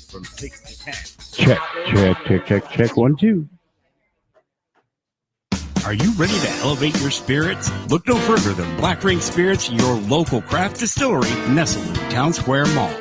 from 6 to 10. Check. 1, 2. Are you ready to elevate your spirits? Look no further than Black Ring Spirits, your local craft distillery nestled in Town Square Mall.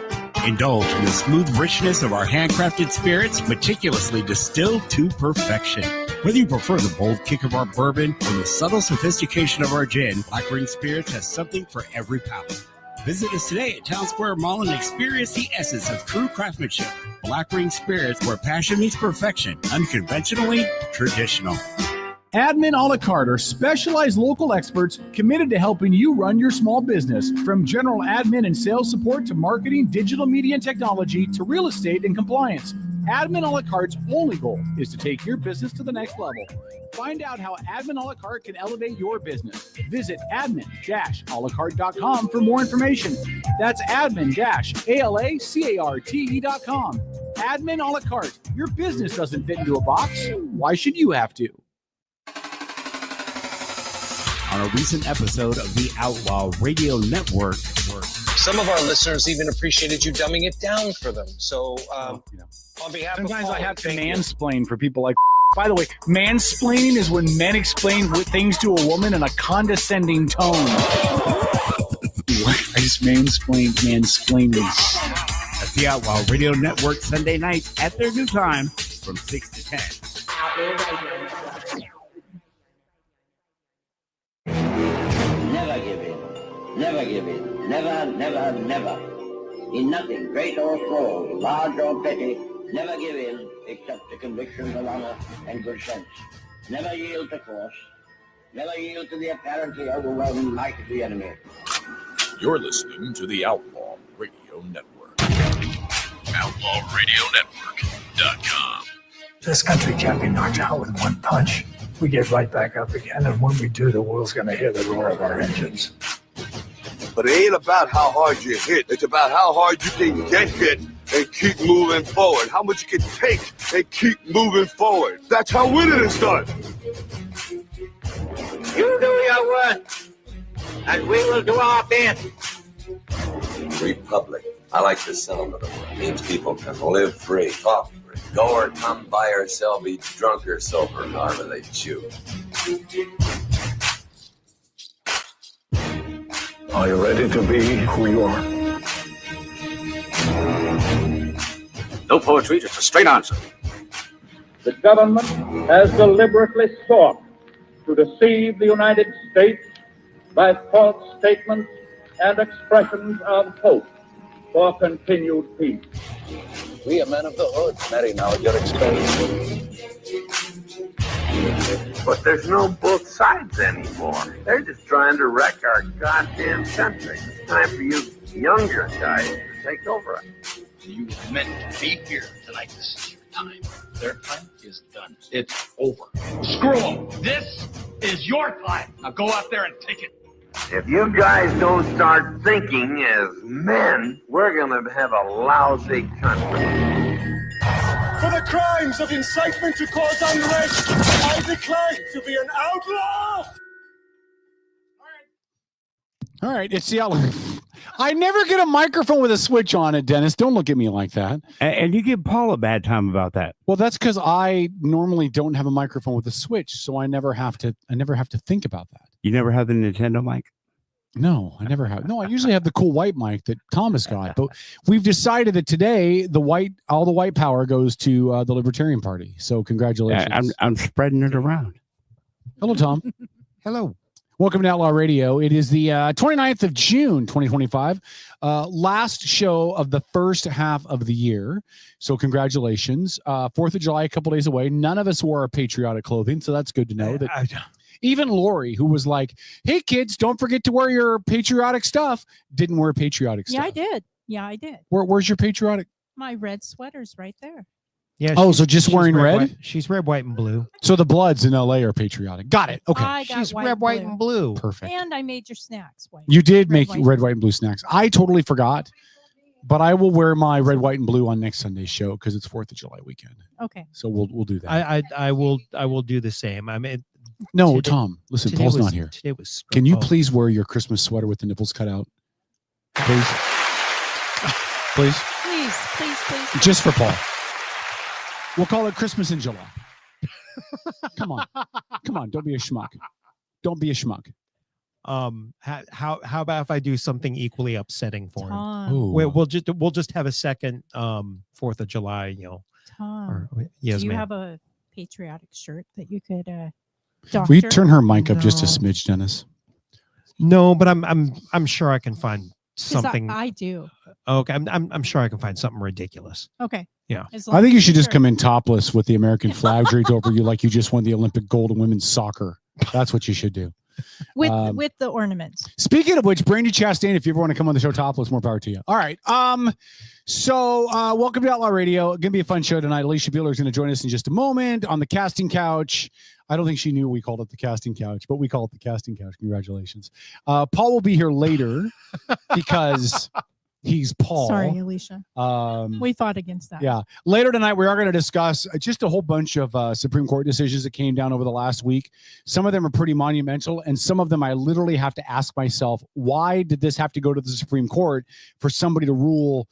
Indulge in the smooth richness of our handcrafted spirits, meticulously distilled to perfection. Whether you prefer the bold kick of our bourbon or the subtle sophistication of our gin, Black Ring Spirits has something for every palate. Visit us today at Town Square Mall and experience the essence of true craftsmanship. Black Ring Spirits, where passion meets perfection, unconventionally traditional. Admin a la carte are specialized local experts committed to helping you run your small business. From general admin and sales support to marketing, digital media and technology to real estate and compliance. Admin a la carte's only goal is to take your business to the next level. Find out how Admin a la carte can elevate your business. Visit admin-alacarte.com for more information. That's admin-alacarte.com. Admin a la carte. Your business doesn't fit into a box. Why should you have to? On a recent episode of the Outlaw Radio Network. Some of our listeners even appreciated you dumbing it down for them. So, on behalf Sometimes of I have to mansplain for people like. By the way, mansplaining is when men explain things to a woman in a condescending tone. I just mansplained. That's the Outlaw Radio Network Sunday nights at their new time from 6 to 10. Outlaw Radio. Never give in. Never give in. Never, never, never. In nothing, great or small, large or petty, never give in except to convictions of honor and good sense. Never yield to force. Never yield to the apparently overwhelming might of the enemy. You're listening to the Outlaw Radio Network. OutlawRadioNetwork.com. This country can't be knocked out with one punch. We get right back up again, and when we do, the world's going to hear the roar of our engines. But it ain't about how hard you hit. It's about how hard you can get hit and keep moving forward. How much you can take and keep moving forward. That's how winning is done. You do your work, and we will do our bit. Republic. I like the sentiment of it. It means people can live free, talk free, go or come, buy or sell, be drunk or sober, however they choose. Are you ready to be who you are? No poetry, just a straight answer. The government has deliberately sought to deceive the United States by false statements and expressions of hope for continued peace. We are men of the hood. Matty, now you're explaining. But there's no both sides anymore. They're just trying to wreck our goddamn country. It's time for you younger guys to take over. You were meant to be here tonight. This is your time. Their time is done. It's over. Screw them. This is your time. Now go out there and take it. If you guys don't start thinking as men, we're going to have a lousy country. For the crimes of incitement to cause unrest, I declare to be an outlaw! All right, it's the Outlaw. I never get a microphone with a switch on it, Dennis. Don't look at me like that. And you give Paul a bad time about that. Well, that's because I normally don't have a microphone with a switch, so I never have to think about that. You never have the Nintendo mic? No, I never have. No, I usually have the cool white mic that Thomas got, but we've decided that today all the white power goes to the Libertarian Party. So congratulations. I'm spreading it around. Hello, Tom. Hello. Welcome to Outlaw Radio. It is the 29th of June, 2025. Last show of the first half of the year. So congratulations. 4th of July, a couple days away. None of us wore our patriotic clothing, so that's good to know. Even Lori, who was like, hey, kids, don't forget to wear your patriotic stuff, didn't wear patriotic stuff. Yeah, I did. Where's your patriotic? My red sweater's right there. Yeah. Oh, so just wearing red? White. She's red, white, and blue. So the Bloods in LA are patriotic. Got it. Okay. She's red, white, and blue. Perfect. And I made your snacks white. You did make red, white, and blue snacks. I totally forgot, but I will wear my red, white, and blue on next Sunday's show because it's 4th of July weekend. Okay. So we'll do that. I will do the same. I mean, no, today, Tom, listen, Paul's not here. Today was. Can you please wear your Christmas sweater with the nipples cut out? Please. please? Please. Just for Paul. We'll call it Christmas in July. Come on. Don't be a schmuck. Don't be a schmuck. How about if I do something equally upsetting for him? Tom. We'll just have a second 4th of July, Tom. Yes, Do you ma'am. have a patriotic shirt that you could Will you doctor? turn her mic up just a smidge, Dennis? No, but I'm sure I can find 'Cause something. I do. Okay, I'm sure I can find something ridiculous. Okay. Yeah. I think you should just come in topless with the American flag draped over you like you just won the Olympic gold in women's soccer. That's what you should do. With the ornaments. Speaking of which, Brandy Chastain, if you ever want to come on the show topless, more power to you. All right. So welcome to Outlaw Radio. Gonna be a fun show tonight. Alisha Beeler is going to join us in just a moment on the casting couch. I don't think she knew we called it the casting couch, but we call it the casting couch. Congratulations. Paul will be here later because he's Paul. Sorry, Alicia. We fought against that. Yeah. Later tonight, we are going to discuss just a whole bunch of Supreme Court decisions that came down over the last week. Some of them are pretty monumental, and some of them I literally have to ask myself, why did this have to go to the Supreme Court for somebody to rule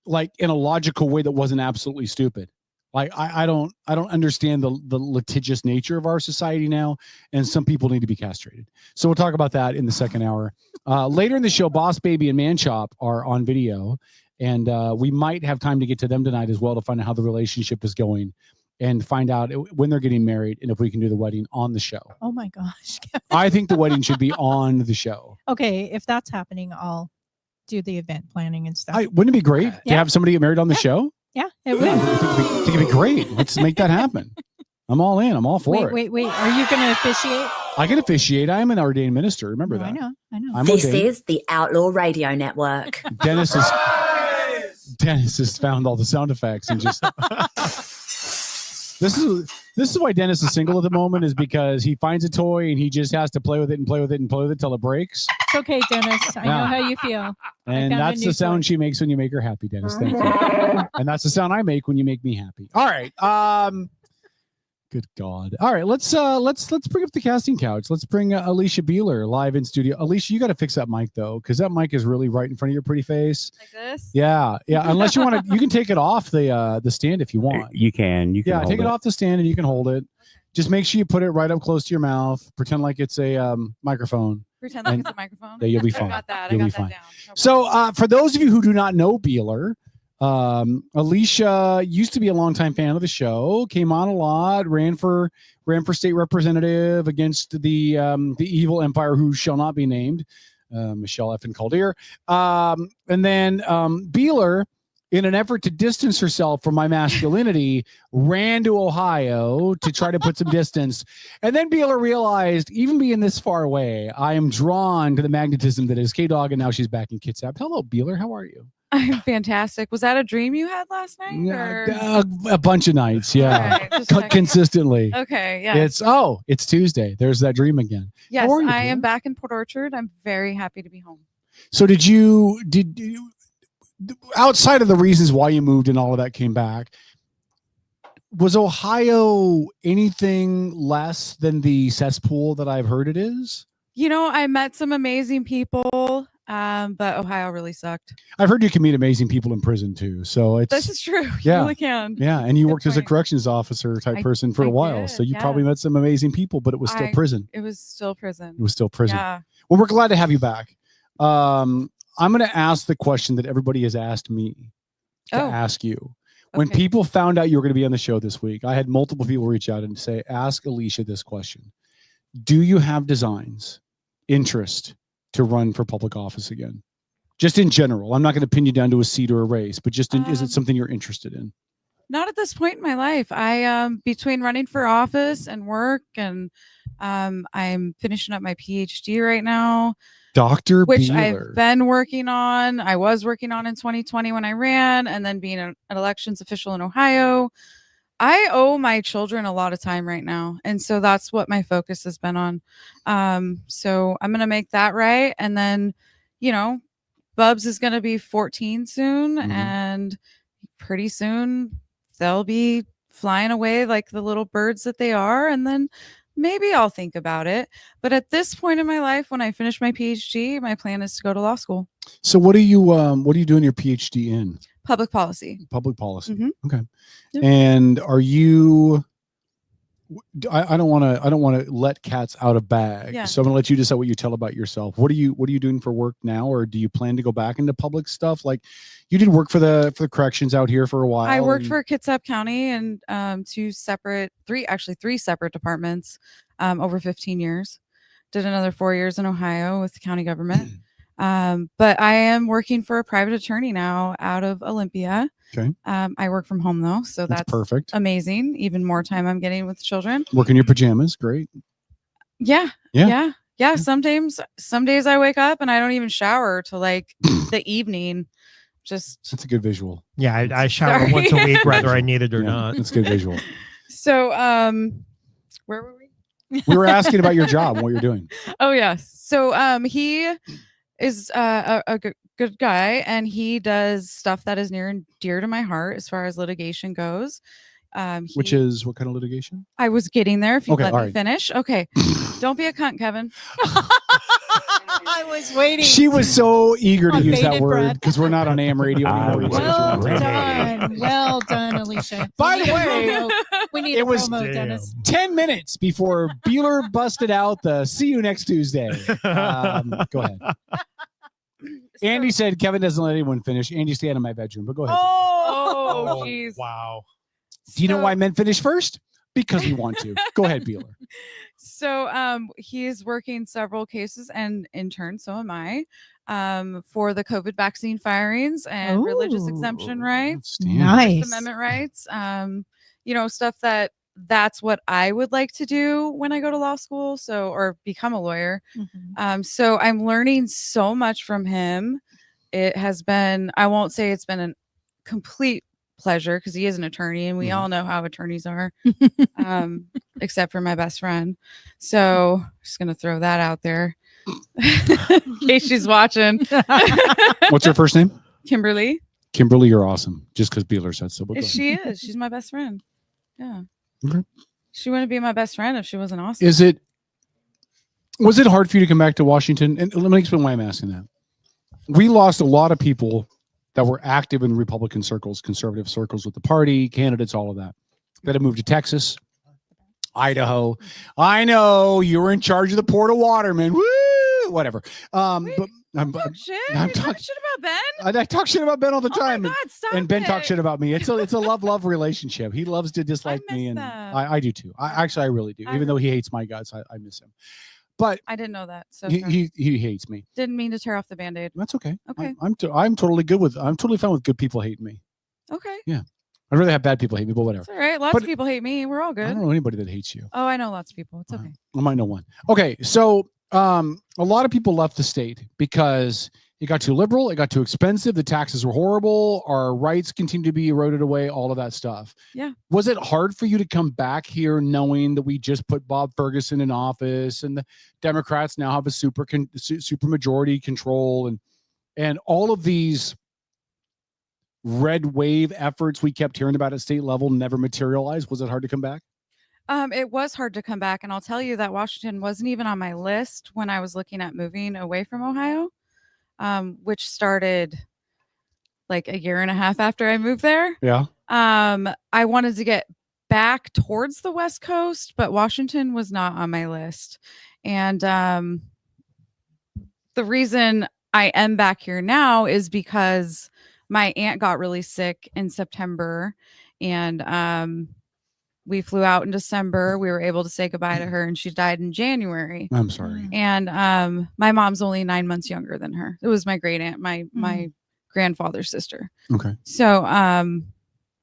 like in a logical way that wasn't absolutely stupid? Like I don't understand the litigious nature of our society now, and some people need to be castrated. So we'll talk about that in the second hour. Later in the show, Boss Baby and Man Chop are on video, and we might have time to get to them tonight as well to find out how the relationship is going and find out when they're getting married and if we can do the wedding on the show. Oh my gosh. I think the wedding should be on the show. Okay, if that's happening, I'll do the event planning and stuff. Wouldn't it be great to have somebody get married on the show? Yeah, it would. I think it'd be great. Let's make that happen. I'm all in. I'm all for it. Wait. Are you going to officiate? I can officiate. I am an ordained minister. Remember that. I know. I'm This ordained. is the Outlaw Radio Network. Dennis has found all the sound effects and just this is why Dennis is single at the moment, is because he finds a toy and he just has to play with it till it breaks. It's okay, Dennis. I know how you feel. And that's the sound she makes when you make her happy, Dennis. Thank you. And that's the sound I make when you make me happy. All right. Good God. All right. Let's bring up the casting couch. Let's bring Alisha Beeler live in studio. Alisha, you got to fix that mic though, because that mic is really right in front of your pretty face. Like this? Yeah. Unless you want to, you can take it off the stand if you want. You can. Yeah, take it off the stand and you can hold it. Just make sure you put it right up close to your mouth. Pretend like it's a microphone. Pretend like it's a microphone. Yeah, you'll be I fine. got that. You'll I be got fine. that down. So for those of you who do not know Beeler, Alisha used to be a longtime fan of the show, came on a lot, ran for state representative against the evil empire who shall not be named, Michelle effing Calder. And then Beeler, in an effort to distance herself from my masculinity, ran to Ohio to try to put some distance. And then Beeler realized, even being this far away, I am drawn to the magnetism that is K-Dog, and now she's back in Kitsap. Hello, Beeler. How are you? I'm fantastic. Was that a dream you had last night? Or? A bunch of nights, yeah. Okay, just checking. Consistently. Okay, yeah. It's Tuesday. There's that dream again. Yes, How are you, I Beeler? am back in Port Orchard. I'm very happy to be home. So did you outside of the reasons why you moved and all of that came back, was Ohio anything less than the cesspool that I've heard it is? You know, I met some amazing people, but Ohio really sucked. I've heard you can meet amazing people in prison too. So it's This is true. Yeah. You really can. Yeah, and you worked as a corrections officer type person for a while. did, So you yeah. probably met some amazing people, but it was still prison. It was still prison. It was still prison. Yeah. Well, we're glad to have you back. I'm going to ask the question that everybody has asked me to ask you. When people found out you were going to be on the show this week, I had multiple people reach out and say, ask Alisha this question. Do you have designs, interest to run for public office again? Just in general. I'm not going to pin you down to a seat or a race, but just is it something you're interested in? Not at this point in my life. I between running for office and work, and I'm finishing up my PhD right now. Dr. Which Beeler. I've been working on. I was working on in 2020 when I ran, and then being an elections official in Ohio. I owe my children a lot of time right now. And so that's what my focus has been on. So I'm going to make that right. And then, you know, Bubs is going to be 14 soon, and pretty soon they'll be flying away like the little birds that they are. And then maybe I'll think about it. But at this point in my life, when I finish my PhD, my plan is to go to law school. So what are you doing your PhD in? Public policy. Public policy. Mhm. Okay. Yep. And are you? I don't want to let cats out of bag. Yeah. So I'm gonna let you decide what you tell about yourself. What are you doing for work now, or do you plan to go back into public stuff? Like, you did work for the corrections out here for a while. I worked for Kitsap County and three separate departments over 15 years. Did another 4 years in Ohio with the county government. But I am working for a private attorney now out of Olympia. Okay. I work from home though, so that's perfect. amazing. Even more time I'm getting with the children. Work in your pajamas, great. Yeah. Some days I wake up and I don't even shower till like the evening. Just That's a good visual. Yeah, I shower Sorry. once a week, whether I need it or not. That's a good visual. so where were we? We were asking about your job and what you're doing. Oh yes. So he is a good guy, and he does stuff that is near and dear to my heart as far as litigation goes. Which is what kind of litigation? I was getting there. If you Okay, let all me right. finish. Okay. Don't be a cunt, Kevin. I was waiting. She was so eager to On use that bated word breath. because we're not on AM radio anymore. Well done. Well done, Alicia. By We the need a way, promo. We need it a was promo, Dennis. 10 minutes before Beeler busted out the "See you next Tuesday." Go ahead. Andy said Kevin doesn't let anyone finish. Andy, stay out of my bedroom, but go ahead. Oh, jeez. Wow. Do you know why men finish first? Because we want to. Go ahead, Beeler. So he is working several cases, and in turn, so am I, for the COVID vaccine firings and religious exemption rights, Nice. First Amendment rights. Stuff that's what I would like to do when I go to law school. So, or become a lawyer. So I'm learning so much from him. It has been, I won't say it's been a complete pleasure because he is an attorney and we all know how attorneys are, except for my best friend. So just going to throw that out there in case she's watching. What's her first name? Kimberly. Kimberly, you're awesome. Just because Beeler said so. But go ahead. She is. She's my best friend. Yeah. Okay. She wouldn't be my best friend if she wasn't awesome. Was it hard for you to come back to Washington? And let me explain why I'm asking that. We lost a lot of people that were active in Republican circles, conservative circles with the party, candidates, all of that have moved to Texas, Idaho. I know you were in charge of the Port of Waterman. Woo! Whatever. But I'm talk shit about Ben. I talk shit about Ben all the time. Oh my God, stop and Ben it. talks shit about me. It's a love relationship. He loves to dislike me, and I do too. I really do. Even though he hates my guts, I miss him. But I didn't know that. So he hates me. didn't mean to tear off the Band-Aid. That's okay. Okay. I'm totally fine with good people hating me. Okay. Yeah. I'd rather have bad people hate me, but whatever. It's all right. Lots of people hate me. We're all I good. don't know anybody that hates you. Oh, I know lots of people. It's okay. I might know one. Okay, so a lot of people left the state because it got too liberal, it got too expensive, the taxes were horrible, our rights continue to be eroded away, all of that stuff. Yeah. Was it hard for you to come back here knowing that we just put Bob Ferguson in office and the Democrats now have a super majority control and all of these red wave efforts we kept hearing about at state level never materialized? Was it hard to come back? It was hard to come back, and I'll tell you that Washington wasn't even on my list when I was looking at moving away from Ohio, which started like a year and a half after I moved there. Yeah. I wanted to get back towards the West Coast, but Washington was not on my list. And the reason I am back here now is because my aunt got really sick in September, and we flew out in December. We were able to say goodbye to her, and she died in January. I'm sorry. And my mom's only 9 months younger than her. It was my great aunt, my grandfather's sister. Okay. So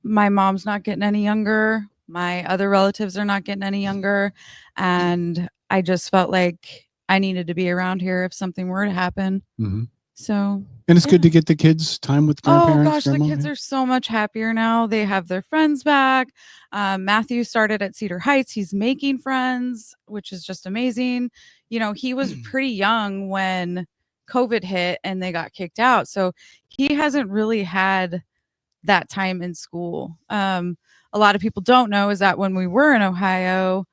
my mom's not getting any younger. My other relatives are not getting any younger. And I just felt like I needed to be around here if something were to happen. Mm-hmm. So, and it's good to get the kids time with grandparents. Oh gosh, the kids are so much happier now. They have their friends back. Matthew started at Cedar Heights. He's making friends, which is just amazing. You know, he was pretty young when COVID hit and they got kicked out. So he hasn't really had that time in school. A lot of people don't know is that when we were in Ohio,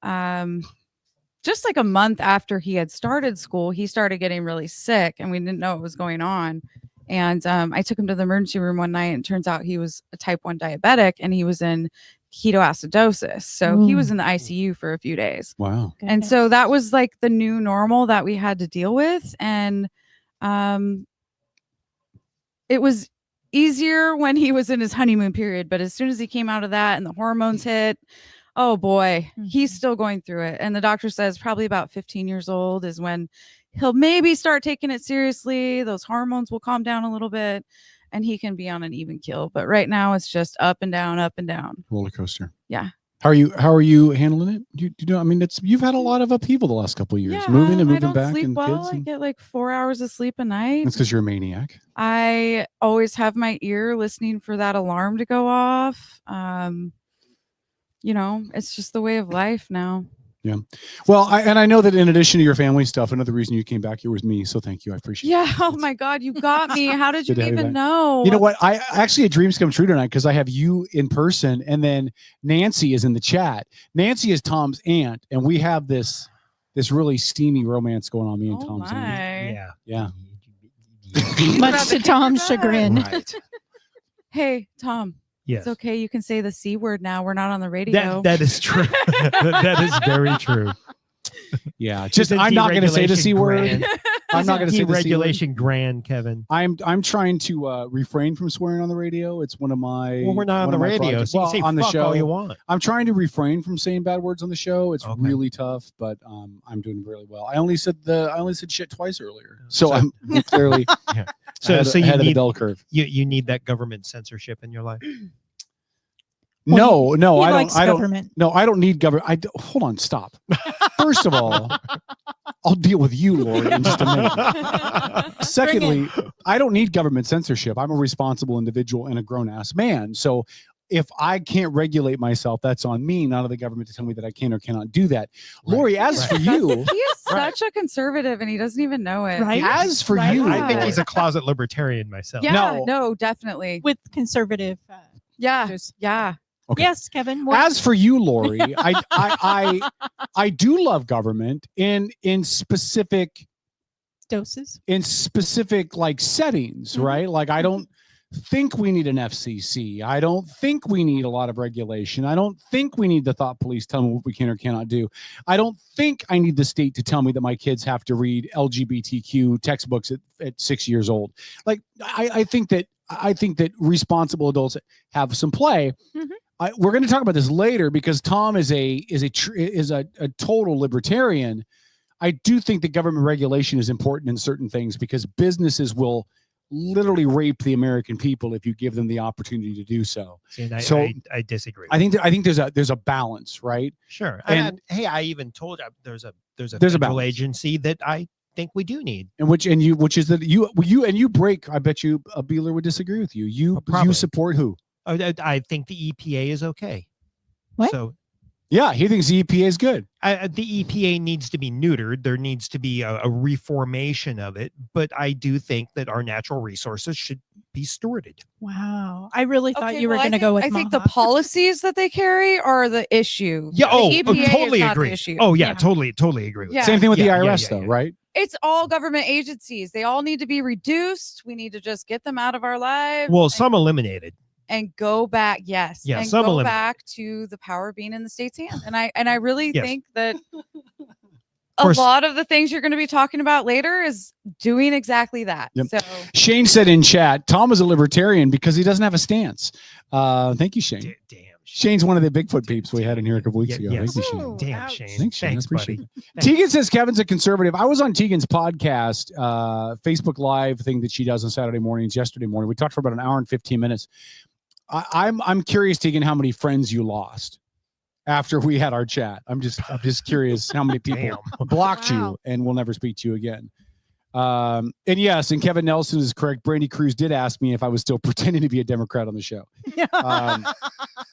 just like a month after he had started school, he started getting really sick and we didn't know what was going on. And I took him to the emergency room one night and it turns out he was a type 1 diabetic and he was in ketoacidosis. So he was in the ICU for a few days. Wow. And so that was like the new normal that we had to deal with. And it was easier when he was in his honeymoon period. But as soon as he came out of that and the hormones hit, oh boy, he's still going through it. And the doctor says probably about 15 years old is when he'll maybe start taking it seriously. Those hormones will calm down a little bit and he can be on an even keel. But right now it's just up and down, up and down. Roller coaster. Yeah. How are you handling it? Do you know? I mean, you've had a lot of upheaval the last couple of years, moving and moving back, sleep and well. kids. I get like 4 hours of sleep a night. That's because you're a maniac. I always have my ear listening for that alarm to go off. You know, it's just the way of life now. Yeah. Well, I know that in addition to your family stuff, another reason you came back here was me. So thank you. I appreciate it. Yeah. Oh my God, you got me. How did you Good to have you even back. know? You know what? I actually had dreams come true tonight because I have you in person and then Nancy is in the chat. Nancy is Tom's aunt, and we have this really steamy romance going on, me and Tom's aunt. Yeah. Much to Tom's chagrin. Right. Hey, Tom. Yes. It's okay. You can say the C word now. We're not on the radio. That is true. That is very true. Yeah. Just I'm not going to say the C word. I'm not going to say the C word. Deregulation grand, Kevin. I'm trying to refrain from swearing on the radio. It's one of my. Well, we're not on the radio, so you can say on the fuck show all you want. I'm trying to refrain from saying bad words on the show. It's really tough, but I'm doing really well. I only said shit twice earlier, so I'm clearly. Yeah. So you need need the bell curve. You need that government censorship in your life. No, I likes don't. government. No, I don't need government. Hold on, stop. First of all, I'll deal with you, Lori, in just a minute. Secondly, I don't need government censorship. I'm a responsible individual and a grown-ass man. So if I can't regulate myself, that's on me, not on the government to tell me that I can or cannot do that. Right. Lori, as for you, he is such a conservative and he doesn't even know it. Right. As for you, I think he's a closet libertarian myself. Yeah, no, definitely. With conservative. Yeah. Okay. Yes, Kevin. As for you, Lori, I do love government in specific doses, in specific like settings, right? Like I don't think we need an FCC. I don't think we need a lot of regulation. I don't think we need the thought police tell me what we can or cannot do. I don't think I need the state to tell me that my kids have to read LGBTQ textbooks at 6 years old. Like I think that responsible adults have some play. Mm-hmm. We're going to talk about this later because Tom is a total libertarian. I do think that government regulation is important in certain things because businesses will literally rape the American people if you give them the opportunity to do so. See, I disagree. I think there's a balance, right? Sure. And hey, I even told you there's a federal agency that I think we do need, which is that you break. I bet you Beeler would disagree with you. You support who? I think the EPA is okay. What? So, yeah, he thinks the EPA is good. The EPA needs to be neutered. There needs to be a reformation of it. But I do think that our natural resources should be stewarded. Wow. I really thought you were going to go with I think the policies that they carry are the issue. Yeah. The EPA totally is not agree. The issue. Oh, yeah, totally agree with Yeah. that. Same thing with the IRS, though, right? It's all government agencies. They all need to be reduced. We need to just get them out of our lives. Well, some eliminated. And go back, yes. Yeah, and some go eliminate. Back to the power being in the state's hand. And I really Yes. think that a lot of the things you're going to be talking about later is doing exactly that. Yep. So Shane said in chat, Tom is a libertarian because he doesn't have a stance. Thank you, Shane. Damn. Shane's one of the Bigfoot peeps we had in here a couple weeks ago. Yes. Thank you, Shane. Damn, Shane. Thanks, Shane. I Thanks, appreciate buddy. it. Tegan says Kevin's a conservative. I was on Tegan's podcast, Facebook Live thing that she does on Saturday mornings, yesterday morning. We talked for about an hour and 15 minutes. I'm curious, Tegan, how many friends you lost after we had our chat. I'm just curious how many people blocked you and will never speak to you again. And yes, and Kevin Nelson is correct. Brandy Cruz did ask me if I was still pretending to be a Democrat on the show.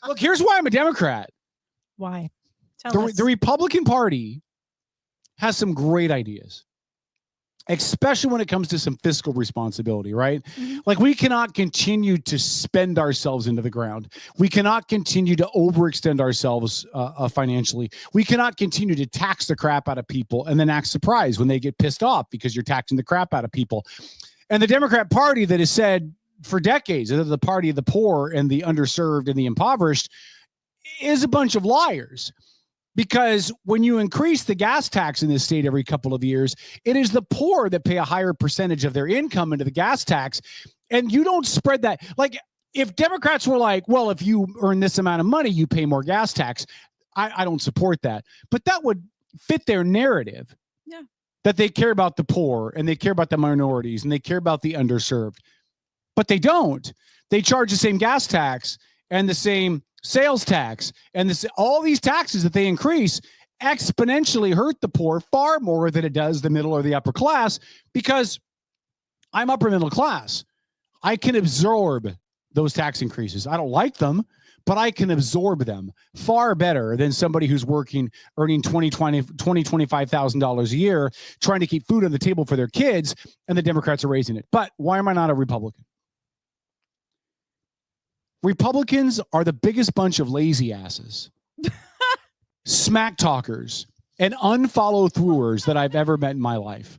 Look, here's why I'm a Democrat. Why? Tell us. The Republican Party has some great ideas. especially when it comes to some fiscal responsibility, right? Mm-hmm. Like we cannot continue to spend ourselves into the ground. We cannot continue to overextend ourselves financially. We cannot continue to tax the crap out of people and then act surprised when they get pissed off because you're taxing the crap out of people. And the Democrat Party that has said for decades that the party of the poor and the underserved and the impoverished is a bunch of liars. Because when you increase the gas tax in this state every couple of years, it is the poor that pay a higher percentage of their income into the gas tax. And you don't spread that. Like if Democrats were like, well, if you earn this amount of money, you pay more gas tax. I don't support that. But that would fit their narrative. Yeah. That they care about the poor and they care about the minorities and they care about the underserved. But they don't. They charge the same gas tax and the same sales tax and this, all these taxes that they increase exponentially hurt the poor far more than it does the middle or the upper class, because I'm upper middle class. I can absorb those tax increases. I don't like them, but I can absorb them far better than somebody who's working, earning $25,000 a year, trying to keep food on the table for their kids, and the Democrats are raising it. But why am I not a Republican? Republicans are the biggest bunch of lazy asses, smack talkers, and unfollow throwers that I've ever met in my life.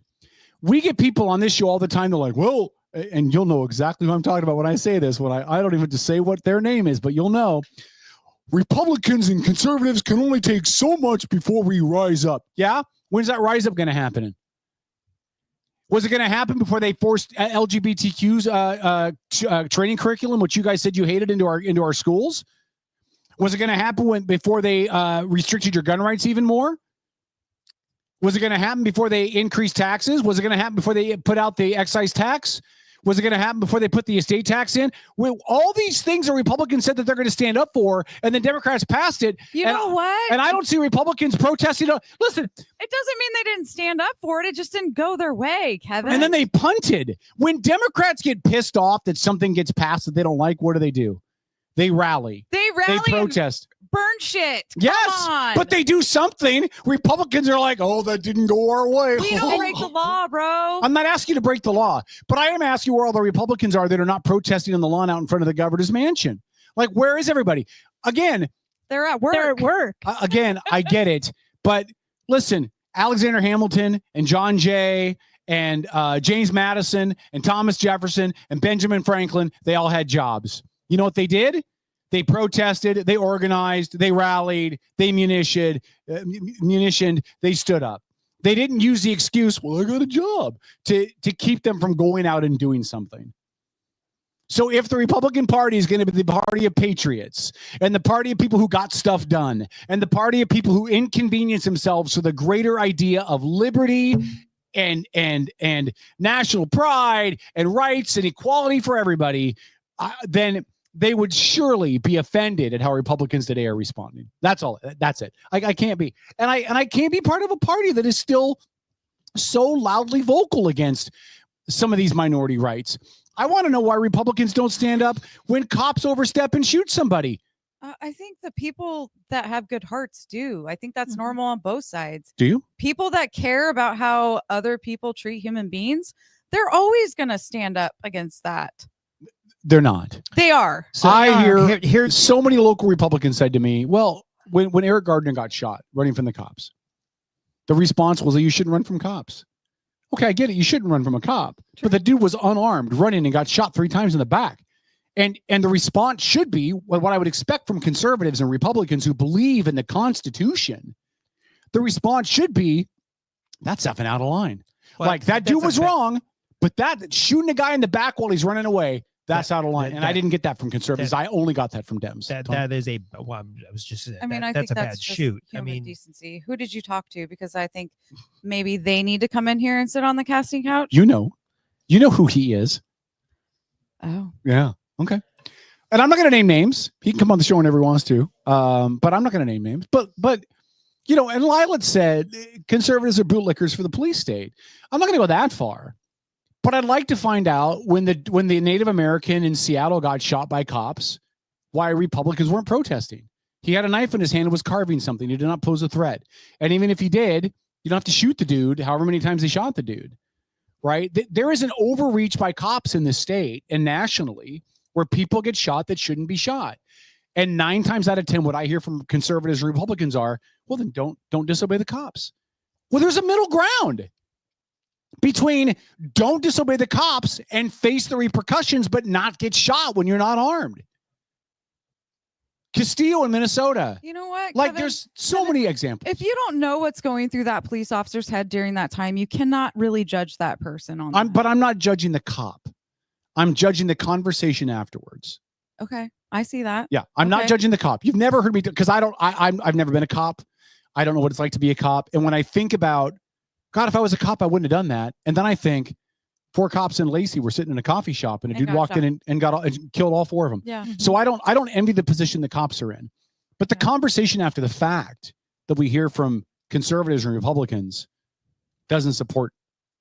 We get people on this show all the time. They're like, well, and you'll know exactly who I'm talking about when I say this. When I don't even have to say what their name is, but you'll know. Republicans and conservatives can only take so much before we rise up. Yeah? When's that rise up going to happen? Was it going to happen before they forced LGBTQ's training curriculum, which you guys said you hated, into our schools? Was it going to happen before they restricted your gun rights even more? Was it going to happen before they increased taxes? Was it going to happen before they put out the excise tax? Was it going to happen before they put the estate tax in? Well, all these things the Republicans said that they're going to stand up for, and then Democrats passed it. You know what? And I don't see Republicans protesting. Listen. It doesn't mean they didn't stand up for it. It just didn't go their way, Kevin. And then they punted. When Democrats get pissed off that something gets passed that they don't like, what do? They rally. They protest. Burn shit. Yes, Come on. but they do something. Republicans are like, oh, that didn't go our way. We don't break the law, bro. I'm not asking you to break the law, but I am asking where all the Republicans are that are not protesting on the lawn out in front of the governor's mansion. Like, where is everybody? Again, they're at work. They're at work. Again, I get it. But listen, Alexander Hamilton and John Jay and James Madison and Thomas Jefferson and Benjamin Franklin, they all had jobs. You know what they did? They protested, they organized, they rallied, they munitioned, they stood up. They didn't use the excuse, well, I got a job, to keep them from going out and doing something. So if the Republican Party is going to be the party of patriots and the party of people who got stuff done and the party of people who inconvenience themselves for the greater idea of liberty and national pride and rights and equality for everybody, then they would surely be offended at how Republicans today are responding. That's all. That's it. I can't be. And I can't be part of a party that is still so loudly vocal against some of these minority rights. I want to know why Republicans don't stand up when cops overstep and shoot somebody. I think the people that have good hearts do. I think that's normal on both sides. Do you? People that care about how other people treat human beings, they're always going to stand up against that. They're not. They are. So I hear so many local Republicans said to me, well, when Eric Gardner got shot running from the cops, the response was that you shouldn't run from cops. Okay, I get it. You shouldn't run from a cop. But the dude was unarmed, running, and got shot 3 times in the back. And the response should be what I would expect from conservatives and Republicans who believe in the Constitution. The response should be, that's effing out of line. Well, like, that dude was wrong, but that shooting a guy in the back while he's running away, that's out of line. And I didn't get that from conservatives. I only got that from Dems. That is a, well, I was just saying, I mean, I that's think a that's bad just shoot. I human mean, decency. Who did you talk to? Because I think maybe they need to come in here and sit on the casting couch. You know who he is. Oh. Yeah. Okay. And I'm not going to name names. He can come on the show whenever he wants to. But I'm not going to name names. But you know, and Lilat said conservatives are bootlickers for the police state. I'm not going to go that far. But I'd like to find out when the Native American in Seattle got shot by cops, why Republicans weren't protesting. He had a knife in his hand and was carving something. He did not pose a threat. And even if he did, you don't have to shoot the dude however many times they shot the dude. right? There is an overreach by cops in this state and nationally where people get shot that shouldn't be shot. And 9 times out of 10, what I hear from conservatives and Republicans are, well, then don't disobey the cops. Well, there's a middle ground between don't disobey the cops and face the repercussions, but not get shot when you're not armed. Castillo in Minnesota. You know what? Like, Kevin, there's so many examples. If you don't know what's going through that police officer's head during that time, you cannot really judge that person on that. But I'm not judging the cop. I'm judging the conversation afterwards. Okay, I see that. Yeah, I'm not judging the cop. You've never heard me because I've never been a cop. I don't know what it's like to be a cop. And when I think about, God, if I was a cop, I wouldn't have done that. And then I think 4 cops in Lacey were sitting in a coffee shop and a dude walked in and killed all 4 of them. Yeah. So I don't envy the position the cops are in. But the conversation after the fact that we hear from conservatives and Republicans doesn't support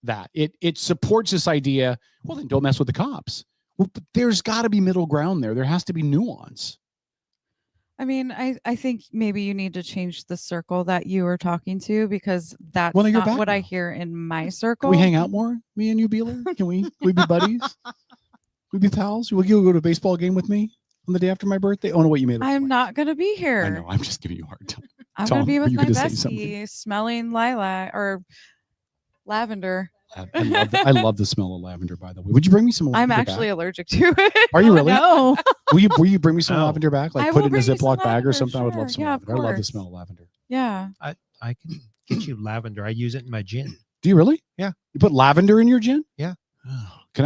that. It supports this idea, well, then don't mess with the cops. Well, but there's got to be middle ground there. There has to be nuance. I mean, I think maybe you need to change the circle that you were talking to, because that's Well, no, you're not back what I now. hear in my circle. Can we hang out more, me and you, Beeler? Can we be buddies? We be pals? Will you go to a baseball game with me on the day after my birthday? Oh, no, what you made. I'm not going to be here. I know. I'm just giving you a hard time. I'm Tom, going to be were with you my gonna say something? bestie smelling lilac or lavender. I love the smell of lavender, by the way. Would you bring me some I'm lavender actually back? allergic to it. Are you really? No. Will you bring me some lavender back? Like I put will it in a bring you some Ziploc bag or lavender, something? I would sure. love some Yeah, of lavender. I love the course. smell of lavender. Yeah. I can get you lavender. I use it in my gin. Do you really? Yeah. You put lavender in your gin? Yeah. Can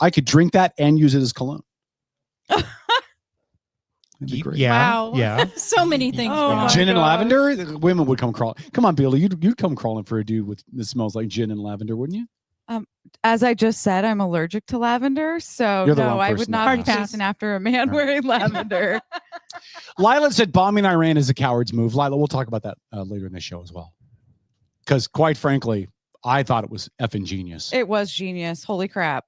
I could drink that and use it as cologne. That'd be great. Yeah. Wow. Yeah. So many things. going on. Gin and lavender? The women would come crawling. Come on, Billy. You'd come crawling for a dude that smells like gin and lavender, wouldn't you? As I just said, I'm allergic to lavender, so You're the no, wrong I person would to not be ask. chasing after a man wearing lavender. Lila said bombing Iran is a coward's move. Lila, we'll talk about that later in the show as well. Because quite frankly, I thought it was effing genius. It was genius. Holy crap.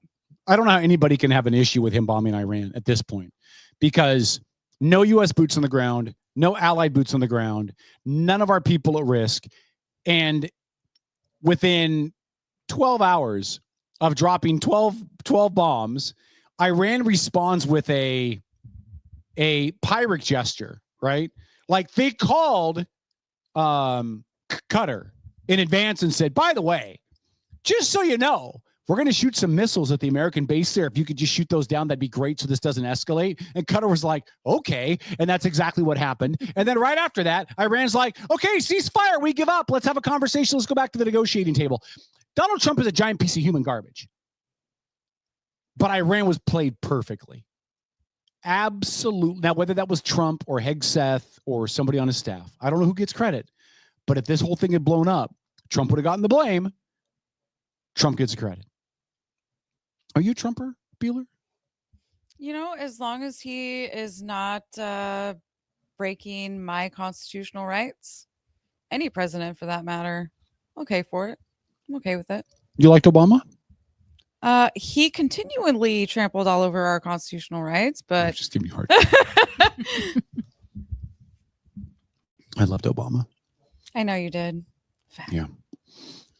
I don't know how anybody can have an issue with him bombing Iran at this point, because no U.S. boots on the ground, no allied boots on the ground, none of our people at risk. And within 12 hours of dropping 12 bombs, Iran responds with a Pyrrhic gesture, right? Like they called Qatar in advance and said, by the way, just so you know, we're going to shoot some missiles at the American base there. If you could just shoot those down, that'd be great so this doesn't escalate. And Qatar was like, okay. And that's exactly what happened. And then right after that, Iran's like, okay, ceasefire. We give up. Let's have a conversation. Let's go back to the negotiating table. Donald Trump is a giant piece of human garbage. But Iran was played perfectly. Absolutely. Now, whether that was Trump or Hegseth or somebody on his staff, I don't know who gets credit. But if this whole thing had blown up, Trump would have gotten the blame. Trump gets the credit. Are you a Trumper, Beeler? You know, as long as he is not breaking my constitutional rights, any president for that matter, I'm okay for it. I'm okay with it. You liked Obama? He continually trampled all over our constitutional rights, but Just give me a hard time. I loved Obama. I know you did. Yeah.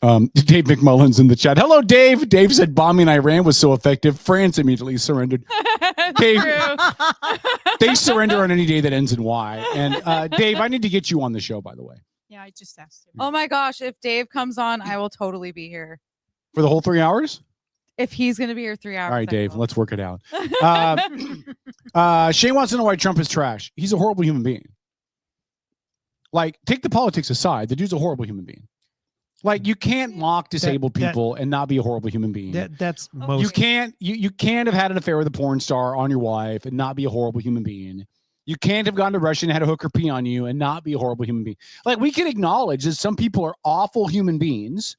Dave McMullen's in the chat. Hello, Dave. Dave said bombing Iran was so effective, France immediately surrendered. Dave, they surrender on any day that ends in Y. And Dave, I need to get you on the show, by the way. Yeah, I just asked him. Oh my gosh, if Dave comes on, I will totally be here. For the whole 3 hours? If he's going to be here 3 hours. All right, I Dave, will. let's work it out. Shane wants to know why Trump is trash. He's a horrible human being. Like, take the politics aside. The dude's a horrible human being. Like, you can't mock disabled people and not be a horrible human being. That's most. You can't have had an affair with a porn star on your wife and not be a horrible human being. You can't have gone to Russia and had a hooker pee on you and not be a horrible human being. Like, we can acknowledge that some people are awful human beings,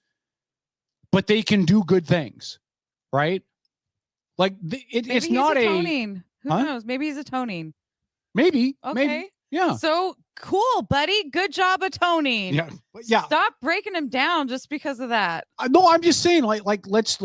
but they can do good things, right? Like, it's he's not atoning. Who Huh? knows? Maybe he's atoning. Maybe. Okay. Maybe. Yeah. So cool, buddy. Good job atoning. Yeah. Yeah. Stop breaking him down just because of that. No, I'm just saying, let's.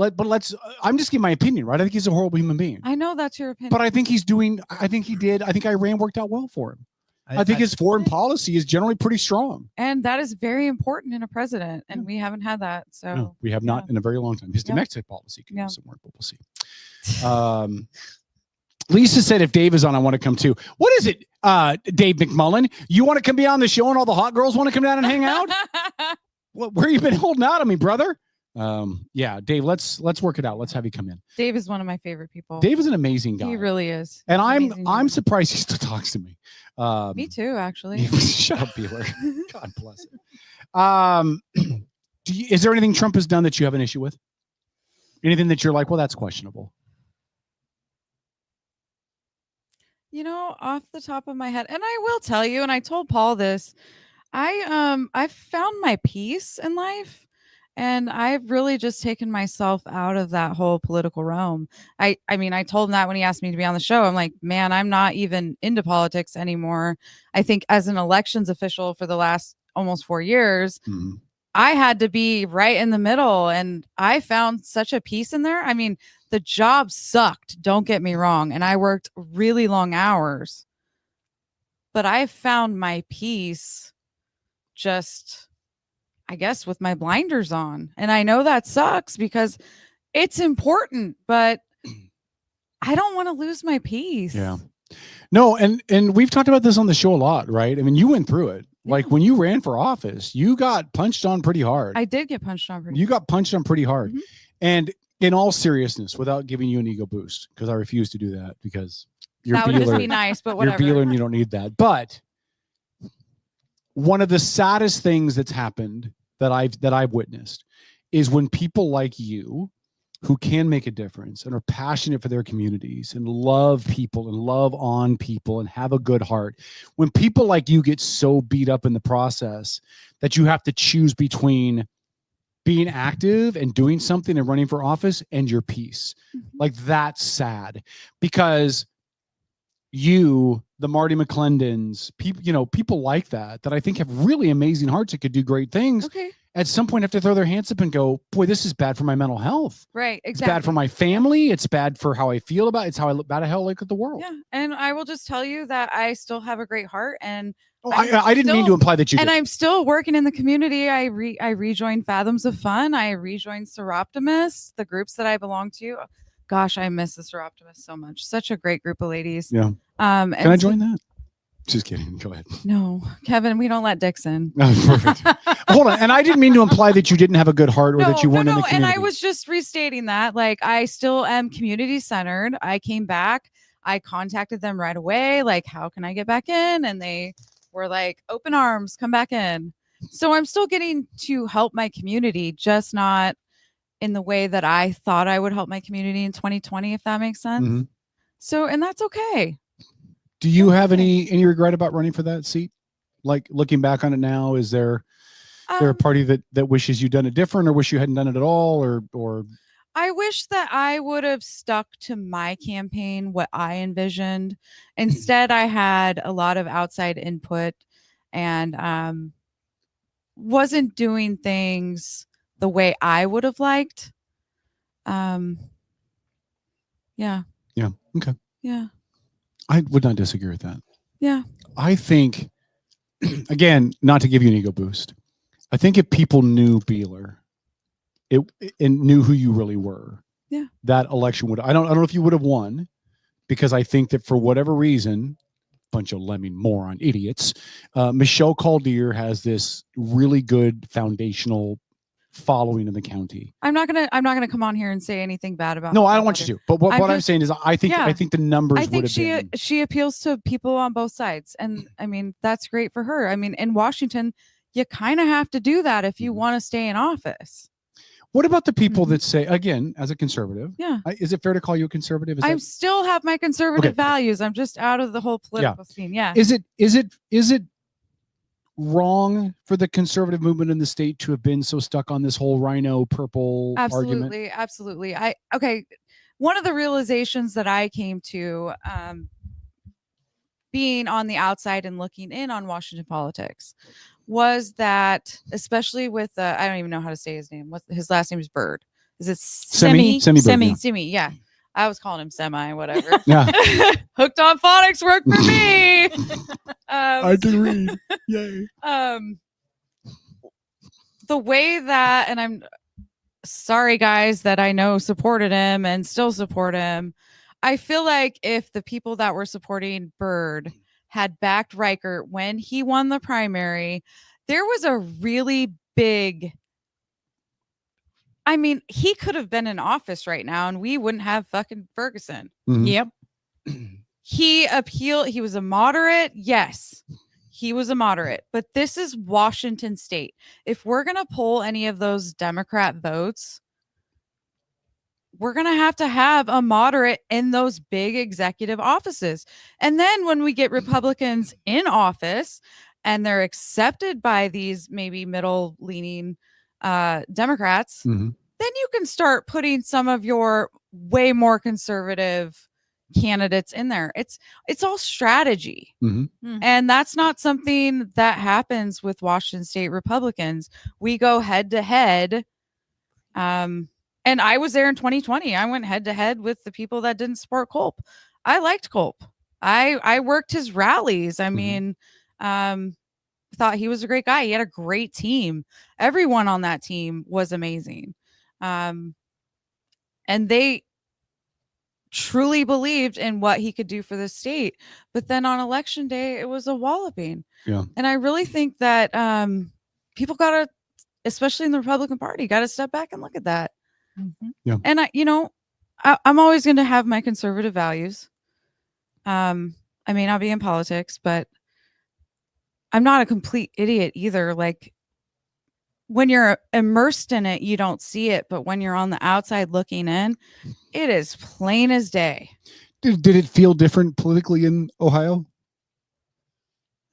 I'm just giving my opinion, right? I think he's a horrible human being. I know that's your opinion. But I think I think Iran worked out well for him. I think his foreign policy is generally pretty strong. And that is very important in a president. And we haven't had that. So No, we have not in a very long time. His domestic policy can use some work, but we'll see. Lisa said, if Dave is on, I want to come too. What is it, Dave McMullen? You want to come be on the show and all the hot girls want to come down and hang out? Where you been holding out on me, brother? Yeah, Dave, let's work it out. Let's have you come in. Dave is one of my favorite people. Dave is an amazing guy. He really is. And He's I'm surprised he still talks to me. Me too, actually. Shut up, Beeler. God bless it. Is there anything Trump has done that you have an issue with? Anything that you're like, well, that's questionable? You know, off the top of my head, and I will tell you, and I told Paul this, I've found my peace in life, and I've really just taken myself out of that whole political realm. I mean, I told him that when he asked me to be on the show. I'm like, man, I'm not even into politics anymore. I think as an elections official for the last almost 4 years, I had to be right in the middle, and I found such a peace in there. I mean, the job sucked, don't get me wrong, and I worked really long hours, but I found my peace just, I guess, with my blinders on. And I know that sucks because it's important, but I don't want to lose my peace. Yeah. No, and we've talked about this on the show a lot, right? I mean, you went through it. Like when you ran for office, you got punched on pretty hard. I did get punched on pretty hard. You got punched on pretty hard. And in all seriousness, without giving you an ego boost, because I refuse to do that because you're that would just be nice, but whatever. You're Beeler and you don't need that. But one of the saddest things that's happened that I've witnessed is when people like you, who can make a difference and are passionate for their communities and love people and love on people and have a good heart, when people like you get so beat up in the process that you have to choose between being active and doing something and running for office and your peace. Like, that's sad, because you, the Marty McClendons, people like that I think have really amazing hearts that could do great things. Okay. At some point have to throw their hands up and go, boy, this is bad for my mental health. Right. Exactly. It's bad for my family. It's bad for how I feel about it. It's how I look bad at how I look at the world. Yeah. And I will just tell you that I still have a great heart, and I didn't mean to imply that you and did. I'm still working in the community. I rejoined Fathoms of Fun. I rejoined Seroptimus, the groups that I belong to. Gosh, I miss the Seroptimus so much. Such a great group of ladies. Yeah. Can I join that? Just kidding. Go ahead. No, Kevin, we don't let dicks in. Perfect. Hold on. And I didn't mean to imply that you didn't have a good heart or that you weren't in the community. And I was just restating that. Like, I still am community centered. I came back. I contacted them right away. Like, how can I get back in? And they were like, open arms, come back in. So I'm still getting to help my community, just not in the way that I thought I would help my community in 2020, if that makes sense. So, and that's okay. Do you have any regret about running for that seat? Like, looking back on it now, is there a party that wishes you'd done it different, or wish you hadn't done it at all, or I wish that I would have stuck to my campaign, what I envisioned. Instead, I had a lot of outside input and wasn't doing things the way I would have liked. Yeah. Yeah. Okay. Yeah. I would not disagree with that. Yeah. I think, again, not to give you an ego boost, I think if people knew Beeler and knew who you really were, yeah, that election would, I don't know if you would have won, because I think that for whatever reason, bunch of lemming moron idiots, Michelle Caldier has this really good foundational following in the county. I'm not gonna come on here and say anything bad about. No, I don't want you to. But what I'm saying is, I think the numbers. I think she appeals to people on both sides, and I mean, that's great for her. I mean, in Washington, you kind of have to do that if you want to stay in office. What about the people that say, again, as a conservative? Yeah. Is it fair to call you a conservative? I still have my conservative values. I'm just out of the whole political scene. Yeah. Is it wrong for the conservative movement in the state to have been so stuck on this whole rhino purple argument? Absolutely. One of the realizations that I came to, being on the outside and looking in on Washington politics, was that, especially with I don't even know how to say his name. His last name is Bird. Is it Semi? Semi. Yeah. I was calling him Semi, whatever. Yeah. Hooked on phonics worked for me. I can read. Yay. The way that, and I'm sorry, guys, that I know supported him and still support him. I feel like if the people that were supporting Byrd had backed Reichert when he won the primary, there was a really big. I mean, he could have been in office right now and we wouldn't have fucking Ferguson. Mhm. Yep. He was a moderate. Yes, he was a moderate, but this is Washington state. If we're going to pull any of those Democrat votes, we're going to have a moderate in those big executive offices. And then when we get Republicans in office and they're accepted by these maybe middle leaning Democrats, Mhm. then you can start putting some of your way more conservative candidates in there. It's all strategy. Mhm. And that's not something that happens with Washington state Republicans. We go head to head. And I was there in 2020. I went head to head with the people that didn't support Culp. I liked Culp. I worked his rallies. I mean, thought he was a great guy. He had a great team. Everyone on that team was amazing. And they truly believed in what he could do for the state. But then on election day, it was a walloping. Yeah. And I really think that people got to, especially in the Republican Party, got to step back and look at that. Yeah. And I'm always going to have my conservative values. I may not be in politics, but I'm not a complete idiot either. Like when you're immersed in it, you don't see it. But when you're on the outside looking in, it is plain as day. Did it feel different politically in Ohio?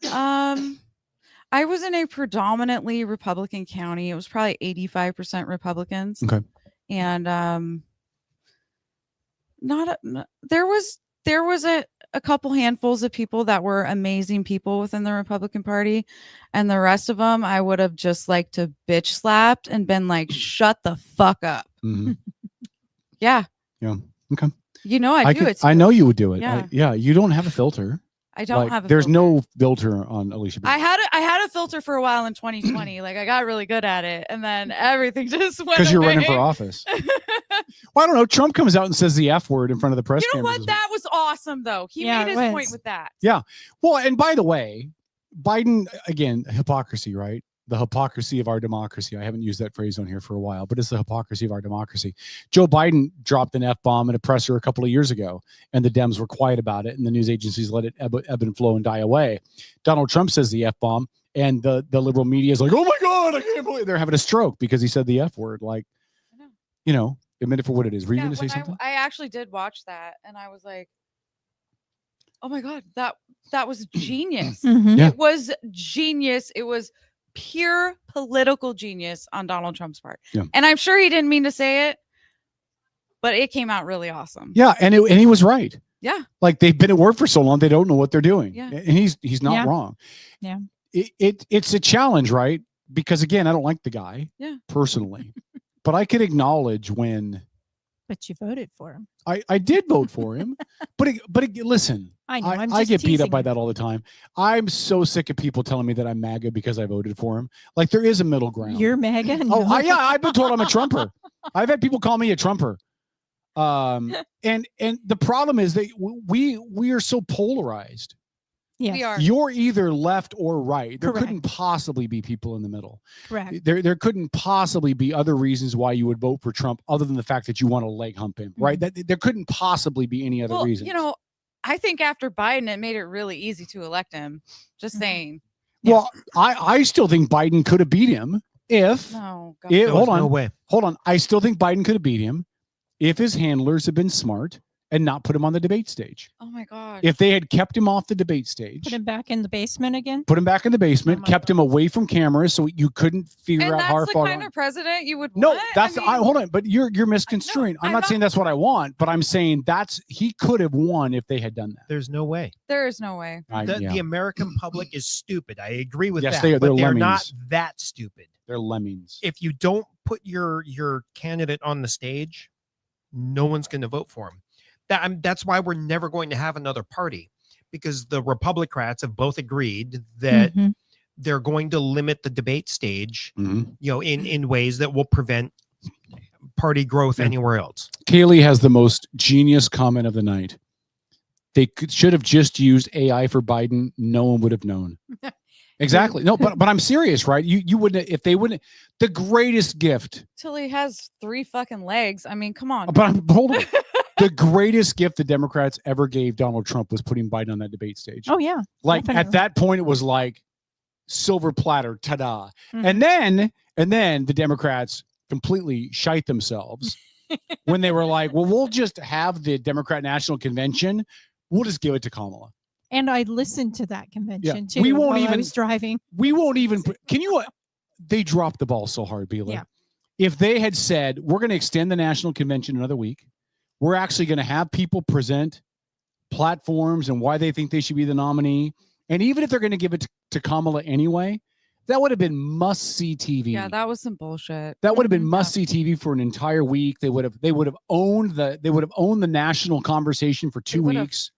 I was in a predominantly Republican county. It was probably 85% Republicans. Okay. And there was a couple handfuls of people that were amazing people within the Republican Party, and the rest of them I would have just liked to bitch slapped and been like, shut the fuck up. Mhm. Yeah. Yeah. Okay. I do it. I know you would do it. Yeah. You don't have a filter. I don't have a There's filter. no filter on Alisha Beeler. I had a filter for a while in 2020. Like I got really good at it, and then everything just went Because you're running away. for office. Well, I don't know. Trump comes out and says the F word in front of the press You know cameras. what? That was awesome, though. He Yeah, made it his was. point with that. Yeah. Well, and by the way, Biden, again, hypocrisy, right? The hypocrisy of our democracy. I haven't used that phrase on here for a while, but it's the hypocrisy of our democracy. Joe Biden dropped an F-bomb in a presser a couple of years ago, and the Dems were quiet about it, and the news agencies let it ebb and flow and die away. Donald Trump says the F-bomb, and the liberal media is like, oh my God, I can't believe they're having a stroke because he said the F word. Like, admit it for what it is. Were you going to say something? I actually did watch that, and I was like, "Oh my God, that was genius! Yeah. It was genius. It was pure political genius on Donald Trump's part." Yeah. And I'm sure he didn't mean to say it, but it came out really awesome. Yeah, and he was right. Yeah. Like they've been at work for so long, they don't know what they're doing. Yeah. And he's not wrong. Yeah. It's a challenge, right? Because again, I don't like the guy personally, but I could acknowledge when. But you voted for him. I did vote for him, but listen, I know. I'm I just get beat up teasing by you. that all the time. I'm so sick of people telling me that I'm MAGA because I voted for him. Like there is a middle ground. You're MAGA? Oh, No. I've been told I'm a Trumper. I've had people call me a Trumper. And the problem is that we are so polarized. Yes. We are. You're either left or right. There Correct. couldn't possibly be people in the middle. Correct. There couldn't possibly be other reasons why you would vote for Trump other than the fact that you want to leg hump him, right? That there couldn't possibly be any other Well, reason. I think after Biden, it made it really easy to elect him. Just saying. Well, I still think Biden could have beat him if. No, God. There was Hold on. no way. Hold on. I still think Biden could have beat him if his handlers had been smart and not put him on the debate stage. Oh my God. If they had kept him off the debate stage, Put him back in the basement again. put him back in the basement, Oh my kept him away from cameras so you couldn't figure And out how that's the far. kind of president you would No, want? that's I mean, hold on, but you're misconstruing. I'm not saying that's what I want, but I'm saying he could have won if they had done that. There's no way. there is no way. The American public is stupid. I agree with Yes, that. they are. But They're they're not lemmings. that stupid. They're lemmings. If you don't put your candidate on the stage, no one's going to vote for him. That's why we're never going to have another party, because the Republicrats have both agreed that they're going to limit the debate stage, in ways that will prevent party growth anywhere else. Kaylee has the most genius comment of the night. They should have just used AI for Biden. No one would have known. Exactly. No, but I'm serious, right? You wouldn't, if they wouldn't. The greatest gift. Till he has 3 fucking legs. I mean, come on. But hold on. The greatest gift the Democrats ever gave Donald Trump was putting Biden on that debate stage. Oh yeah. Like definitely. at that point, it was like silver platter, ta-da. And then the Democrats completely shite themselves when they were like, well, we'll just have the Democrat National Convention. We'll just give it to Kamala. And I listened to that convention too. We won't while even I was driving. We won't even. Can you? They dropped the ball so hard, Beeler. Yeah. If they had said, we're going to extend the national convention another week, we're actually going to have people present platforms and why they think they should be the nominee. And even if they're going to give it to Kamala anyway, that would have been must-see TV. Yeah, that was some bullshit. That would have been must-see TV for an entire week. They would have owned the national conversation for 2 weeks.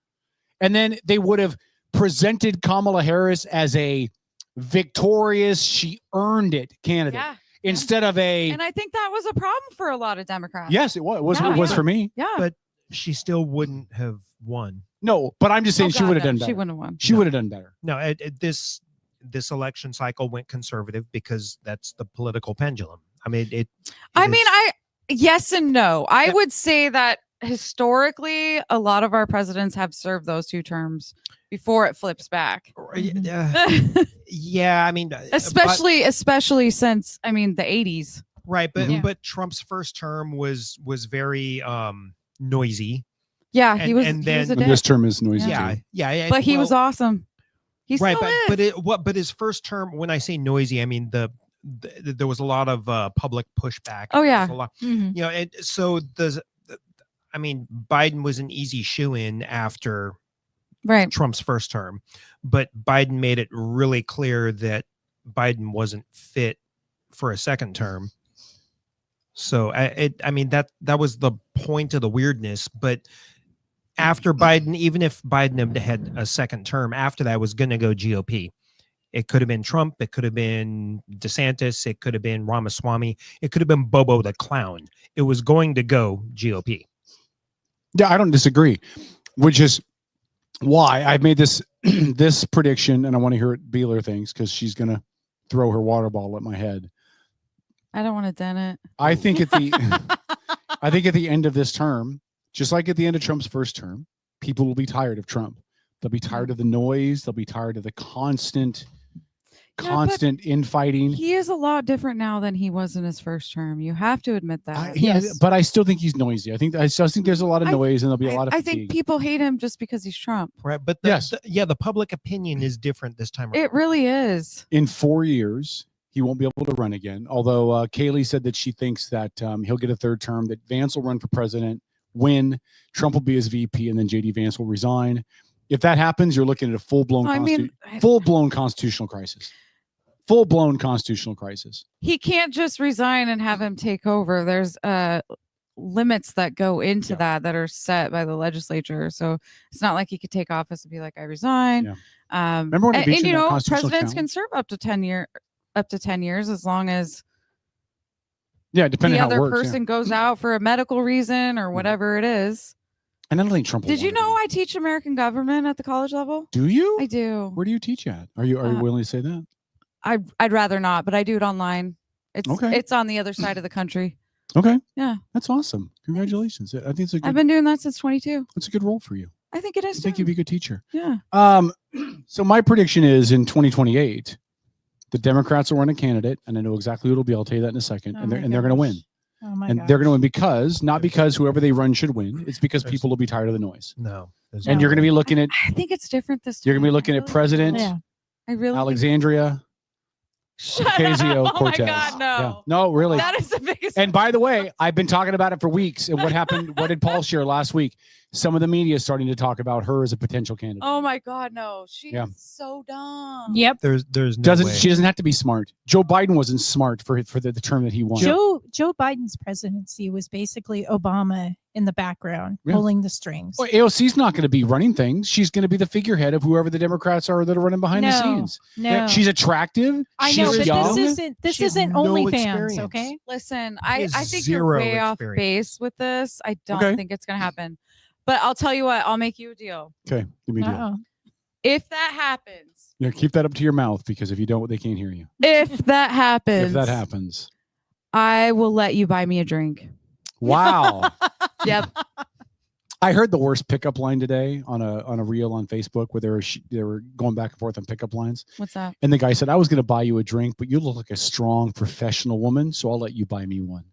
And then they would have presented Kamala Harris as a victorious, she earned it candidate instead of a. And I think that was a problem for a lot of Democrats. Yes, it was. It was for me. Yeah. But she still wouldn't have won. No, but I'm just saying she would have done better. She wouldn't have won. She would have done better. No, this election cycle went conservative because that's the political pendulum. I mean, yes and no. I would say that historically, a lot of our presidents have served those 2 terms before it flips back. Yeah, I mean, especially since the 80s. Right, but Trump's first term was very noisy. Yeah, he was a dick. This term is noisy. Yeah. But he was awesome. He right, still is. but his first term, when I say noisy, I mean there was a lot of public pushback. Oh yeah, a lot, and so Biden was an easy shoo-in after Trump's first term, but Biden made it really clear that Biden wasn't fit for a second term. So that was the point of the weirdness. But after Biden, even if Biden had a second term, after that was going to go GOP. It could have been Trump. It could have been DeSantis. It could have been Ramaswamy. It could have been Bobo the Clown. It was going to go GOP. Yeah, I don't disagree, which is why I've made this this prediction, and I want to hear what Beeler thinks because she's going to throw her water ball at my head. I don't want to dent it. I think at the end of this term, just like at the end of Trump's first term, people will be tired of Trump. They'll be tired of the noise. They'll be tired of the constant infighting. He is a lot different now than he was in his first term. You have to admit that. But I still think he's noisy. I still think there's a lot of noise, and there'll be a lot of fatigue. I think people hate him just because he's Trump. Right, but the public opinion is different this time around. It really is. In 4 years, he won't be able to run again. Although Kaylee said that she thinks that he'll get a third term, that Vance will run for president, win, Trump will be his VP, and then JD Vance will resign. If that happens, you're looking at a full-blown constitutional crisis. Full-blown constitutional crisis. He can't just resign and have him take over. There's limits that go into that are set by the legislature. So it's not like he could take office and be like, I resign. Yeah. Remember when presidents can serve up to 10 years as long as depending the on how it other works, person goes out for a medical reason or whatever it is. And I don't think Trump. Did you know I teach American government at the college level? Do you? I do. Where do you teach at? Are you willing to say that? I'd rather not, but I do it online. It's on the other side of the country. Okay. Yeah. That's awesome. Congratulations. I think it's a good. I've been doing that since 22. It's a good role for you. I think it is. I think you'd be a good teacher. Yeah. So my prediction is in 2028, the Democrats will run a candidate, and I know exactly who it'll be. I'll tell you that in a second. And they're going to win. Oh my and gosh. they're going to win not because whoever they run should win. It's because people will be tired of the noise. No. And you're going to be looking at. I think it's different this time. You're going to be looking at President Alexandria Ocasio-Cortez. Oh my God, no. Yeah. No, really. That is the biggest. And by the way, I've been talking about it for weeks. And what happened? What did Paul share last week? Some of the media is starting to talk about her as a potential candidate. Oh my God, no. She's so dumb. Yep. There's no way. She doesn't have to be smart. Joe Biden wasn't smart for the term that he won. Joe Biden's presidency was basically Obama in the background, Yeah. pulling the strings. Well, AOC's not going to be running things. She's going to be the figurehead of whoever the Democrats are that are running behind the scenes. No, She's attractive. I She's know, but young. this She has isn't no OnlyFans, experience. okay? Listen, He I has think you're zero way off experience. base with this. I don't Okay. think it's going to happen. But I'll tell you what, I'll make you a deal. Okay, give me a deal. Uh-oh. If that happens, Yeah, keep that up to your mouth because if you don't, they can't hear you. if that happens, If that happens, I will let you buy me a drink. wow. Yep. I heard the worst pickup line today on a reel on Facebook where they were going back and forth on pickup lines. What's that? And the guy said, "I was going to buy you a drink, but you look like a strong professional woman, so I'll let you buy me one."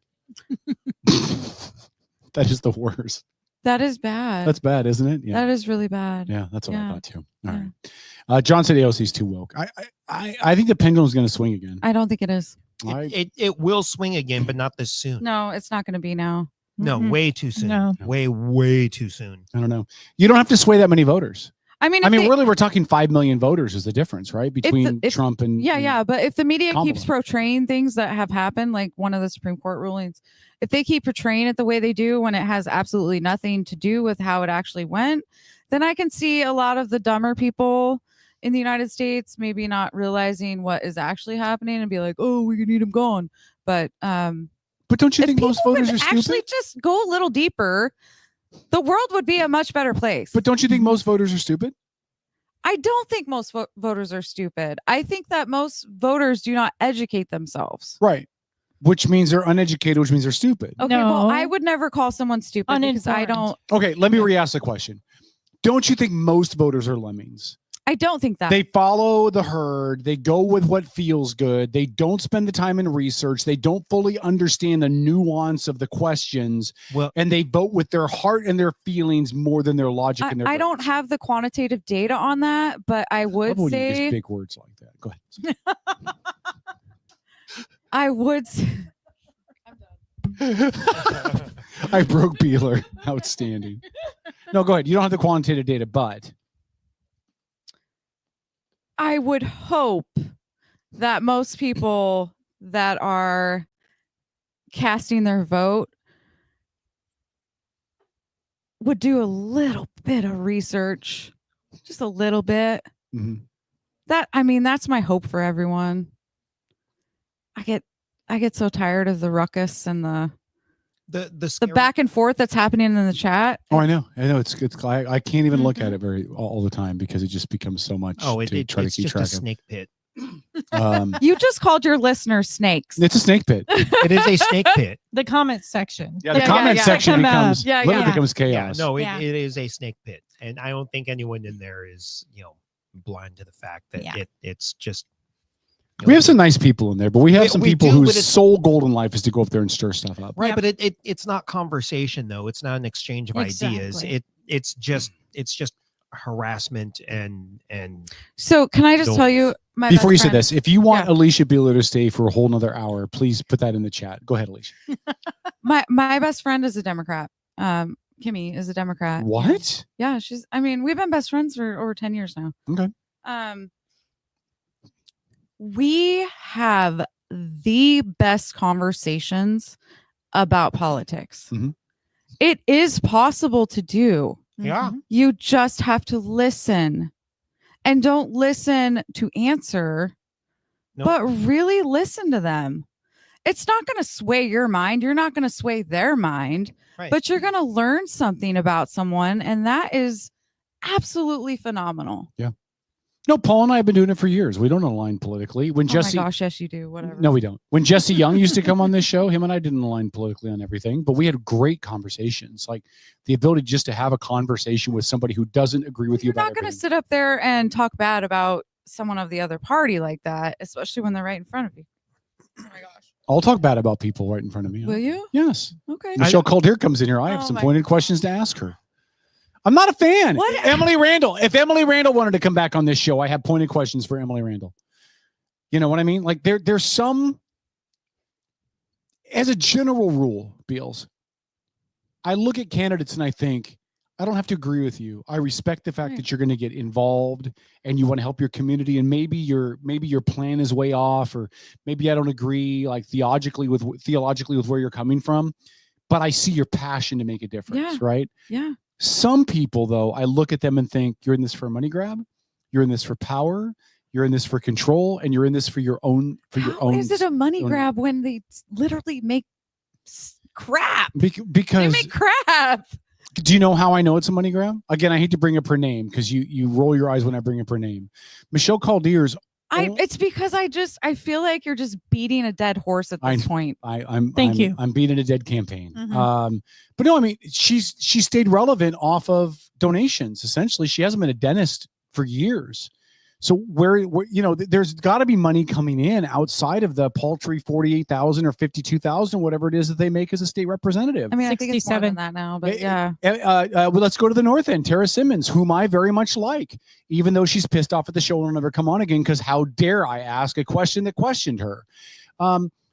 That is the worst. That is bad. That's bad, isn't it? Yeah. That is really bad. Yeah, that's what I Yeah. thought too. All right. John said AOC's too woke. I think the pendulum's going to swing again. I don't think it is. It will swing again, but not this soon. No, it's not going to be now. No, Mm-mm. way too soon. No. Way too soon. I don't know. You don't have to sway that many voters. I mean, really, we're talking 5 million voters is the difference, right? Between Trump and yeah. But if the media keeps Kamala. portraying things that have happened, like one of the Supreme Court rulings, if they keep portraying it the way they do when it has absolutely nothing to do with how it actually went, then I can see a lot of the dumber people in the United States maybe not realizing what is actually happening and be like, "Oh, we need him gone." But don't you think most voters are stupid? Actually, just go a little deeper, the world would be a much better place. But don't you think most voters are stupid? I don't think most voters are stupid. I think that most voters do not educate themselves. Right. Which means they're uneducated, which means they're stupid. Okay, well, I would never call someone stupid because I don't. Okay, let me re-ask the question. Don't you think most voters are lemmings? I don't think that. They follow the herd. They go with what feels good. They don't spend the time in research. They don't fully understand the nuance of the questions. And they vote with their heart and their feelings more than their logic and their I don't have the quantitative data on that, but I would Love when you use say big words like that. Go ahead. I would. I broke Beeler. Outstanding. No, go ahead. You don't have the quantitative data, but I would hope that most people that are casting their vote would do a little bit of research, just a little bit. Mm-hmm. That's my hope for everyone. I get so tired of the ruckus and the back and forth that's happening in the chat. I know. It's I can't even look at it all the time because it just becomes so much. Oh, to try to it's keep just track a of. snake pit. You just called your listeners snakes. It's a snake pit. It is a snake pit. The comment section. Yeah, the comment section becomes literally becomes Yeah, chaos. no, it is a snake pit, and I don't think anyone in there is blind to the fact that it's just. We have some nice people in there, but we have some people do, but whose it's- sole goal in life is to go up there and stir stuff up. Right, but it's not conversation though. It's not an exchange of ideas. Exactly. It's just harassment and. So can I just tell you my Before best you say friend- this, if you want Alisha Beeler to stay for a whole nother hour, please put that in the chat. Go ahead, Alisha. my best friend is a Democrat. Kimmy is a Democrat. What? Yeah, we've been best friends for over 10 years now. Okay. We have the best conversations about politics. Mhm. It is possible to do. Yeah. You just have to listen, and don't listen to answer, but really listen to them. It's not going to sway your mind. You're not going to sway their mind, but you're going to learn something about someone. And that is absolutely phenomenal. Yeah. No, Paul and I have been doing it for years. We don't align politically. When Jesse, oh my gosh, yes, you do. Whatever. No, we don't. When Jesse Young used to come on this show, him and I didn't align politically on everything, but we had great conversations. Like the ability just to have a conversation with somebody who doesn't agree with you You're about not going to everything. sit up there and talk bad about someone of the other party like that, especially when they're right in front of you. I'll talk bad about people right in front of me. Will you? Yes. Okay. Michelle Caldier comes in here. I have Oh some my pointed questions to ask her. I'm not a fan. What? Emily Randall. If Emily Randall wanted to come back on this show, I have pointed questions for Emily Randall. You know what I mean? Like there's some, as a general rule, Beals, I look at candidates and I think, I don't have to agree with you. I respect the fact that you're going to get involved and you want to help your community, and maybe your plan is way off, or maybe I don't agree like theologically with where you're coming from. but I see your passion to make a difference, Yeah. right? Yeah. Some people, though, I look at them and think, you're in this for a money grab, you're in this for power, you're in this for control, and you're in this for your own. How is it a money own- grab when they literally make crap? Because They make crap. do you know how I know it's a money grab? Again, I hate to bring up her name because you roll your eyes when I bring up her name. Michelle Caldier's. It's because I feel like you're just beating a dead horse at this point. I'm you. I'm beating a dead campaign. Mhm. But no, I mean she stayed relevant off of donations. Essentially, she hasn't been a dentist for years. So where there's got to be money coming in outside of the paltry 48,000 or 52,000, whatever it is that they make as a state representative. I mean, I think it's more than that now, but yeah. Well, let's go to the north end. Tara Simmons, whom I very much like, even though she's pissed off at the show and will never come on again because how dare I ask a question that questioned her.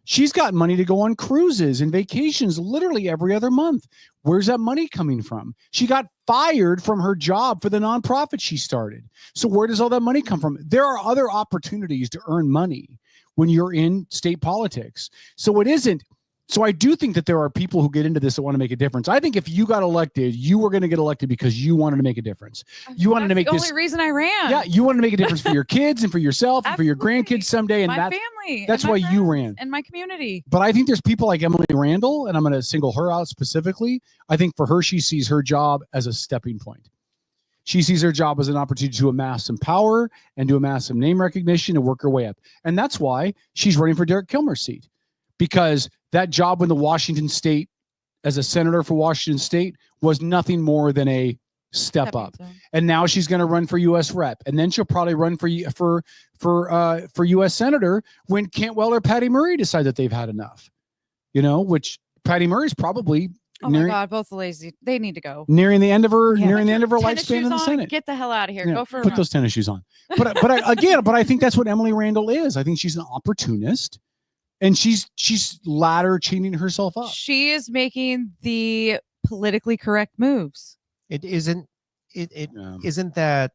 She's got money to go on cruises and vacations literally every other month. Where's that money coming from? She got fired from her job for the nonprofit she started. So where does all that money come from? There are other opportunities to earn money when you're in state politics. So it isn't. So I do think that there are people who get into this that want to make a difference. I think if you got elected, you were going to get elected because you wanted to make a difference. You wanted to make the this. only reason I ran. Yeah, you wanted to make a difference for your kids and for yourself and for your grandkids someday. And My that's family. That's and my why you friends ran. And my community. But I think there's people like Emily Randall, and I'm going to single her out specifically. I think for her, she sees her job as a stepping point. She sees her job as an opportunity to amass some power and to amass some name recognition and work her way up. And that's why she's running for Derek Kilmer's seat, because that job in the Washington State as a senator for Washington State was nothing more than a step up. And now she's going to run for U.S. rep, and then she'll probably run for U.S. senator when Cantwell or Patty Murray decide that they've had enough. Which Patty Murray's probably Oh my God, both lazy. They need to go. nearing the end of her Tennis lifespan in the shoes on, Senate. Get the hell out of here. Yeah, Go for a put run. those tennis shoes on. But I think that's what Emily Randall is. I think she's an opportunist, and she's ladder chaining herself up. She is making the politically correct moves. It isn't. Isn't that?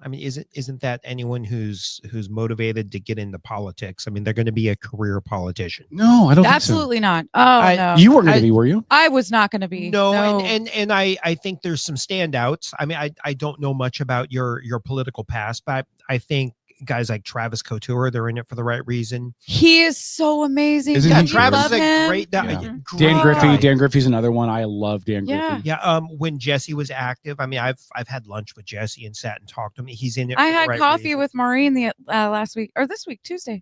I mean, isn't that anyone who's motivated to get into politics? I mean, they're going to be a career politician. No, I don't. Absolutely think not. Oh no, You weren't going to be, were you? I was not going to be. No. And I think there's some standouts. I mean, I don't know much about your political past, but I think guys like Travis Couture, they're in it for the right reason. He is so amazing. Isn't he Travis is love a him. great guy. Yeah. Dan Griffey. Dan Griffey's another one. I love Dan Griffey. Yeah. When Jesse was active, I mean, I've had lunch with Jesse and sat and talked to him. He's in it. I for the had right coffee reason. with Maureen the last week or this week, Tuesday.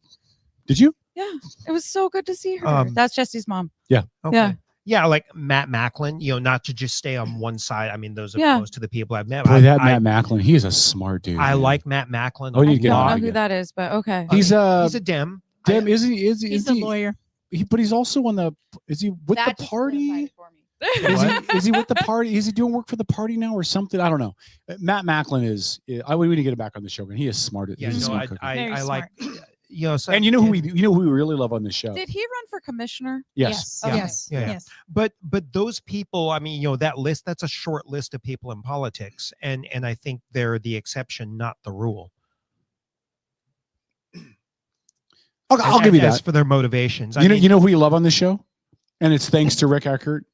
Did you? Yeah, it was so good to see her. That's Jesse's mom. Yeah. Okay. Yeah. Yeah, like Matt Macklin, not to just stay on one side. I mean, those are most of the people I've met. Boy, Matt Macklin, he is a smart dude. I man. like Matt Macklin. Oh, you I need to get don't on know again. who that is, but okay. He's a Dem. Dem, is he? He's a lawyer. But he's also on the. Is he with That the just party? What? Is he with the party? Is he doing work for the party now or something? I don't know. Matt Macklin is. I would need to get him back on the show. And he is smart. Yeah, he's a no, smart cookie. I like. So, and you know who we really love on this show? Did he run for commissioner? Yes. Okay. Yeah. But those people, I mean, that list, that's a short list of people in politics, and I think they're the exception, not the rule. Okay, I'll give you as that for their motivations. You know who we love on this show, and it's thanks to Rick Eckert,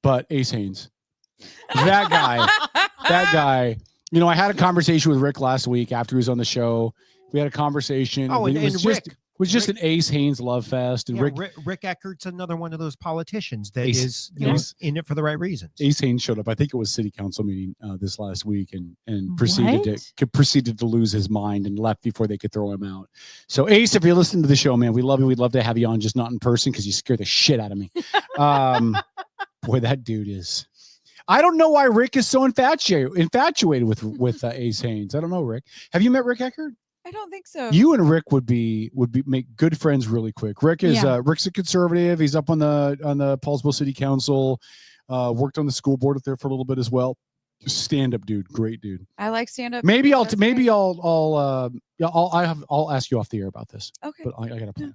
but Ace Haynes, that guy. I had a conversation with Rick last week after he was on the show. We had a conversation. Oh, and it was just an Ace Haynes love fest. And Rick Eckert's another one of those politicians that Ace- is Ace- in it for the right reasons. Ace Haynes showed up. I think it was city council meeting this last week, and proceeded to lose his mind and left before they could throw him out. So Ace, if you're listening to the show, man, we love you. We'd love to have you on, just not in person because you scare the shit out of me. Boy, that dude is. I don't know why Rick is so infatuated with Ace Haynes. I don't know, Rick. Have you met Rick Eckert? I don't think so. You and Rick would make good friends really quick. Rick's a conservative. He's up on the Paulsville City Council. Worked on the school board up there for a little bit as well. Stand up dude, great dude. I like stand up. I'll ask you off the air about this. Okay. But I got a plan.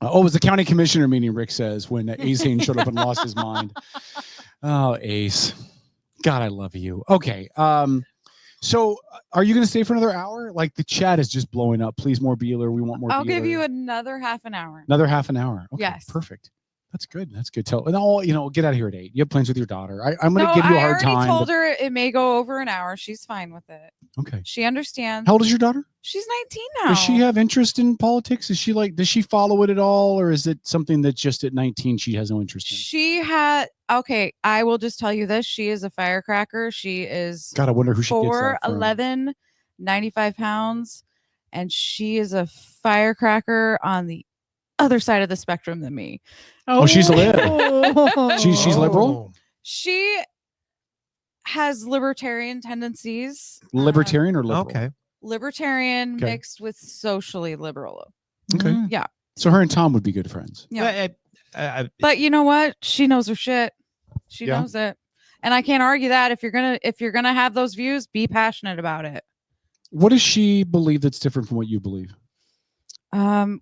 It was the county commissioner meeting, Rick says, when Ace Haynes showed up and lost his mind. Oh, Ace. God, I love you. Okay. So are you going to stay for another hour? Like the chat is just blowing up. Please, more Beeler. We want more I'll Beeler. give you another half an hour. Another half an hour. Okay, Yes. Perfect. That's good. That's good. Tell get out of here at 8. You have plans with your daughter. I'm going to give you a hard time. I already told her it may go over an hour. She's fine with it. Okay. She understands. How old is your daughter? She's 19 now. Does she have interest in politics? Does she follow it at all? Or is it something that just at 19 she has no interest in? Okay, I will just tell you this. She is a firecracker. She is God, I wonder who she gets that from. 4'11", 95 pounds. And she is a firecracker on the other side of the spectrum than me. Oh, she's a lib. She's liberal. She has libertarian tendencies. Libertarian or liberal? Okay. Libertarian mixed with socially liberal. Okay. Yeah. So her and Tom would be good friends. Yeah. But you know what? She knows her shit. She knows it. And I can't argue that. If you're gonna have those views, be passionate about it. What does she believe that's different from what you believe? I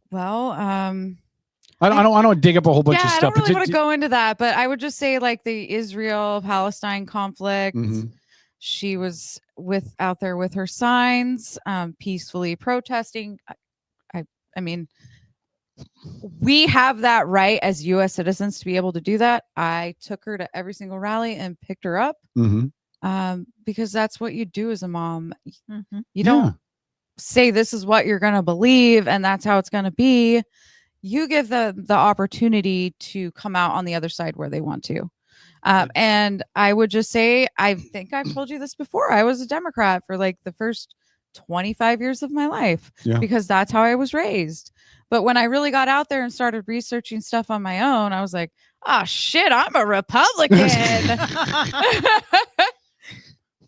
don't want to dig up a whole bunch of stuff. I don't really want to go into that, but I would just say like the Israel-Palestine conflict. Mm-hmm. She was out there with her signs, peacefully protesting. I mean, we have that right as U.S. citizens to be able to do that. I took her to every single rally and picked her up. Mm-hmm. Because that's what you do as a mom. Mm-hmm. You don't say this is what you're going to believe and that's how it's going to be. You give the opportunity to come out on the other side where they want to. And I would just say, I think I've told you this before. I was a Democrat for like the first 25 years of my life because that's how I was raised. But when I really got out there and started researching stuff on my own, I was like, oh shit, I'm a Republican.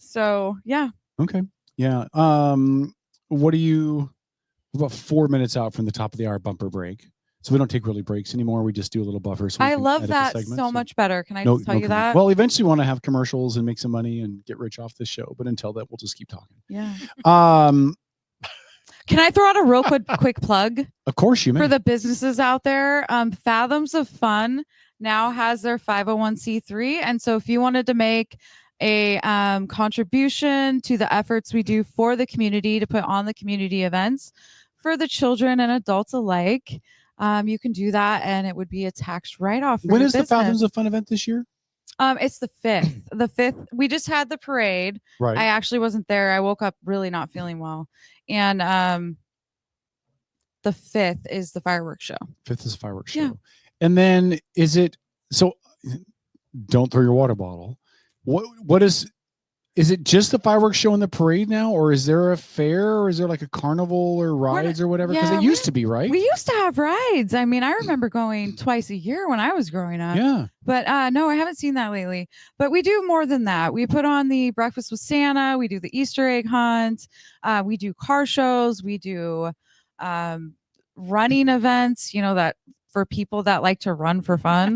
So, yeah. Okay. Yeah. What are you about 4 minutes out from the top of the hour bumper break? So we don't take really breaks anymore. We just do a little buffer. So I love that so much better. Can I just tell you that? Well, eventually we want to have commercials and make some money and get rich off this show. But until that, we'll just keep talking. Yeah. Can I throw out a real quick plug? Of course you may. For the businesses out there, Fathoms of Fun now has their 501c3. And so if you wanted to make a contribution to the efforts we do for the community to put on the community events for the children and adults alike, you can do that and it would be a tax write-off. When is the Fathoms of Fun event this year? It's the 5th. The 5th. We just had the parade. Right. I actually wasn't there. I woke up really not feeling well. And the 5th is the fireworks show. 5th is fireworks show. Yeah. And then is it so don't throw your water bottle. What is it just the fireworks show and the parade now, or is there a fair, or is there like a carnival or rides or whatever? Because it used to be, right? We used to have rides. I mean, I remember going twice a year when I was growing up. Yeah. But no, I haven't seen that lately. But we do more than that. We put on the Breakfast with Santa. We do the Easter egg hunt. We do car shows. We do running events, that for people that like to run for fun.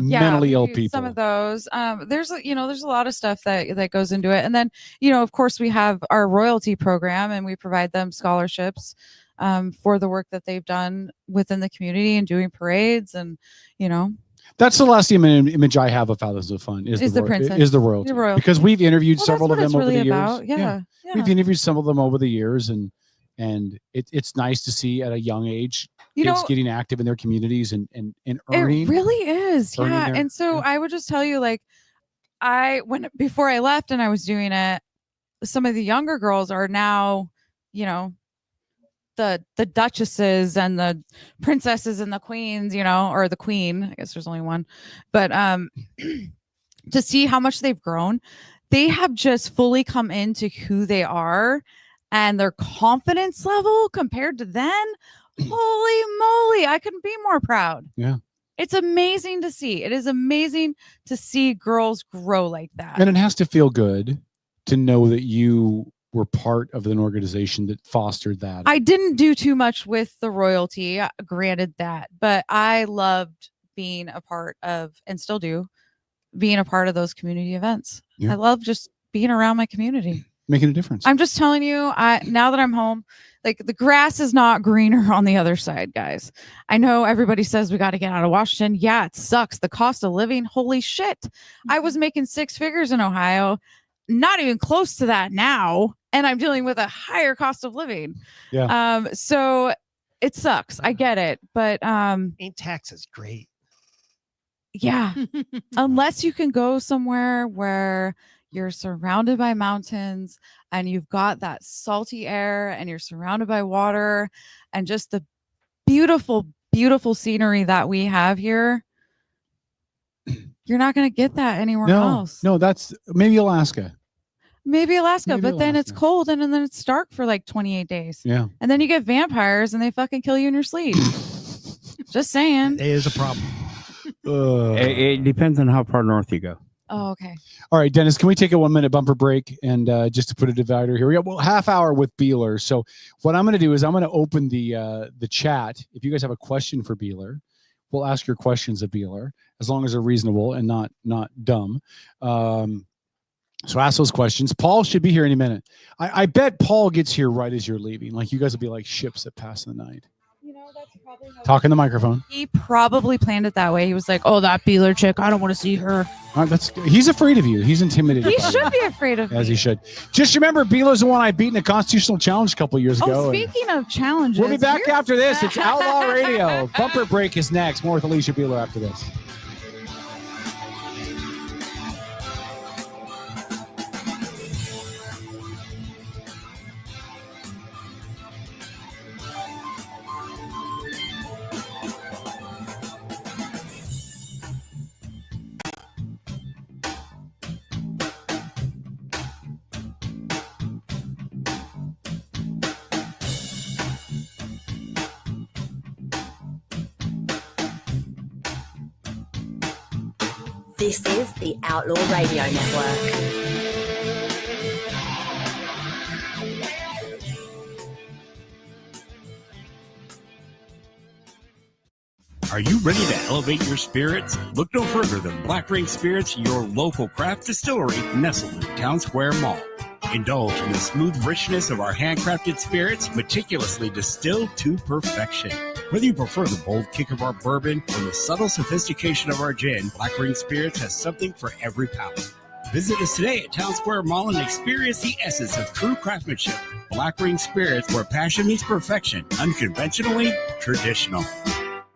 Mentally ill people. Some of those. There's a lot of stuff that goes into it. And then, of course, we have our royalty program and we provide them scholarships for the work that they've done within the community and doing parades and, That's the last image I have of Fathoms of Fun is the princess. Is the royalty. Because we've interviewed several of them over the years. About. Yeah. We've interviewed some of them over the years and it's nice to see at a young age kids getting active in their communities and earning. It really is. Yeah. And so I would just tell you, like, before I left and I was doing it, some of the younger girls are now, the duchesses and the princesses and the queens, or the queen. I guess there's only one. But to see how much they've grown, they have just fully come into who they are and their confidence level compared to then. Holy moly, I couldn't be more proud. Yeah. It's amazing to see. It is amazing to see girls grow like that. And it has to feel good to know that you were part of an organization that fostered that. I didn't do too much with the royalty, granted that, but I loved being a part of, and still do, being a part of those community events. Yeah. I love just being around my community. Making a difference. I'm just telling you, now that I'm home, like the grass is not greener on the other side, guys. I know everybody says we got to get out of Washington. Yeah, it sucks. The cost of living, holy shit. I was making 6 figures in Ohio, not even close to that now, and I'm dealing with a higher cost of living. Yeah. So it sucks. I get it, but ain't taxes great? Yeah. Unless you can go somewhere where you're surrounded by mountains and you've got that salty air and you're surrounded by water and just the beautiful, beautiful scenery that we have here. You're not going to get that anywhere else. No, that's maybe Alaska. Maybe Alaska, Maybe but then it's Alaska. cold and then it's dark for like 28 days. Yeah. And then you get vampires and they fucking kill you in your sleep. Just saying. It is a problem. It depends on how far north you go. Oh, okay. All right, Dennis, can we take a 1 minute bumper break and just to put a divider here? We got half hour with Beeler. So what I'm going to do is I'm going to open the chat. If you guys have a question for Beeler, we'll ask your questions of Beeler as long as they're reasonable and not dumb. So ask those questions. Paul should be here any minute. I bet Paul gets here right as you're leaving. Like you guys will be like ships that pass the night. That's probably Talk in the microphone. He probably planned it that way. He was like, "Oh, that Beeler chick, I don't want to see her." He's afraid of you. He's intimidated. He by you. should be afraid of As me. he should. Just remember, Beeler's the one I beat in a constitutional challenge a couple years ago. Oh, and speaking of challenges, we'll be back after this. It's Outlaw Radio. Bumper break is next. More with Alisha Beeler after this. This is the Outlaw Radio Network. Are you ready to elevate your spirits? Look no further than Black Ring Spirits, your local craft distillery nestled in Town Square Mall. Indulge in the smooth richness of our handcrafted spirits, meticulously distilled to perfection. Whether you prefer the bold kick of our bourbon or the subtle sophistication of our gin, Black Ring Spirits has something for every palate. Visit us today at Town Square Mall and experience the essence of true craftsmanship. Black Ring Spirits, where passion meets perfection, unconventionally traditional.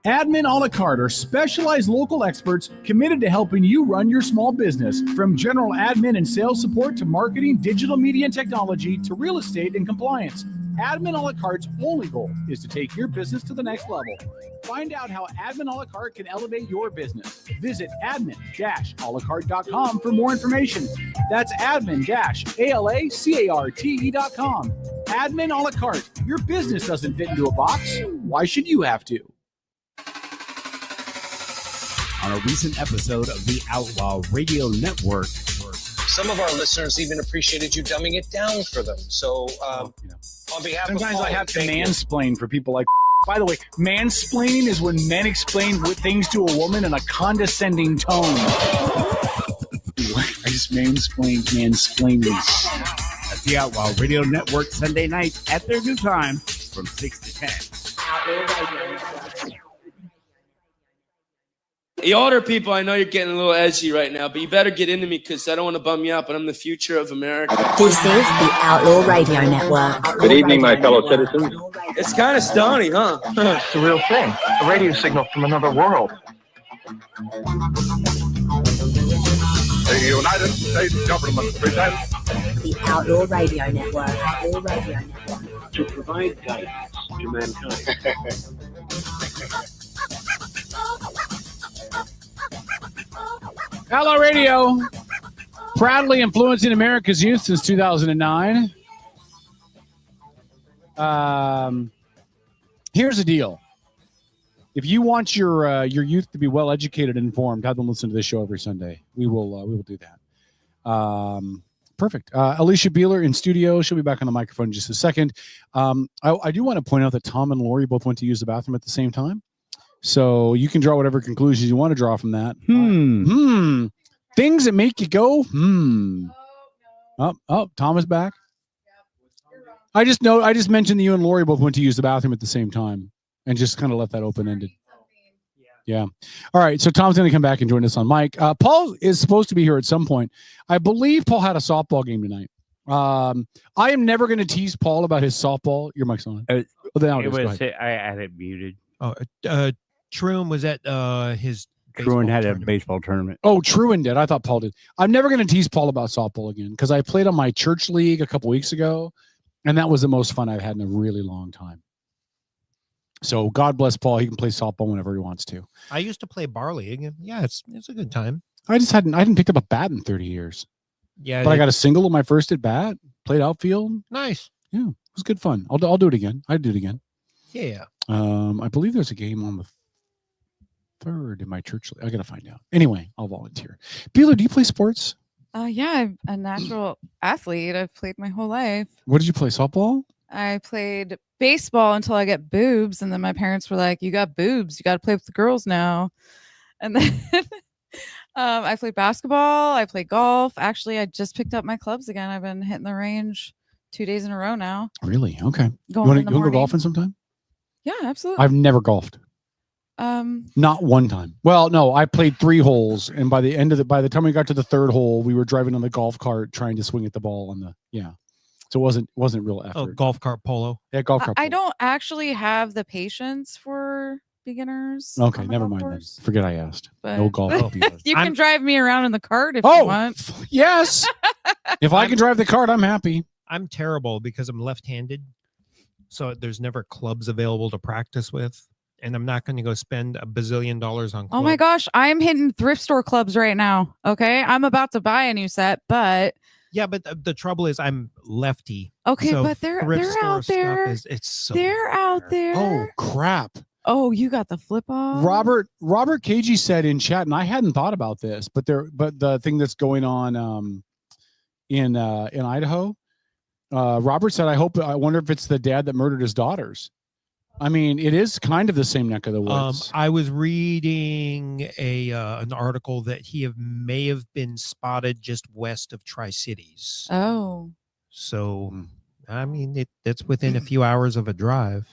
Admin a la carte are specialized local experts committed to helping you run your small business. From general admin and sales support to marketing, digital media and technology to real estate and compliance. Admin a la carte's only goal is to take your business to the next level. Find out how Admin a la carte can elevate your business. Visit admin-alacarte.com for more information. That's admin-alacarte.com. Admin a la carte. Your business doesn't fit into a box. Why should you have to? On a recent episode of the Outlaw Radio Network, Some of our listeners even appreciated you dumbing it down for them. So, on behalf Sometimes of I Paul, have to thank you. mansplain for people like. By the way, mansplaining is when men explain things to a woman in a condescending tone. I just mansplaining. That's the Outlaw Radio Network Sunday nights at their new time from 6 to 10. Outlaw Radio Network. The older people, I know you're getting a little edgy right now, but you better get into me because I don't want to bum you out, but I'm the future of America. This is the Outlaw Radio Network. Good evening, my fellow citizens. It's kind of stony, huh? It's a real thing. A radio signal from another world. The United States government presents The Outlaw Radio Network. Outlaw Radio Network. To provide guidance to mankind. Outlaw Radio, proudly influencing America's youth since 2009. Here's the deal. If you want your youth to be well educated and informed, have them listen to this show every Sunday. We will do that. Perfect. Alisha Beeler in studio. She'll be back on the microphone in just a second. I do want to point out that Tom and Lori both went to use the bathroom at the same time. So you can draw whatever conclusions you want to draw from that. Things that make you go, Oh, Tom is back. I just mentioned that you and Lori both went to use the bathroom at the same time and just kind of left that open-ended. Yeah. All right. So Tom's going to come back and join us on mic. Paul is supposed to be here at some point. I believe Paul had a softball game tonight. I am never going to tease Paul about his softball. Your mic's on. I had it muted. Oh, Troom was at his Truman had a baseball tournament. Oh, Truman did. I thought Paul did. I'm never going to tease Paul about softball again because I played on my church league a couple weeks ago, and that was the most fun I've had in a really long time. So God bless Paul. He can play softball whenever he wants to. I used to play bar league, and yeah, it's a good time. I hadn't picked up a bat in 30 years. Yeah, but I got a single in my first at bat. Played outfield. Nice. Yeah, it was good fun. I'll do it again. I'd do it again. Yeah. I believe there's a game on the 3rd in my church league. I got to find out. Anyway, I'll volunteer. Beeler, do you play sports? Yeah, I'm a natural athlete. I've played my whole life. What did you play? Softball? I played baseball until I got boobs, and then my parents were like, "You got boobs. You got to play with the girls now." And then I played basketball. I played golf. Actually, I just picked up my clubs again. I've been hitting the range 2 days in a row now. Really? Okay. You Going want in to the go morning. golfing sometime? Yeah, absolutely. I've never golfed. Not one time. Well, no, I played 3 holes, and by the time we got to the 3rd hole, we were driving on the golf cart trying to swing at the ball on the So it wasn't real effort. Oh, golf cart polo. Yeah, golf cart. I don't actually have the patience for beginners. Okay, on the never golf mind then. course, Forget I asked. but- No golf. You can drive me around in the cart if you want. Yes. If I can drive the cart, I'm happy. I'm terrible because I'm left-handed, so there's never clubs available to practice with, and I'm not going to go spend $1 bazillion on clubs. Oh my gosh, I'm hitting thrift store clubs right now. Okay, I'm about to buy a new set, but yeah, but the trouble is I'm lefty. okay, so but they're thrift store out stuff there. It's so They're out there. Oh crap. Oh, you got the flip off. Robert KG said in chat, and I hadn't thought about this, but the thing that's going on in Idaho, Robert said, I wonder if it's the dad that murdered his daughters. I mean, it is kind of the same neck of the woods. I was reading an article that may have been spotted just west of Tri-Cities. Oh. So, I mean, it's within a few hours of a drive.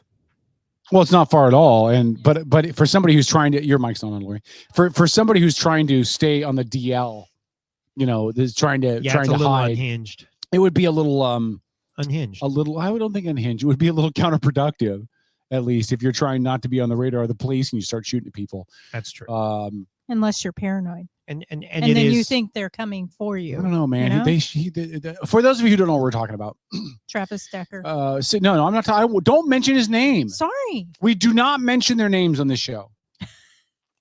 Well, it's not far at all, but for somebody who's trying to, your mic's not on, Lori. For somebody who's trying to stay on the DL, is trying to it's a little hide. Unhinged. It would be a little unhinged. I don't think unhinged. It would be a little counterproductive, at least if you're trying not to be on the radar of the police and you start shooting at people. That's true. Unless you're paranoid. And then you think they're coming for you. I don't know, man. You know? For those of you who don't know what we're talking about, Travis Decker. no, I'm not. Don't mention his name. Sorry. We do not mention their names on this show.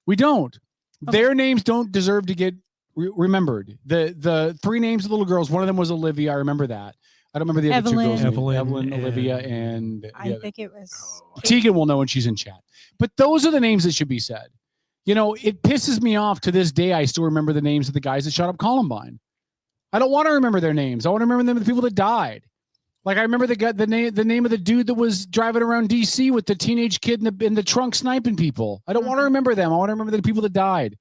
We don't. Okay. Their names don't deserve to get remembered. The 3 names of the little girls. One of them was Olivia. I remember that. I don't remember the other 2 girls. Evelyn, Olivia, and I think it was Tegan will know when she's in chat. But those are the names that should be said. It pisses me off to this day. I still remember the names of the guys that shot up Columbine. I don't want to remember their names. I want to remember the people that died. Like I remember the name of the dude that was driving around DC with the teenage kid in the trunk sniping people. I don't want to remember them. I want to remember the people that died.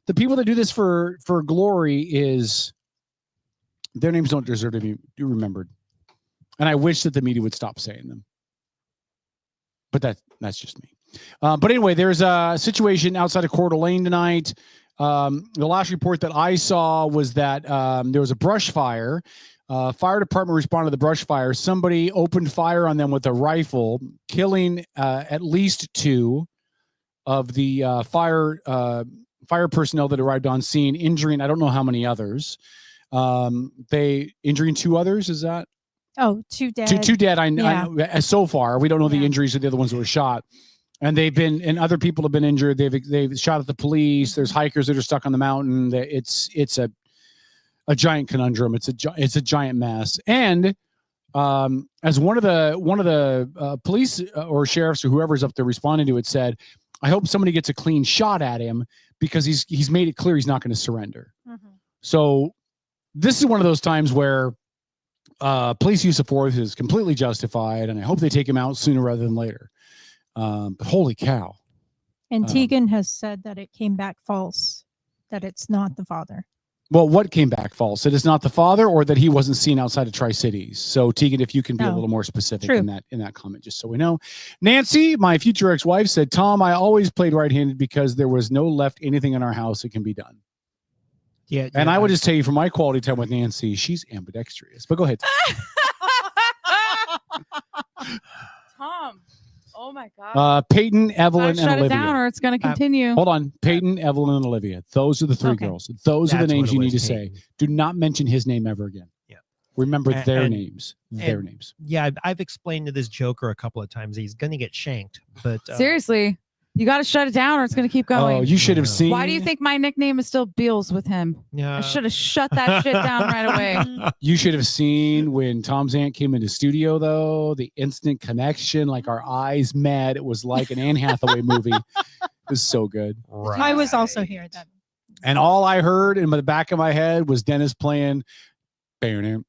The people that do this for glory their names don't deserve to be remembered. And I wish that the media would stop saying them. But that's just me. But anyway, there's a situation outside of Coeur d'Alene tonight. The last report that I saw was that there was a brush fire. Fire department responded to the brush fire. Somebody opened fire on them with a rifle, killing at least 2 of the fire personnel that arrived on scene, injuring I don't know how many others. They injuring 2 others. Is that? Oh, 2 dead. 2 dead. I know so far. We don't know the injuries of the other ones that were shot. And other people have been injured. They've shot at the police. There's hikers that are stuck on the mountain. It's a giant conundrum. It's a giant mess. And as one of the police or sheriffs or whoever's up there responding to it said, I hope somebody gets a clean shot at him because he's made it clear he's not going to surrender. Mm-hmm. So this is one of those times where police use of force is completely justified, and I hope they take him out sooner rather than later. But holy cow. And Tegan has said that it came back false, that it's not the father. Well, what came back false? That it's not the father, or that he wasn't seen outside of Tri-Cities? So Tegan, if you can be a little more specific in that comment, just so we know. Nancy, my future ex-wife, said, Tom, I always played right-handed because there was no left anything in our house that can be done. Yeah. And I would just tell you from my quality time with Nancy, she's ambidextrous. But go ahead. Tom. Oh my God. Peyton, Evelyn, and Shut it Olivia. down or it's going to continue. Hold on. Peyton, Evelyn, and Olivia. Those are the three girls. Those are the That's names what it you need to was, say. Peyton. Do not mention his name ever again. Yeah. Remember their And- names. Their and- names. Yeah, I've explained to this Joker a couple of times he's going to get shanked, but Seriously, you got to shut it down or it's going to keep going. Oh, you should have seen. Why do you think my nickname is still Beals with him? Yeah. I should have shut that shit down right away. You should have seen when Tom's aunt came into studio, though, the instant connection, like our eyes met. It was like an Anne Hathaway movie. It was so good. I was also here. That And all I heard in the back of my head was Dennis playing. Bam,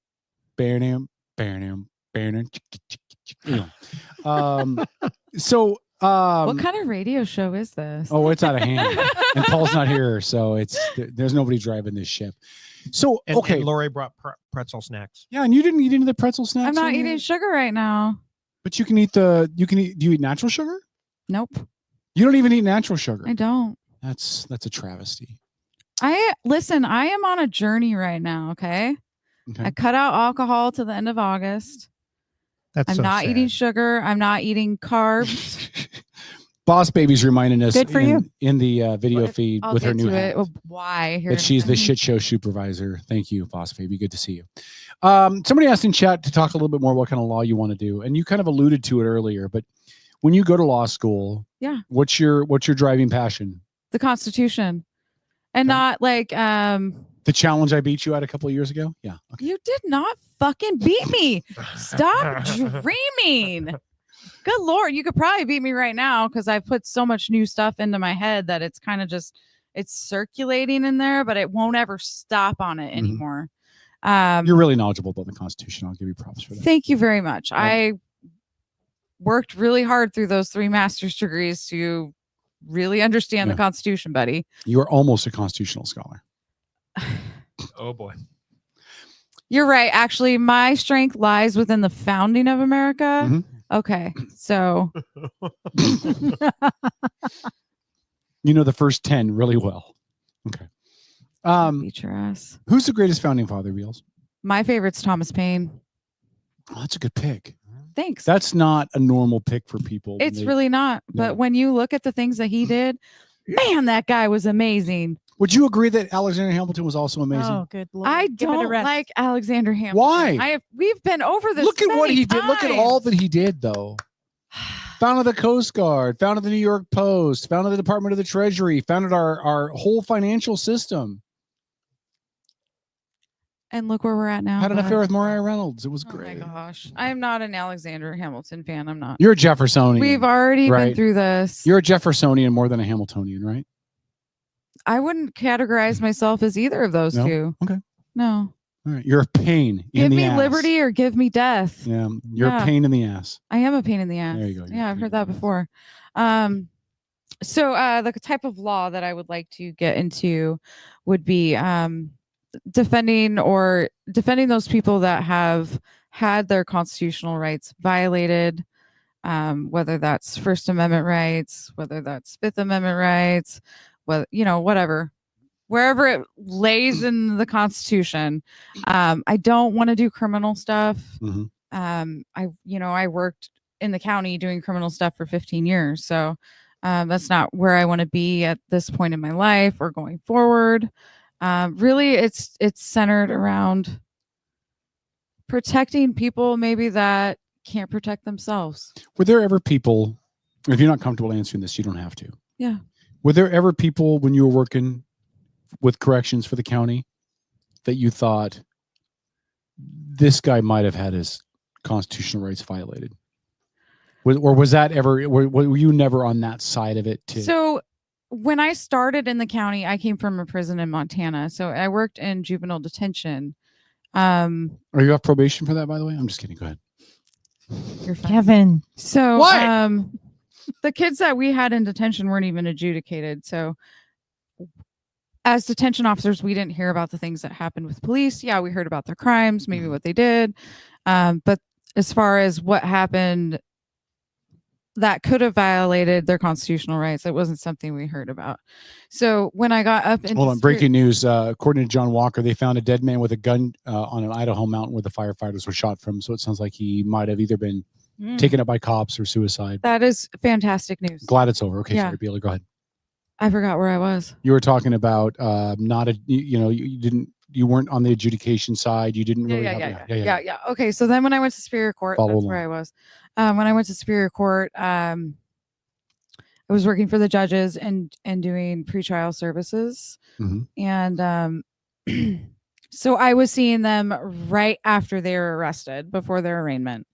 bam, bam, bam. So. What kind of radio show is this? Oh, it's out of hand. And Paul's not here, so there's nobody driving this ship. So okay, and Lori brought pretzel snacks. Yeah, and you didn't eat any of the pretzel snacks. I'm not on eating here? sugar right now. But you can eat do you eat natural sugar? Nope. You don't even eat natural sugar. I don't. That's a travesty. Listen, I am on a journey right now, okay? I cut out alcohol to the end of August. I'm so not sad. eating sugar. I'm not eating carbs. Boss Baby's reminding us Good for you. in the video feed I'll with her get new to hat it. Well, why? Here. that she's the shit show supervisor. Thank you, Boss Baby. Good to see you. Somebody asked in chat to talk a little bit more what kind of law you want to do, and you kind of alluded to it earlier. But when you go to law school, Yeah. what's your driving passion? The Constitution, and not like The challenge I beat you at a couple of years ago? Yeah. You did not fucking beat me. Stop dreaming. Good Lord. You could probably beat me right now because I've put so much new stuff into my head that it's kind of just, it's circulating in there, but it won't ever stop on it anymore. You're really knowledgeable about the Constitution. I'll give you props for that. Thank you very much. I worked really hard through those 3 master's degrees to really understand the Constitution, buddy. You are almost a constitutional scholar. Oh boy. You're right. Actually, my strength lies within the founding of America. Okay. So You know the first 10 really well. Okay. beat your ass. Who's the greatest founding father, Beals? My favorite's Thomas Paine. Oh, that's a good pick. Thanks. That's not a normal pick for people. when It's they- really not. But when you look at the things that he did, man, that guy was amazing. Would you agree that Alexander Hamilton was also amazing? Oh, good Lord. I Give it a don't rest. like Alexander Hamilton. Why? We've been over this. Look at what many he did. Look at all that he did, though. Founded the Coast Guard, founded the New York Post, founded the Department of the Treasury, founded our whole financial system. And look where we're at now. Had an bud. affair with Mariah Reynolds. It was Oh great. my gosh. I'm not an Alexander Hamilton fan. I'm not. You're a Jeffersonian. We've already been right? through this. You're a Jeffersonian more than a Hamiltonian, right? I wouldn't categorize myself as either of those No? two. Okay. No. All right. You're a pain in Give the me ass. liberty or give me death. Yeah. You're Yeah. a pain in the ass. I am a pain in the ass. There you go. Yeah, I've heard that before. So the type of law that I would like to get into would be defending those people that have had their constitutional rights violated, whether that's First Amendment rights, whether that's Fifth Amendment rights, whatever. Wherever it lays in the Constitution. I don't want to do criminal stuff. I worked in the county doing criminal stuff for 15 years. So that's not where I want to be at this point in my life or going forward. Really, it's centered around protecting people maybe that can't protect themselves. Were there ever people, if you're not comfortable answering this, you don't have to. Yeah. Were there ever people when you were working with corrections for the county that you thought this guy might have had his constitutional rights violated? Or was that ever, were you never on that side of it too? So when I started in the county, I came from a prison in Montana. So I worked in juvenile detention. Are you off probation for that, by the way? I'm just kidding. Go ahead. You're fine. Kevin. So What? the kids that we had in detention weren't even adjudicated. So as detention officers, we didn't hear about the things that happened with police. Yeah, we heard about their crimes, maybe what they did. But as far as what happened that could have violated their constitutional rights, it wasn't something we heard about. So when I got up in Hold on, breaking news. According to John Walker, they found a dead man with a gun on an Idaho mountain where the firefighters were shot from. So it sounds like he might have either been taken up by cops or suicide. That is fantastic news. Glad it's over. Okay, Yeah. sorry, Beeler, go ahead. I forgot where I was. You were talking about you weren't on the adjudication side. You didn't really Yeah. Okay, so then when I went to Superior Court, that's where I was. When I went to Superior Court, I was working for the judges and doing pretrial services. And so I was seeing them right after they were arrested, before their arraignment.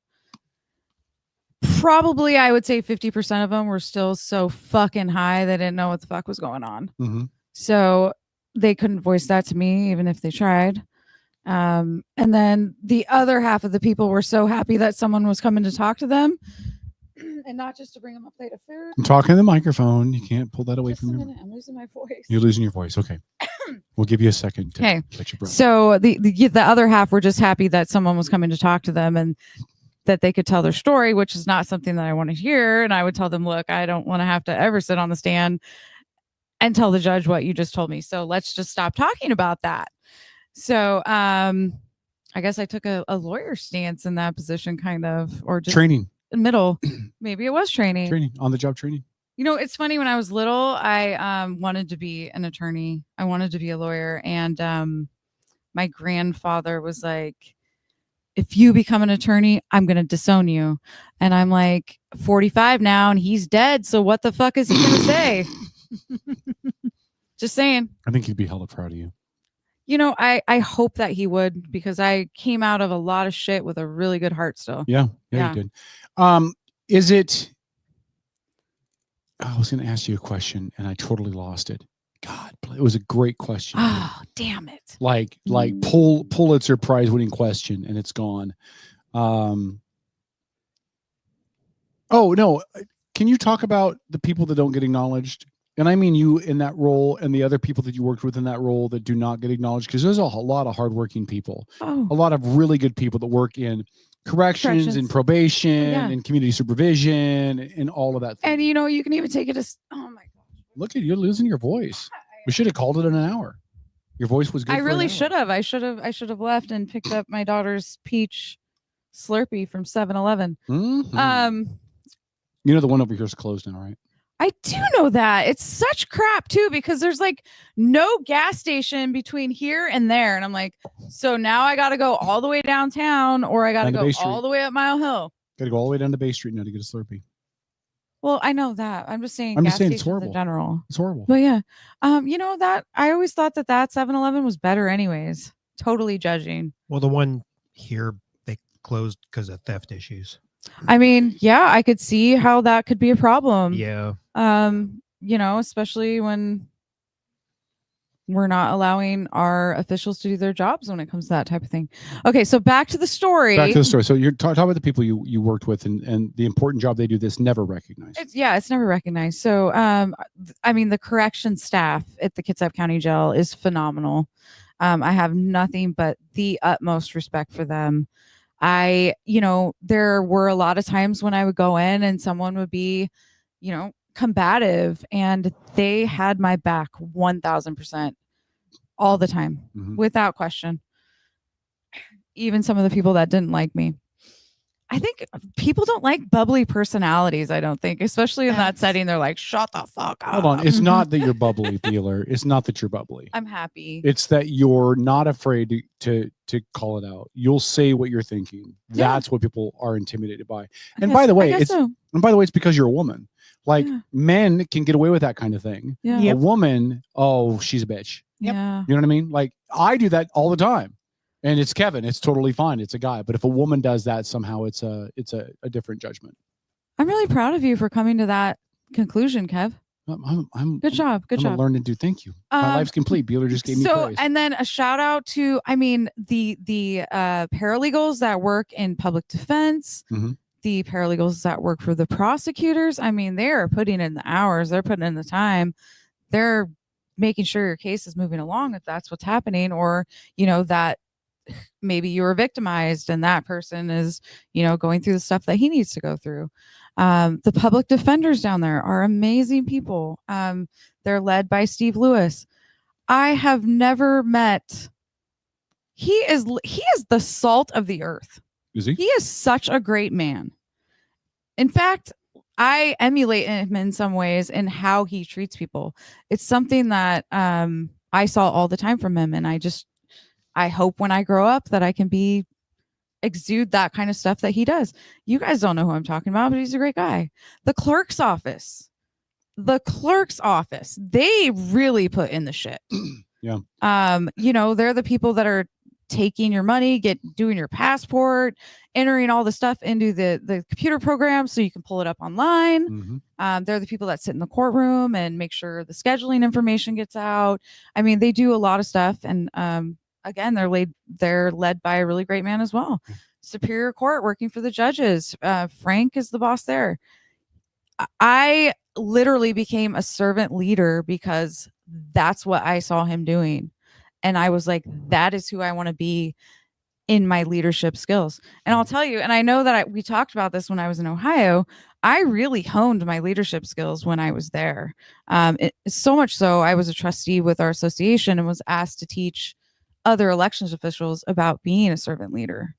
Probably, I would say 50% of them were still so fucking high they didn't know what the fuck was going on. So they couldn't voice that to me, even if they tried. And then the other half of the people were so happy that someone was coming to talk to them, and not just to bring them a plate of food. I'm talking to the microphone. You can't pull that away Just from a you. minute, I'm losing my voice. You're losing your voice. Okay. We'll give you a second to Okay. catch your breath. So the other half were just happy that someone was coming to talk to them and that they could tell their story, which is not something that I want to hear. And I would tell them, look, I don't want to have to ever sit on the stand and tell the judge what you just told me. So let's just stop talking about that. So I guess I took a lawyer stance in that position, kind of, or just training. Middle. Maybe it was training. Training, on the job training. You know, it's funny, when I was little, I wanted to be an attorney. I wanted to be a lawyer. And my grandfather was like, if you become an attorney, I'm going to disown you. And I'm like 45 now and he's dead. So what the fuck is he going to say? Just saying. I think he'd be hella proud of you. You know, I hope that he would, because I came out of a lot of shit with a really good heart still. Yeah, you did. Is it, I was going to ask you a question and I totally lost it. God, it was a great question. Oh, damn it. Like Pulitzer Prize winning question, and it's gone. Oh no. Can you talk about the people that don't get acknowledged? And I mean you in that role, and the other people that you worked with in that role that do not get acknowledged, because there's a lot of hardworking people, a lot of really good people that work in corrections and probation and community supervision and all of that. And you know, you can even take it as, oh my God. Look at you losing your voice. We should have called it in an hour. Your voice was good. I really should have. I should have left and picked up my daughter's peach Slurpee from 7-Eleven. You know the one over here is closed now, right? I do know that. It's such crap too, because there's like no gas station between here and there. And I'm like, so now I got to go all the way downtown, or I got to go all the way up Mile Hill. Got to go all the way down to Bay Street now to get a Slurpee. Well, I know that. I'm just saying it's horrible. in general. It's horrible. But yeah, you know, that I always thought that 7-Eleven was better anyways. Totally judging. Well, the one here, they closed because of theft issues. I mean, yeah, I could see how that could be a problem. Yeah. You know, especially when we're not allowing our officials to do their jobs when it comes to that type of thing. Okay, so back to the story. So you're talking about the people you worked with and the important job they do that's never recognized. It's never recognized. So, I mean, the correction staff at the Kitsap County Jail is phenomenal. I have nothing but the utmost respect for them. There were a lot of times when I would go in and someone would be, combative, and they had my back 1000% all the time, without question. Even some of the people that didn't like me. I think people don't like bubbly personalities. I don't think, especially in that setting, they're like, shut the fuck up. Hold on. It's not that you're bubbly, Beeler. It's not that you're bubbly. I'm happy. It's that you're not afraid to call it out. You'll say what you're thinking. That's what people are intimidated by. And by the way, it's because you're a woman. Like men can get away with that kind of thing. Yeah. A woman, she's a bitch. Yeah. You know what I mean? Like I do that all the time. And it's Kevin. It's totally fine. It's a guy. But if a woman does that, somehow it's a different judgment. I'm really proud of you for coming to that conclusion, Kev. Good job. Good job. I'm learning to do. Thank you. My life's complete. Beeler just gave me praise. And then a shout out to, the paralegals that work in public defense, the paralegals that work for the prosecutors. I mean, they're putting in the hours. They're putting in the time. They're making sure your case is moving along if that's what's happening, or, that maybe you were victimized and that person is, going through the stuff that he needs to go through. The public defenders down there are amazing people. They're led by Steve Lewis. I have never met. He is the salt of the earth. Is he? He is such a great man. In fact, I emulate him in some ways in how he treats people. It's something that I saw all the time from him, and I hope when I grow up that I can exude that kind of stuff that he does. You guys don't know who I'm talking about, but he's a great guy. The clerk's office, they really put in the shit. Yeah. They're the people that are taking your money, doing your passport, entering all the stuff into the computer program so you can pull it up online. They're the people that sit in the courtroom and make sure the scheduling information gets out. I mean, they do a lot of stuff, and again, they're led by a really great man as well. Superior Court, working for the judges. Frank is the boss there. I literally became a servant leader because that's what I saw him doing. And I was like, that is who I want to be in my leadership skills. And I'll tell you, and I know that we talked about this when I was in Ohio, I really honed my leadership skills when I was there. So much so, I was a trustee with our association and was asked to teach other elections officials about being a servant leader.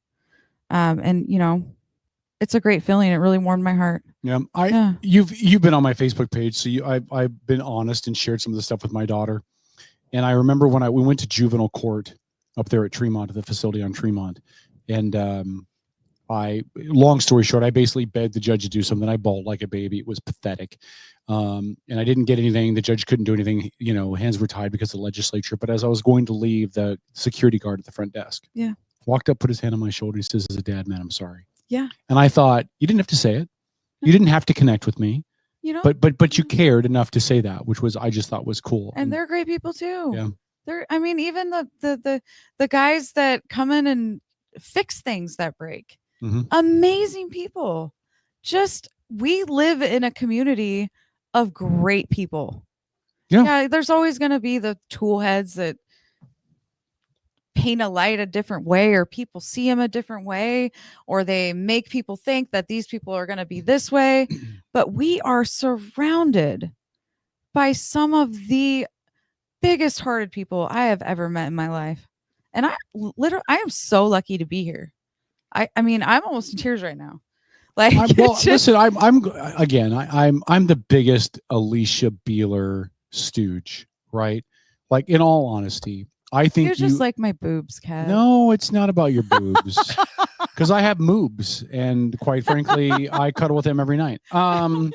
It's a great feeling. It really warmed my heart. Yeah. You've been on my Facebook page, so I've been honest and shared some of the stuff with my daughter. And I remember when we went to juvenile court up there at Tremont, at the facility on Tremont, and long story short, I basically begged the judge to do something. I bawled like a baby. It was pathetic. And I didn't get anything. The judge couldn't do anything. Hands were tied because of the legislature. But as I was going to leave, the security guard at the front desk walked up, put his hand on my shoulder. He says, "As a dad, man, I'm sorry." Yeah. And I thought, you didn't have to say it. You didn't have to connect with me. But you cared enough to say that, which I just thought was cool. And they're great people too. Yeah. Even the guys that come in and fix things that break. Amazing people. We live in a community of great people. Yeah, there's always going to be the tool heads that paint a light a different way, or people see them a different way, or they make people think that these people are going to be this way. But we are surrounded by some of the biggest hearted people I have ever met in my life. And I am so lucky to be here. I mean, I'm almost in tears right now. Like, listen, I'm the biggest Alisha Beeler stooge, right? Like, in all honesty, I think you're just like my boobs, Kev. No, it's not about your boobs, because I have moobs, and quite frankly, I cuddle with them every night. No,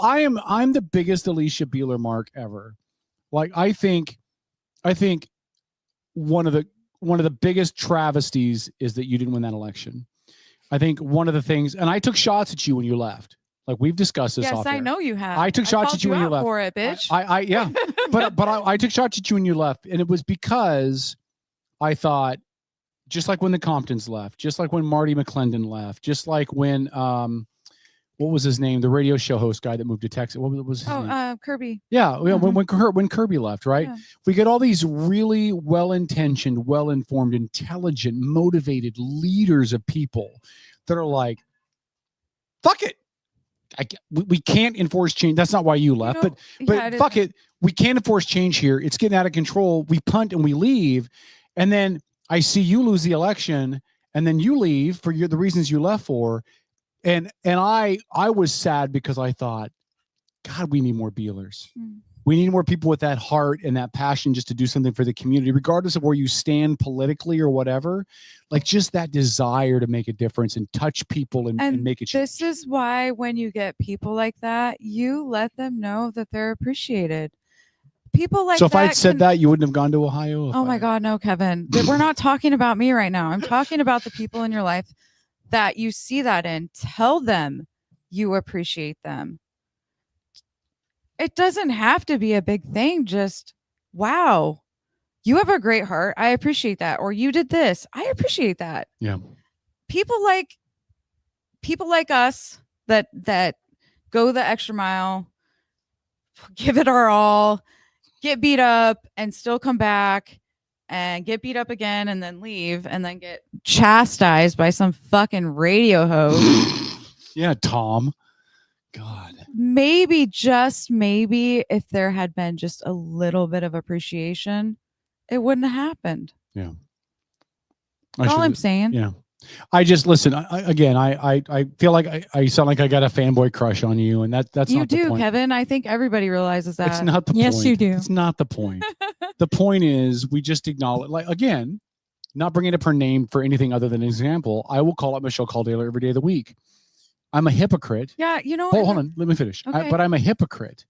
I'm the biggest Alisha Beeler mark ever. Like, I think one of the biggest travesties is that you didn't win that election. I think one of the things, and I took shots at you when you left. Like, we've discussed this. Yes, I know you have. I took shots at you when you left. For it, bitch. But I took shots at you when you left, and it was because I thought, just like when the Comptons left, just like when Marty McClendon left, just like when what was his name, the radio show host guy that moved to Texas, what was his name? Kirby. Yeah, when Kirby left, right? Yeah. We get all these really well-intentioned, well-informed, intelligent, motivated leaders of people that are like, fuck it. We can't enforce change. That's not why you left, but fuck it. We can't enforce change here. It's getting out of control. We punt and we leave. And then I see you lose the election, and then you leave for the reasons you left for. And I was sad because I thought, God, we need more Beelers. We need more people with that heart and that passion just to do something for the community, regardless of where you stand politically or whatever. Like, just that desire to make a difference and touch people and make a change. This is why when you get people like that, you let them know that they're appreciated. People like that. So if I had said that, you wouldn't have gone to Ohio? Oh my God, no, Kevin. We're not talking about me right now. I'm talking about the people in your life that you see that in. Tell them you appreciate them. It doesn't have to be a big thing. Just, wow, you have a great heart. I appreciate that. Or you did this. I appreciate that. Yeah. People like us that go the extra mile, give it our all, get beat up and still come back and get beat up again and then leave and then get chastised by some fucking radio host. Yeah, Tom. God. Maybe, just maybe, if there had been just a little bit of appreciation, it wouldn't have happened. Yeah. That's all I'm saying. Yeah. I just listen. I feel like I sound like I got a fanboy crush on you, and that's you not the do, point. Kevin. I think everybody realizes that. It's not the point. Yes, you do. It's not the point. The point is we just acknowledge, like, again, not bringing up her name for anything other than an example. I will call up Michelle Caldwell every day of the week. I'm a hypocrite. Yeah, you know. Hold on, let me finish. Okay. But I'm a hypocrite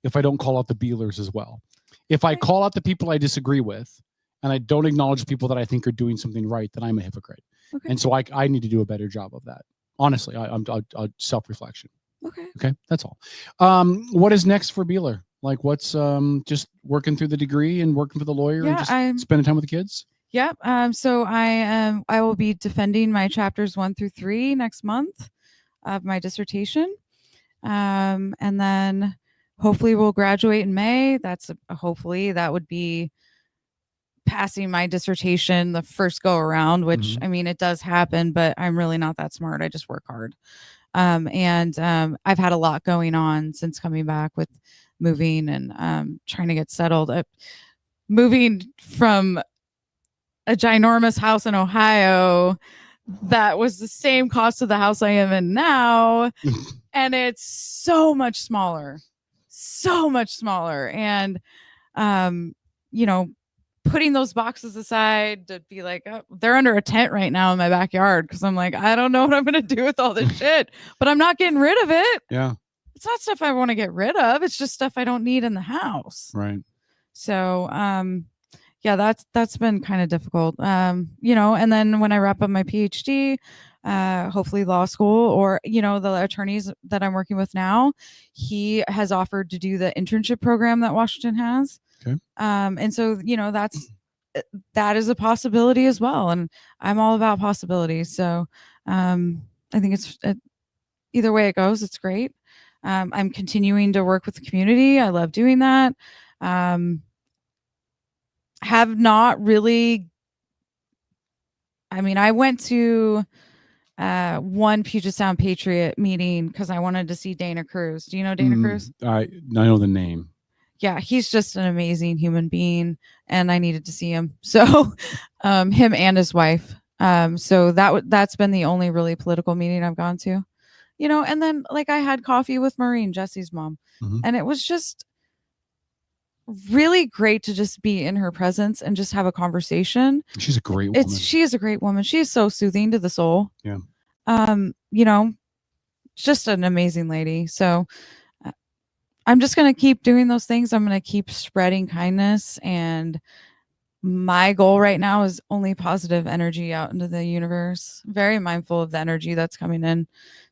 if I don't call out the Beelers as well. If I call out the people I disagree with, and I don't acknowledge people that I think are doing something right, then I'm a hypocrite. Okay. And so I need to do a better job of that. Honestly, I'm self-reflection. Okay, that's all. What is next for Beeler? Like, what's just working through the degree and working for the lawyer and just spending time with the kids? Yep. So I will be defending my chapters 1 through 3 next month of my dissertation, and then hopefully we'll graduate in May. That's hopefully that would be passing my dissertation the first go around, which I mean, it does happen, but I'm really not that smart. I just work hard. And I've had a lot going on since coming back with moving and trying to get settled. Moving from a ginormous house in Ohio that was the same cost of the house I am in now. And it's so much smaller. And, you know, putting those boxes aside to be like, oh, they're under a tent right now in my backyard. Cause I'm like, I don't know what I'm going to do with all this shit, but I'm not getting rid of it. Yeah. It's not stuff I want to get rid of. It's just stuff I don't need in the house. Right. So, yeah, that's been kind of difficult. You know, and then when I wrap up my PhD, hopefully law school, or, you know, the attorneys that I'm working with now, he has offered to do the internship program that Washington has. Okay. And so, you know, that is a possibility as well. And I'm all about possibilities. So, I think either way it goes, it's great. I'm continuing to work with the community. I love doing that. Have not really, I mean, I went to one Puget Sound Patriot meeting because I wanted to see Dana Cruz. Do you know Dana Cruz? I know the name. Yeah, he's just an amazing human being, and I needed to see him. So him and his wife. So that's been the only really political meeting I've gone to. You know, and then like I had coffee with Maureen, Jesse's mom, and it was just really great to just be in her presence and just have a conversation. She's a great woman. She is a great woman. She is so soothing to the soul. Yeah. You know, just an amazing lady. So I'm just going to keep doing those things. I'm going to keep spreading kindness, and my goal right now is only positive energy out into the universe. Very mindful of the energy that's coming in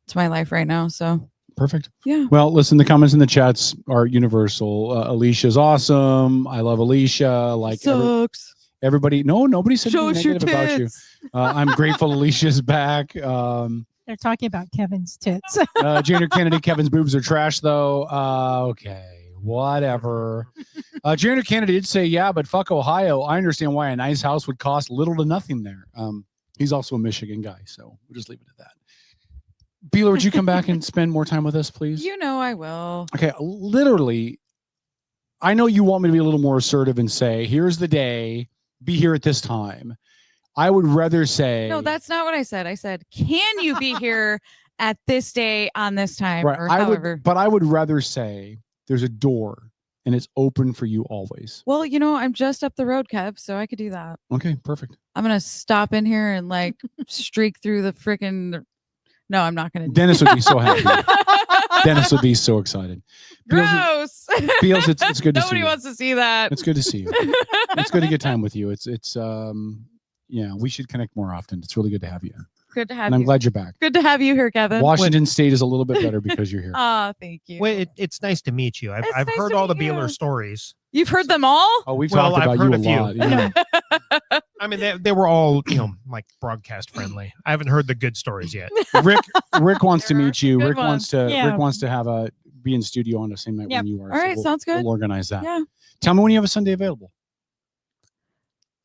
to my life right now. So perfect. Yeah. Well, listen, the comments in the chats are universal. Alicia's awesome. I love Alisha. Like sucks. Everybody. No, nobody said Show anything us negative your about you. tits. I'm grateful Alicia's back. They're talking about Kevin's tits. Junior Kennedy, Kevin's boobs are trash, though. Okay, whatever. Junior Kennedy did say, yeah, but fuck Ohio. I understand why a nice house would cost little to nothing there. He's also a Michigan guy, so we'll just leave it at that. Beeler, would you come back and spend more time with us, please? You know I will. Okay, literally, I know you want me to be a little more assertive and say, here's the day, be here at this time. I would rather say... No, that's not what I said. I said, can you be here at this day on this time? Right, Or however. but I would rather say there's a door and it's open for you always. Well, you know, I'm just up the road, Kev, so I could do that. Okay, perfect. I'm going to stop in here and like streak through the freaking... No, I'm not going to. Dennis would be so happy. Dennis would be so excited. Gross. Beals, it's good to see Nobody you. wants to see that. It's good to see you. It's good to get time with you. It's yeah, we should connect more often. It's really good to have you. Good to have and you. I'm glad you're back. Good to have you here, Kevin. Washington State is a little bit better because you're here. Oh, thank you. Well, it's nice to meet you. I've nice heard to all the meet you. Beeler stories. You've heard them all? Oh, we've talked about you a lot. Yeah. I mean, they were all, you know, like broadcast friendly. I haven't heard the good stories yet. Rick wants to meet you. Good Rick one. wants to Yeah. Rick wants to have be in studio on the same night Yep. when you are. All right, sounds good. We'll organize that. Yeah. Tell me when you have a Sunday available.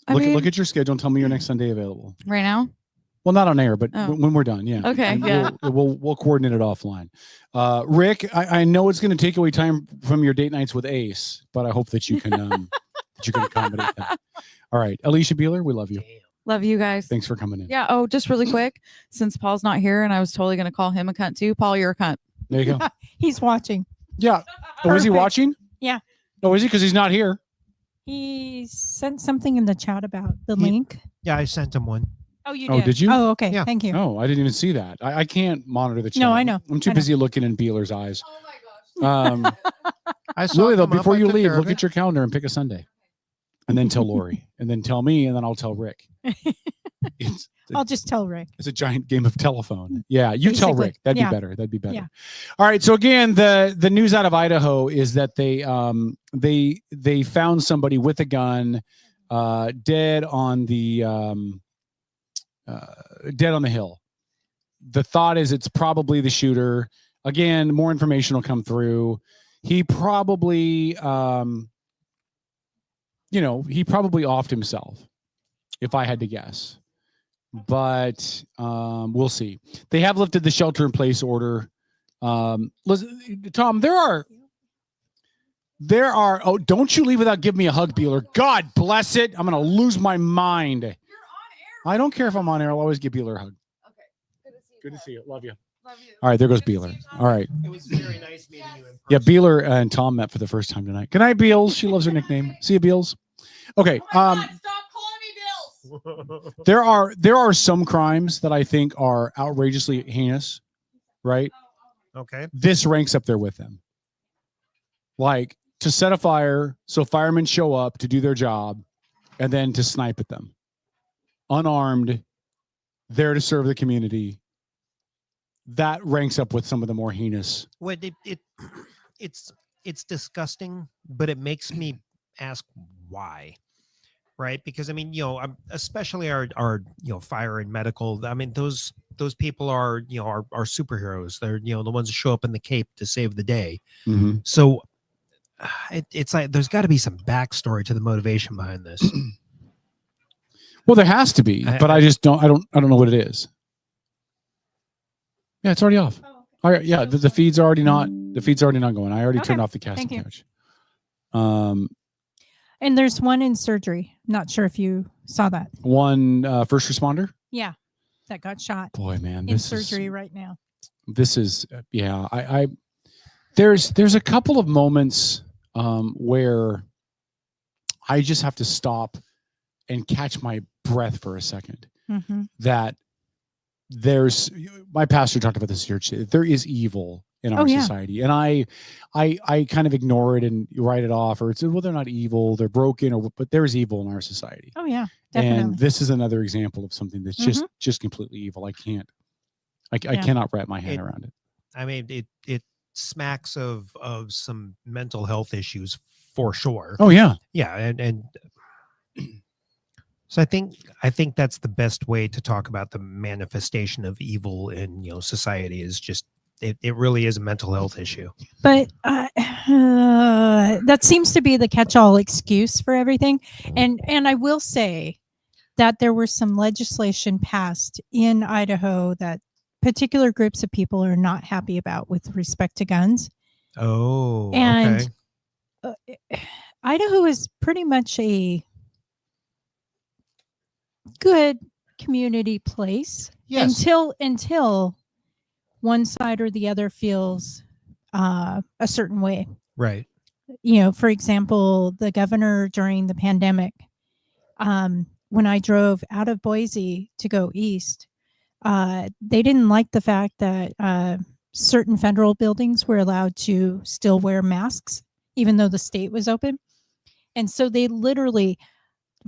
I Look mean- at your schedule and tell me your next Sunday available. Right now? Well, not on air, but Oh. when we're done, yeah. Okay, And yeah. We'll coordinate it offline. Rick, I know it's going to take away time from your date nights with Ace, but I hope that you can that you can accommodate that. All right, Alisha Beeler, we love you. Love you guys. Thanks for coming in. Yeah. Oh, just really quick, since Paul's not here, and I was totally gonna call him a cunt too. Paul, you're a cunt. There you go. He's watching. Yeah. Oh, is he Perfect. watching? Yeah. Oh, is he? Because he's not here. He sent something in the chat about the link. Yeah, I sent him one. Oh, you Oh, did? did you? Oh, okay. Yeah. Thank you. Oh, I didn't even see that. I can't monitor the chat. No, I know. I'm too I know. busy looking in Beeler's eyes. I saw really though, them up. before I you took leave, care of look it. at your calendar and pick a Sunday, and then tell Lori, and then tell me, and then I'll tell Rick. I'll just tell Rick. It's a giant game of telephone. Yeah, you tell Basically, Rick. That'd yeah. be better. That'd be better. Yeah. All right. So again, the news out of Idaho is that they found somebody with a gun, dead on the hill. The thought is it's probably the shooter. Again, more information will come through. He probably, he probably offed himself, if I had to guess. But we'll see. They have lifted the shelter-in-place order. Listen, Tom, there are. Oh, don't you leave without giving me a hug, Beeler. God bless it. I'm gonna lose my mind. You're on air. I don't care if I'm on air. I'll always give Beeler a hug. Okay. Good to see you. Love you. Love you. All right, there goes Beeler. All right. It was very nice meeting you in person. Yeah, Beeler and Tom met for the first time tonight. Good night, Beals. She loves her nickname. See you, Beals. Okay. There are some crimes that I think are outrageously heinous, right? Okay. This ranks up there with them. Like to set a fire so firemen show up to do their job and then to snipe at them. Unarmed, there to serve the community. That ranks up with some of the more heinous. Well, it's disgusting, but it makes me ask why. Right, because I mean, especially our fire and medical. I mean, those people are are superheroes. They're the ones that show up in the cape to save the day. Mm-hmm. So it's like there's got to be some backstory to the motivation behind this. Well, there has to be, but I just don't. I don't know what it is. Yeah, it's already off. All right, yeah, the feed's already not. The feed's already not going. I already turned off the casting couch. And there's one in surgery. Not sure if you saw that. One first responder. Yeah, that got shot. Boy, man, in this surgery right now. This is yeah. I there's a couple of moments where I just have to stop and catch my breath for a second. Mm-hmm. That my pastor talked about this here. There is evil in our society, and I kind of ignore it and write it off, or it's they're not evil, they're broken, but there's evil in our society. Oh yeah, definitely. And this is another example of something that's just completely evil. I cannot wrap my head around it. I mean, it smacks of some mental health issues for sure. Oh yeah, yeah, and so I think that's the best way to talk about the manifestation of evil in society is just it really is a mental health issue. But that seems to be the catch-all excuse for everything. And I will say that there was some legislation passed in Idaho that particular groups of people are not happy about with respect to guns. Oh, and Idaho is pretty much a good community place until one side or the other feels a certain way. Right. For example, the governor during the pandemic, when I drove out of Boise to go east, they didn't like the fact that certain federal buildings were allowed to still wear masks, even though the state was open. And so they literally,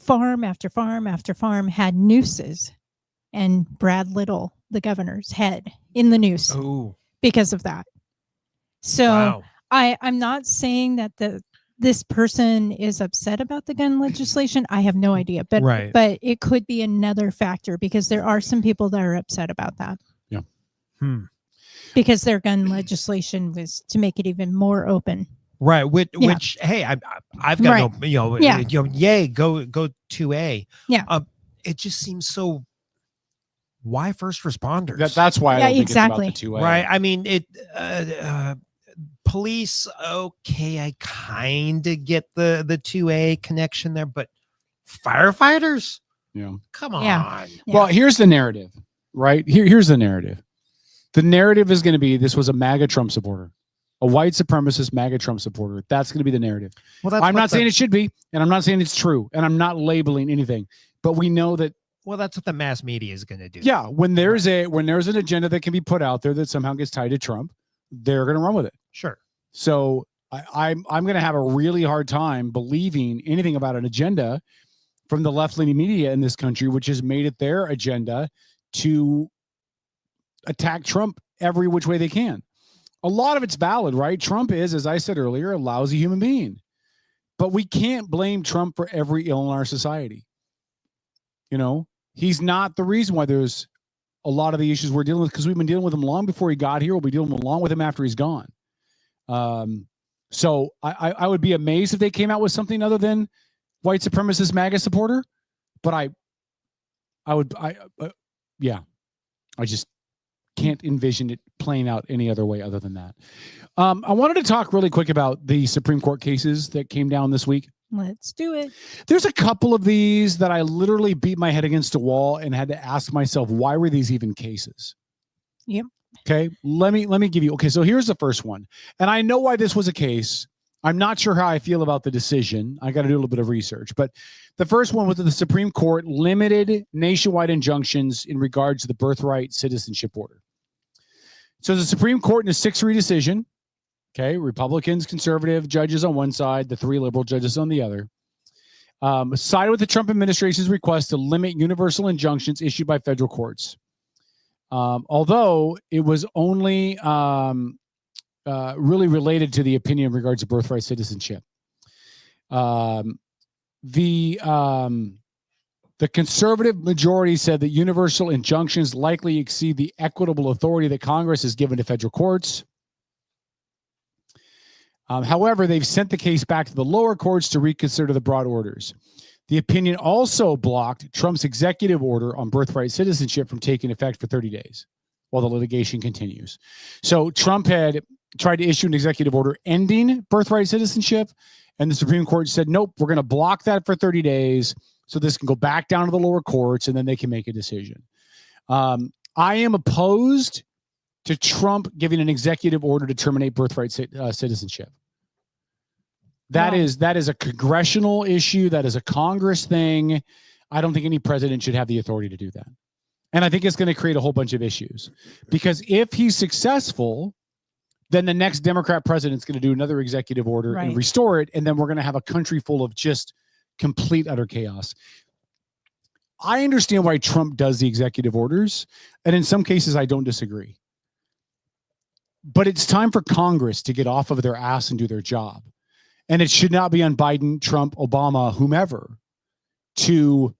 farm after farm after farm, had nooses, and Brad Little, the governor's head, in the noose because of that. So I'm not saying that this person is upset about the gun legislation. I have no idea, but it could be another factor because there are some people that are upset about that. Yeah. Because their gun legislation was to make it even more open. Right. Which hey, I've got no, yay, go 2A. Yeah. It just seems so. Why first responders? That's why I don't think exactly. it's about the 2A. Right. I mean, police. Okay, I kind of get the 2A connection there, but firefighters. Yeah. Come on. Yeah. Well, here's the narrative, right? Here's the narrative. The narrative is going to be this was a MAGA Trump supporter, a white supremacist MAGA Trump supporter. That's going to be the narrative. Well, I'm not saying it should be, and I'm not saying it's true, and I'm not labeling anything, but we know that. Well, that's what the mass media is going to do. Yeah, when there's an agenda that can be put out there that somehow gets tied to Trump, they're going to run with it. Sure. So I'm going to have a really hard time believing anything about an agenda from the left-leaning media in this country, which has made it their agenda to attack Trump every which way they can. A lot of it's valid, right? Trump is, as I said earlier, a lousy human being. But we can't blame Trump for every ill in our society. You know, he's not the reason why there's a lot of the issues we're dealing with, because we've been dealing with him long before he got here. We'll be dealing along with him after he's gone. So I would be amazed if they came out with something other than white supremacist MAGA supporter. But I just can't envision it playing out any other way other than that. I wanted to talk really quick about the Supreme Court cases that came down this week. Let's do it. There's a couple of these that I literally beat my head against a wall and had to ask myself, why were these even cases? Yep. Okay, let me give you. Okay, so here's the first one, and I know why this was a case. I'm not sure how I feel about the decision. I got to do a little bit of research, but the first one was that the Supreme Court limited nationwide injunctions in regards to the birthright citizenship order. So the Supreme Court in a 6-3 decision, okay, Republicans, conservative judges on one side, the 3 liberal judges on the other, sided with the Trump administration's request to limit universal injunctions issued by federal courts. Although it was only really related to the opinion in regards to birthright citizenship. The conservative majority said that universal injunctions likely exceed the equitable authority that Congress has given to federal courts. However, they've sent the case back to the lower courts to reconsider the broad orders. The opinion also blocked Trump's executive order on birthright citizenship from taking effect for 30 days while the litigation continues. So Trump had tried to issue an executive order ending birthright citizenship, and the Supreme Court said, nope, we're going to block that for 30 days so this can go back down to the lower courts, and then they can make a decision. I am opposed to Trump giving an executive order to terminate birthright citizenship. That is a congressional issue. That is a Congress thing. I don't think any president should have the authority to do that. And I think it's going to create a whole bunch of issues, because if he's successful, then the next Democrat president's going to do another executive order and restore it. And then we're going to have a country full of just complete, utter chaos. I understand why Trump does the executive orders. And in some cases, I don't disagree. But it's time for Congress to get off of their ass and do their job. And it should not be on Biden, Trump, Obama, whomever, to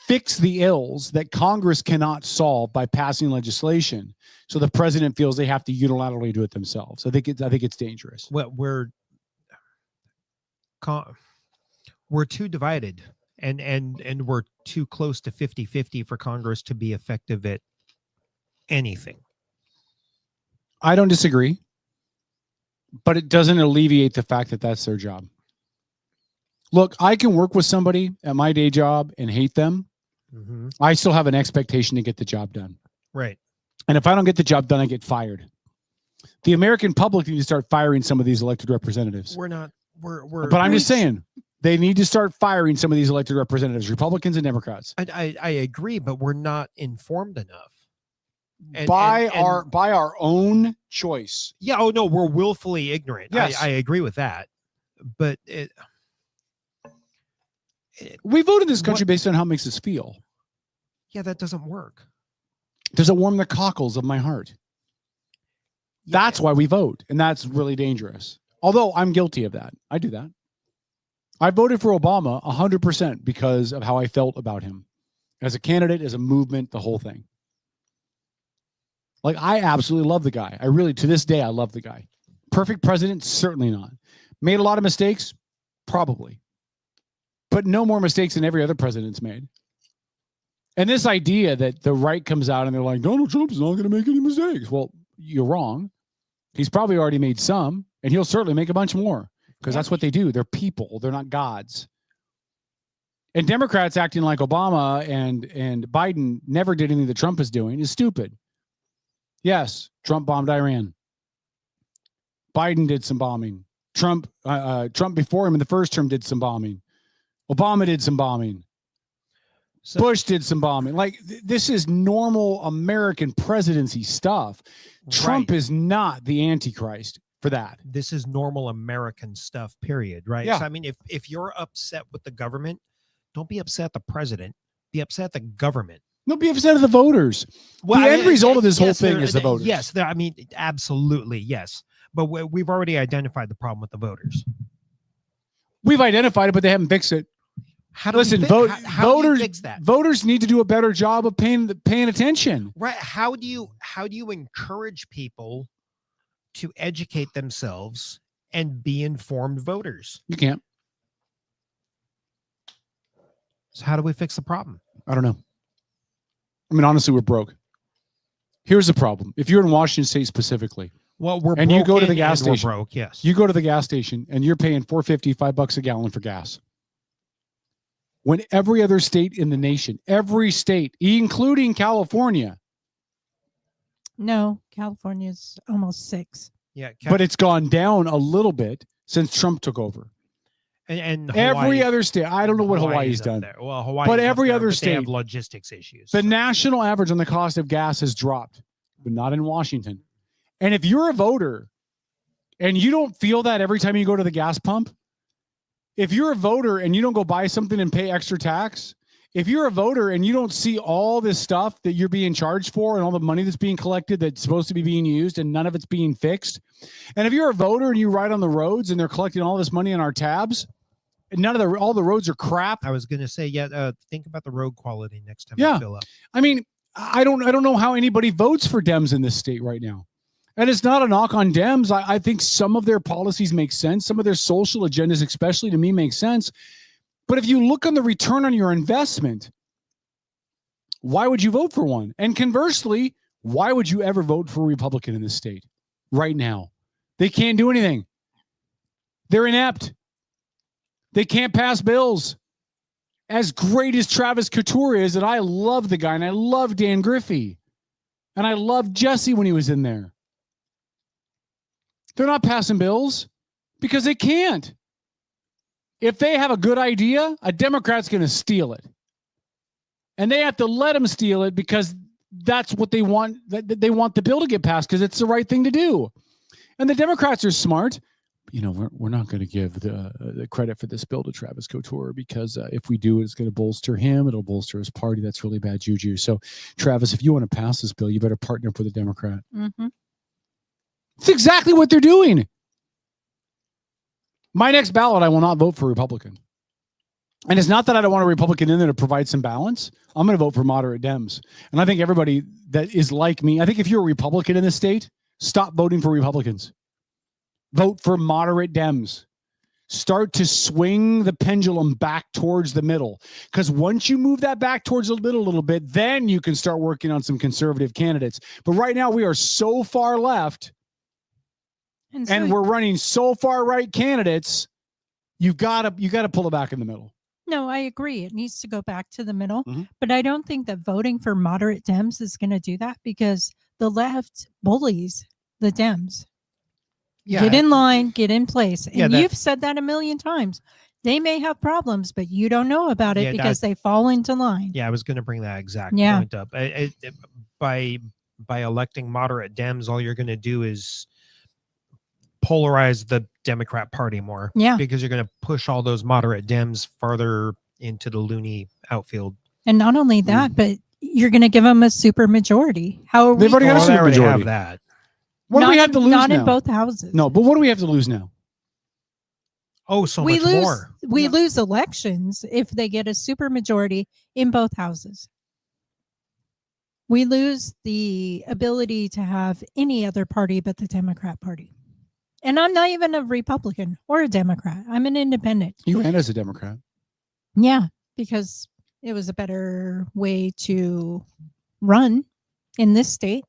fix the ills that Congress cannot solve by passing legislation. So the president feels they have to unilaterally do it themselves. I think it's dangerous. Well, we're too divided, and we're too close to 50-50 for Congress to be effective at anything. I don't disagree, but it doesn't alleviate the fact that that's their job. Look, I can work with somebody at my day job and hate them. Mm-hmm. I still have an expectation to get the job done. Right. And if I don't get the job done, I get fired. The American public need to start firing some of these elected representatives. But I'm just saying, they need to start firing some of these elected representatives, Republicans and Democrats. I agree, but we're not informed enough. By our own choice. Yeah. Oh no, we're willfully ignorant. Yes. I agree with that. But we vote in this country based on how it makes us feel. Yeah, that doesn't work. Does it warm the cockles of my heart? Yeah. That's why we vote. And that's really dangerous. Although I'm guilty of that. I do that. I voted for Obama 100% because of how I felt about him. As a candidate, as a movement, the whole thing. Like, I absolutely love the guy. I really, to this day, I love the guy. Perfect president? Certainly not. Made a lot of mistakes? Probably. But no more mistakes than every other president's made. And this idea that the right comes out and they're like, Donald Trump's not going to make any mistakes. Well, you're wrong. He's probably already made some, and he'll certainly make a bunch more, because that's what they do. They're people. They're not gods. And Democrats acting like Obama and Biden never did anything that Trump is doing is stupid. Yes, Trump bombed Iran. Biden did some bombing. Trump before him in the first term did some bombing. Obama did some bombing. Bush did some bombing. Like this is normal American presidency stuff. Trump is not the Antichrist for that. This is normal American stuff, period. Right. Yeah. So, I mean, if you're upset with the government, don't be upset at the president. Be upset at the government. No, be upset at the voters. Well, the end result of this whole thing is the voters. Yes. I mean, absolutely. Yes. But we've already identified the problem with the voters. We've identified it, but they haven't fixed it. Voters need to do a better job of paying attention. Right. How do you encourage people to educate themselves and be informed voters? You can't. So how do we fix the problem? I don't know. I mean, honestly, we're broke. Here's the problem. If you're in Washington State specifically, you go to the gas station, broke, yes. You go to the gas station and you're paying $4.50, $5 a gallon for gas. When every other state in the nation, every state, including California. No, California's almost 6. Yeah, but it's gone down a little bit since Trump took over. And every other state, I don't know what Hawaii's done. There. Well, Hawaii, but every other state they have logistics issues. The national average on the cost of gas has dropped, but not in Washington. And if you're a voter and you don't feel that every time you go to the gas pump, if you're a voter and you don't go buy something and pay extra tax, if you're a voter and you don't see all this stuff that you're being charged for and all the money that's being collected that's supposed to be being used and none of it's being fixed, and if you're a voter and you ride on the roads and they're collecting all this money on our tabs, and all the roads are crap. I was going to say, think about the road quality next time you fill up. I mean, I don't know how anybody votes for Dems in this state right now. And it's not a knock on Dems. I think some of their policies make sense. Some of their social agendas, especially to me, make sense. But if you look on the return on your investment, why would you vote for one? And conversely, why would you ever vote for a Republican in this state right now? They can't do anything. They're inept. They can't pass bills. As great as Travis Couture is, and I love the guy, and I love Dan Griffey, and I loved Jesse when he was in there. They're not passing bills because they can't. If they have a good idea, a Democrat's going to steal it. And they have to let them steal it because that's what they want. They want the bill to get passed because it's the right thing to do. And the Democrats are smart. You know, we're not going to give the credit for this bill to Travis Couture because if we do, it's going to bolster him. It'll bolster his party. That's really bad juju. So, Travis, if you want to pass this bill, you better partner up with a Democrat. Mm-hmm. It's exactly what they're doing. My next ballot, I will not vote for Republican. And it's not that I don't want a Republican in there to provide some balance. I'm going to vote for moderate Dems. And I think everybody that is like me, I think if you're a Republican in this state, stop voting for Republicans. Vote for moderate Dems. Start to swing the pendulum back towards the middle. Because once you move that back towards the middle a little bit, then you can start working on some conservative candidates. But right now we are so far left and we're running so far right candidates, you gotta pull it back in the middle. No, I agree. It needs to go back to the middle. Mm-hmm. But I don't think that voting for moderate Dems is going to do that because the left bullies the Dems. Yeah. Get in line, get in place. And Yeah, you've said that a million times. They may have problems, but you don't know about it because they fall into line. Yeah, I was going to bring that exact point up. By electing moderate Dems, all you're going to do is polarize the Democrat Party more. Yeah. Because you're going to push all those moderate Dems farther into the loony outfield. And not only that, but you're going to give them a super majority. How are They've already got a super majority. Have that. What do we have to lose not now? in both houses. No, but what do we have to lose now? Oh, so we much lose, more. We lose elections if they get a super majority in both houses. We lose the ability to have any other party but the Democrat Party. And I'm not even a Republican or a Democrat. I'm an independent. You ran as a Democrat. Yeah, because it was a better way to run in this state.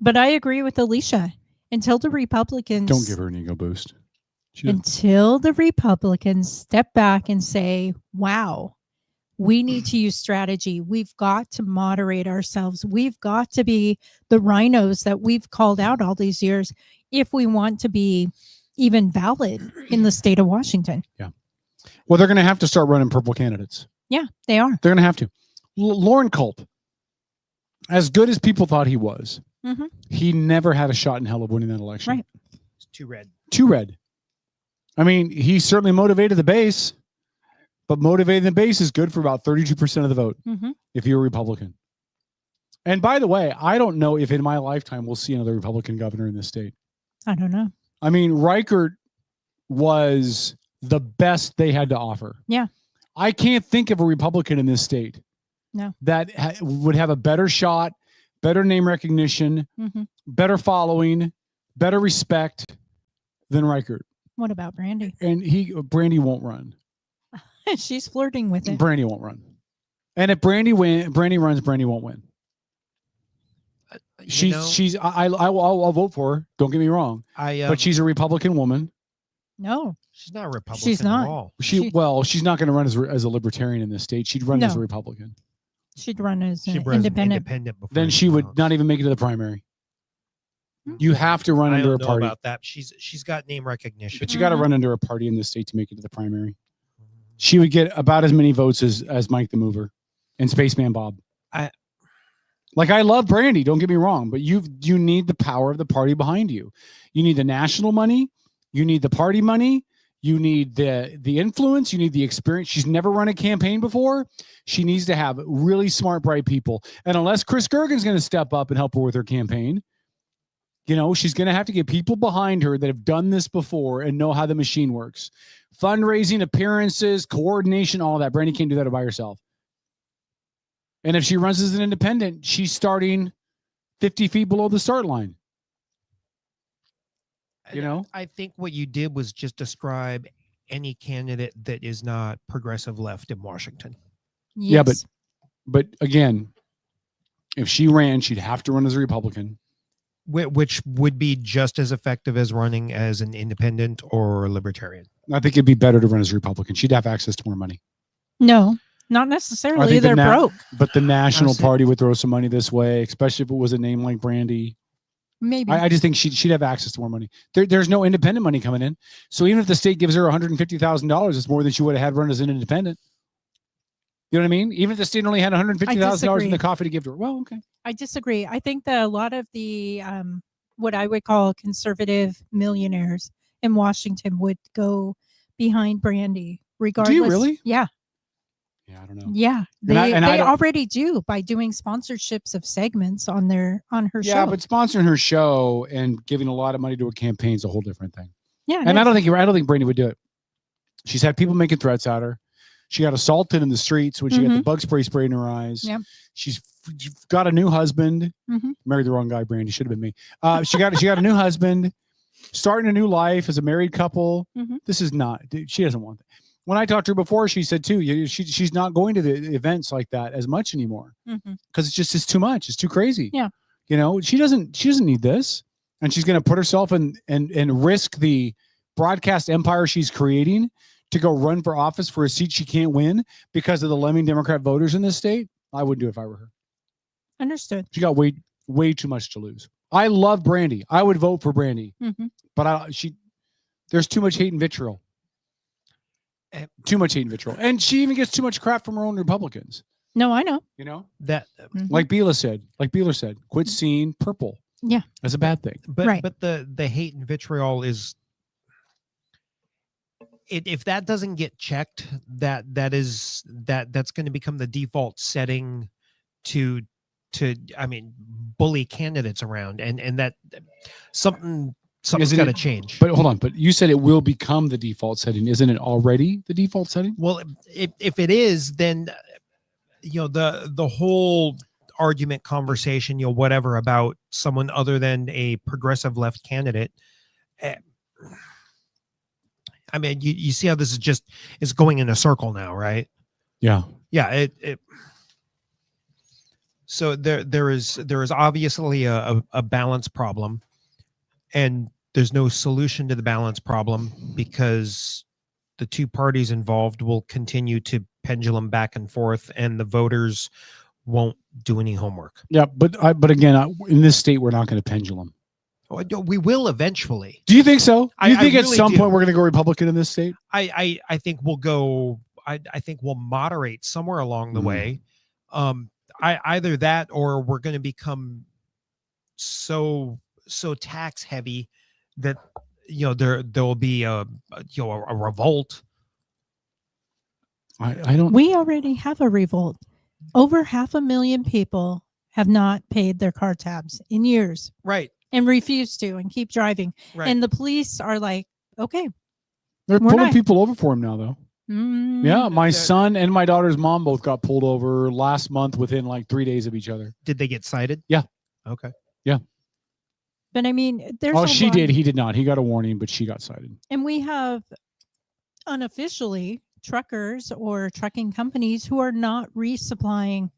But I agree with Alisha. Until the Republicans... Don't give her an ego boost. until the Republicans step back and say, wow, we need to use strategy. We've got to moderate ourselves. We've got to be the rhinos that we've called out all these years if we want to be even valid in the state of Washington. Yeah. Well, they're going to have to start running purple candidates. Yeah, they are. They're going to have to. Lauren Culp, as good as people thought he was, he never had a shot in hell of winning that election. Right. It's too red. Too red. I mean, he certainly motivated the base, but motivating the base is good for about 32% of the vote if you're a Republican. And by the way, I don't know if in my lifetime we'll see another Republican governor in this state. I don't know. I mean, Reichert was the best they had to offer. Yeah. I can't think of a Republican in this state that would have a better shot, better name recognition, better following, better respect than Reichert. What about Brandy? And Brandy won't run. She's flirting with it. Brandy won't run. And if Brandy runs, Brandy won't win. I'll vote for her. Don't get me wrong. But she's a Republican woman. No, she's not a Republican. She's not. At all. She's not going to run as a libertarian in this state. She'd run as a Republican. She'd run as an independent. Then she would not even make it to the primary. You have to run under a party. About that. She's got name recognition. But you got to run under a party in this state to make it to the primary. She would get about as many votes as Mike the Mover and Spaceman Bob. I love Brandy, don't get me wrong, but you need the power of the party behind you. You need the national money, you need the party money, you need the influence, you need the experience. She's never run a campaign before. She needs to have really smart, bright people. And unless Chris Gergen's going to step up and help her with her campaign, she's going to have to get people behind her that have done this before and know how the machine works. Fundraising, appearances, coordination, all that. Brandy can't do that by herself. And if she runs as an independent, she's starting 50 feet below the start line. I think what you did was just describe any candidate that is not progressive left in Washington. Yes. Yeah, but again, if she ran, she'd have to run as a Republican. Which would be just as effective as running as an independent or a libertarian. I think it'd be better to run as a Republican. She'd have access to more money. No, not necessarily. They're broke. But the national party would throw some money this way, especially if it was a name like Brandy. Maybe. I just think she'd have access to more money. There's no independent money coming in. So even if the state gives her $150,000, it's more than she would have had run as an independent. You know what I mean? Even if the state only had $150,000 in the coffee to give to her. Well, okay. I disagree. I think that a lot of the what I would call conservative millionaires in Washington would go behind Brandy, regardless. Do you really? Yeah. Yeah, I don't know. Yeah, they already do by doing sponsorships of segments on her show. Yeah, but sponsoring her show and giving a lot of money to a campaign is a whole different thing. Yeah, and I don't think Brandy would do it. She's had people making threats at her. She got assaulted in the streets when she got the bug spray sprayed in her eyes. Yep. She's got a new husband. Married the wrong guy, Brandy. Should have been me. She got a new husband, starting a new life as a married couple. This is not. She doesn't want that. When I talked to her before, she said too, she's not going to the events like that as much anymore because it's too much. It's too crazy. Yeah. She doesn't need this, and she's going to put herself and risk the broadcast empire she's creating to go run for office for a seat she can't win because of the lemming Democrat voters in this state. I wouldn't do it if I were her. Understood. She got way too much to lose. I love Brandy. I would vote for Brandy, but there's too much hate and vitriol. Too much hate and vitriol. And she even gets too much crap from her own Republicans. No, I know. That like Beeler said, quit seeing purple. Yeah. That's a bad thing. But the hate and vitriol is if that doesn't get checked, that's going to become the default setting to bully candidates around and that something's got to change. But hold on, but you said it will become the default setting. Isn't it already the default setting? Well, if it is, then the whole argument conversation, whatever about someone other than a progressive left candidate. I mean, you see how this is going in a circle now, right? Yeah. Yeah. So there is obviously a balance problem, and there's no solution to the balance problem because the two parties involved will continue to pendulum back and forth, and the voters won't do any homework. Yeah, but again, in this state, we're not going to pendulum. We will eventually. Do you think so? Do you think at really some do. point we're going to go Republican in this state? I think we'll go. I think we'll moderate somewhere along the way. Either that or we're going to become so tax heavy that there will be a revolt. I don't. We already have a revolt. Over 500,000 people have not paid their car tabs in years. Right. And refuse to and keep driving. Right. And the police are like, okay. They're pulling people over for him now, though. Yeah, my That- son and my daughter's mom both got pulled over last month within like 3 days of each other. Did they get cited? Yeah. Okay. Yeah. But I mean, there's Oh, a she lot- did. He did not. He got a warning, but she got cited. And we have unofficially truckers or trucking companies who are not resupplying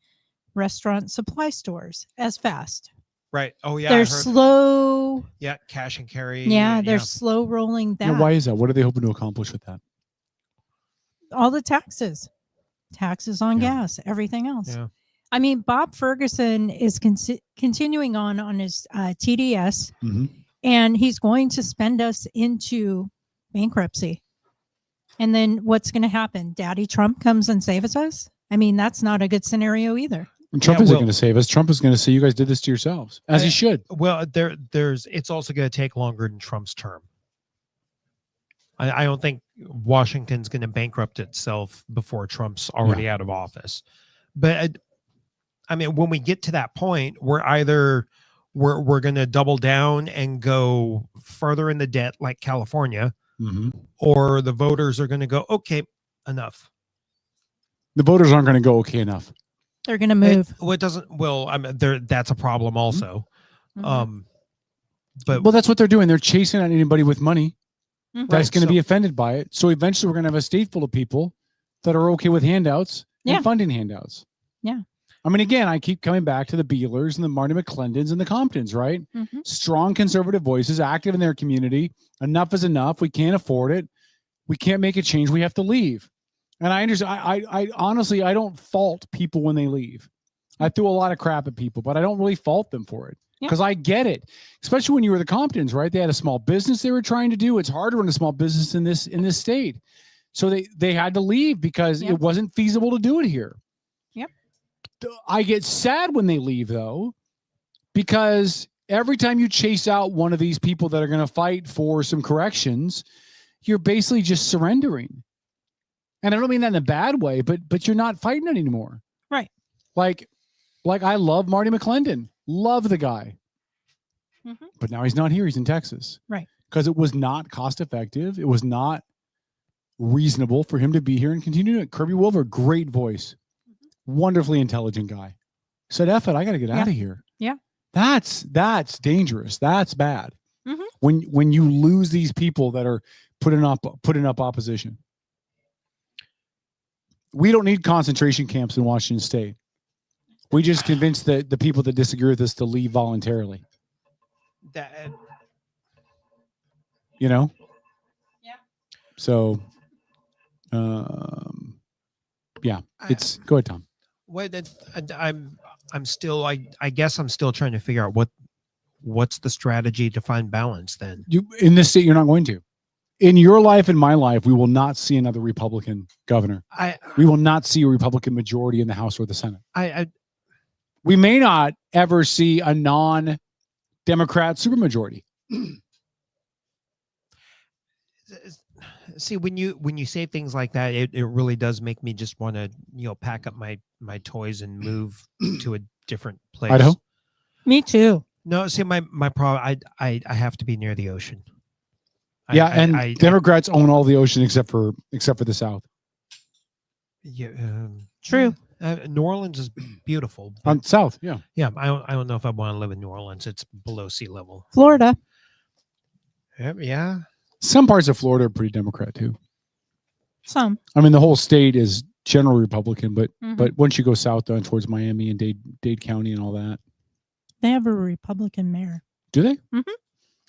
restaurant supply stores as fast. Right. Oh yeah. I They're heard- slow. Yeah, cash and carry. Yeah, they're slow rolling that. Yeah, why is that? What are they hoping to accomplish with that? All the taxes on gas, everything else. Yeah. I mean, Bob Ferguson is continuing on his TDS, and he's going to spend us into bankruptcy. And then what's going to happen? Daddy Trump comes and saves us? I mean, that's not a good scenario either. And Trump isn't going to save us. Trump is going to say you guys did this to yourselves, as he should. Well, it's also going to take longer than Trump's term. I don't think Washington's going to bankrupt itself before Trump's already out of office. But I mean, when we get to that point, we're either we're going to double down and go further in the debt like California, or the voters are going to go, okay, enough. The voters aren't going to go okay enough. They're going to move. Well, it doesn't. Well, I mean, that's a problem also. But Well, that's what they're doing. They're chasing out anybody with money that's Right, going to so- be offended by it. So eventually we're going to have a state full of people that are okay with handouts and funding handouts. Yeah. I mean, again, I keep coming back to the Beelers and the Marty McClendons and the Comptons, right? Strong conservative voices, active in their community. Enough is enough. We can't afford it. We can't make a change. We have to leave. And I understand. I honestly, I don't fault people when they leave. I threw a lot of crap at people, but I don't really fault them for it because I get it. Especially when you were the Comptons, right? They had a small business they were trying to do. It's hard to run a small business in this state, so they had to leave because it wasn't feasible to do it here. I get sad when they leave, though, because every time you chase out one of these people that are going to fight for some corrections, you're basically just surrendering. And I don't mean that in a bad way, but you're not fighting it anymore. Right. Like I love Marty McClendon. Love the guy. But now he's not here. He's in Texas. Right. Because it was not cost effective. It was not reasonable for him to be here and continue doing it. Kirby Wilbur, great voice. Wonderfully intelligent guy. Said, F it, I got to get out of here. Yeah. That's dangerous. That's bad. When you lose these people that are putting up opposition. We don't need concentration camps in Washington State. We just convince the people that disagree with us to leave voluntarily. You know? Yeah. So, yeah, go ahead, Tom. I'm still, I guess I'm still trying to figure out what's the strategy to find balance then. In this state, you're not going to. In your life and my life, we will not see another Republican governor. We will not see a Republican majority in the House or the Senate. We may not ever see a non-Democrat supermajority. See, when you say things like that, it really does make me just want to, pack up my toys and move to a different place. Idaho? Me too. No, see, my problem, I have to be near the ocean. Democrats own all the ocean except for the South. True. New Orleans is beautiful. On South, yeah. Yeah, I don't know if I want to live in New Orleans. It's below sea level. Florida. Yeah. Some parts of Florida are pretty Democrat too. Some. I mean, the whole state is generally Republican, but once you go south down towards Miami and Dade County and all that, They have a Republican mayor. do they? Mm-hmm.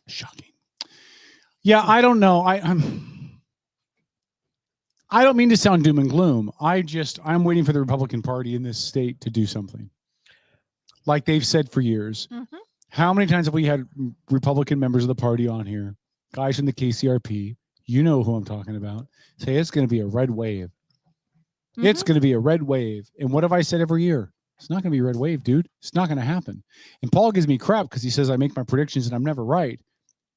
Shocking. Yeah, I don't know. I don't mean to sound doom and gloom. I'm waiting for the Republican Party in this state to do something. Like they've said for years. Mm-hmm. How many times have we had Republican members of the party on here, guys from the KCRP, you know who I'm talking about, say it's going to be a red wave. Mm-hmm. It's going to be a red wave. And what have I said every year? It's not going to be a red wave, dude. It's not going to happen. And Paul gives me crap because he says I make my predictions and I'm never right.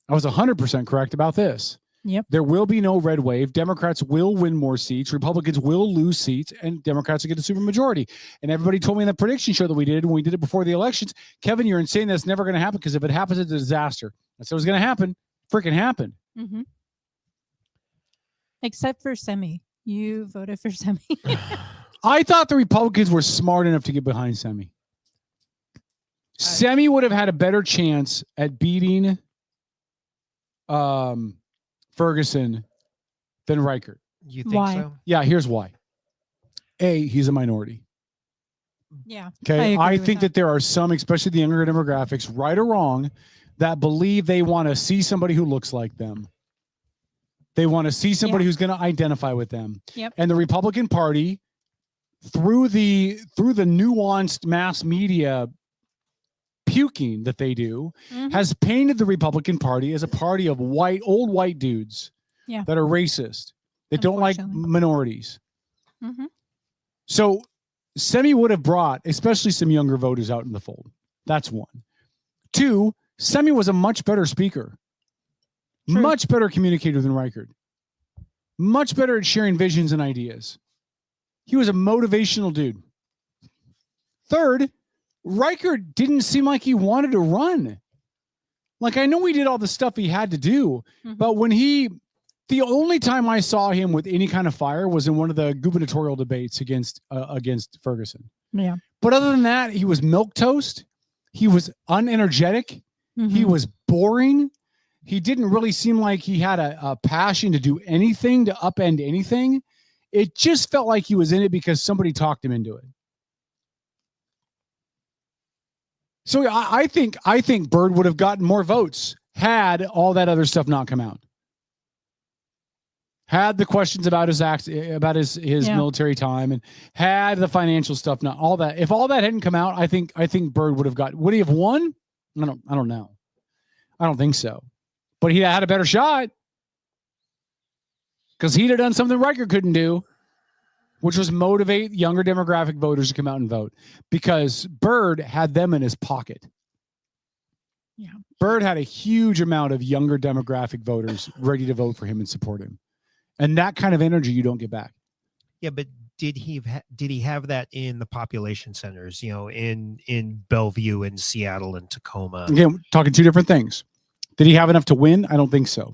I was 100% correct about this. Yep. There will be no red wave. Democrats will win more seats. Republicans will lose seats, and Democrats will get a supermajority. And everybody told me in the prediction show that we did when we did it before the elections, Kevin, you're insane. That's never going to happen because if it happens, it's a disaster. I said it was going to happen. Freaking happened. Mm-hmm. Except for Semi. You voted for Semi. I thought the Republicans were smart enough to get behind Semi. Semi would have had a better chance at beating Ferguson than Reichert. You think so? Yeah, here's why. A, he's a minority. Yeah. Okay. I think that there are some, especially the younger demographics, right or wrong, that believe they want to see somebody who looks like them. They want to see somebody who's going to identify with them. Yep. And the Republican Party, through the nuanced mass media puking that they do, has painted the Republican Party as a party of old white dudes that are racist, that don't like minorities. Mm-hmm. So Semi would have brought, especially some younger voters, out in the fold. That's one. Two, Semi was a much better speaker, much better communicator than Reichert, much better at sharing visions and ideas. He was a motivational dude. Third, Reichert didn't seem like he wanted to run. Like, I know he did all the stuff he had to do, but when the only time I saw him with any kind of fire was in one of the gubernatorial debates against Ferguson. Yeah. But other than that, he was milquetoast. He was unenergetic. He was boring. He didn't really seem like he had a passion to do anything, to upend anything. It just felt like he was in it because somebody talked him into it. So I think Byrd would have gotten more votes had all that other stuff not come out. Had the questions about his military time, and had the financial stuff, not all that. If all that hadn't come out, I think Byrd would have got. Would he have won? I don't know. I don't think so. But he had a better shot because he'd have done something Reichert couldn't do, which was motivate younger demographic voters to come out and vote, because Byrd had them in his pocket. Yeah. Byrd had a huge amount of younger demographic voters ready to vote for him and support him. And that kind of energy you don't get back. Yeah, but did he have that in the population centers, in Bellevue and Seattle and Tacoma? Again, talking two different things. Did he have enough to win? I don't think so.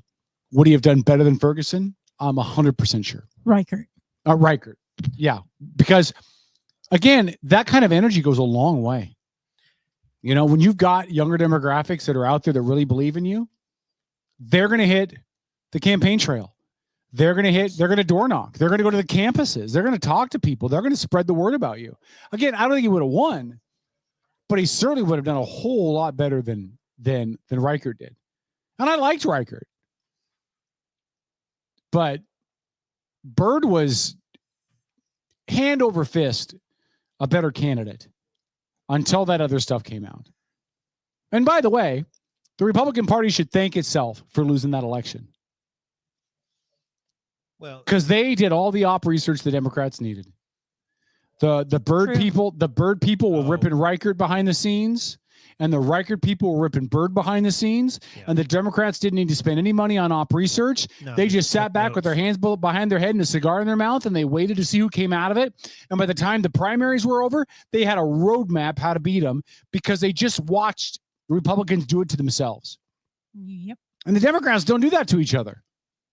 Would he have done better than Ferguson? I'm 100% sure. Reichert. Reichert. Yeah. Because, again, that kind of energy goes a long way. When you've got younger demographics that are out there that really believe in you, they're going to hit the campaign trail. They're going to door knock. They're going to go to the campuses. They're going to talk to people. They're going to spread the word about you. Again, I don't think he would have won, but he certainly would have done a whole lot better than Reichert did. And I liked Reichert. But Byrd was hand over fist a better candidate until that other stuff came out. And by the way, the Republican Party should thank itself for losing that election. Well, because they did all the op research the Democrats needed. The Byrd people were ripping Reichert behind the scenes, and the Reichert people were ripping Byrd behind the scenes, and the Democrats didn't need to spend any money on op research. No, they just sat back with their hands behind their head and a cigar in their mouth, and they waited to see who came out of it. And by the time the primaries were over, they had a roadmap how to beat them because they just watched the Republicans do it to themselves. Yep. And the Democrats don't do that to each other.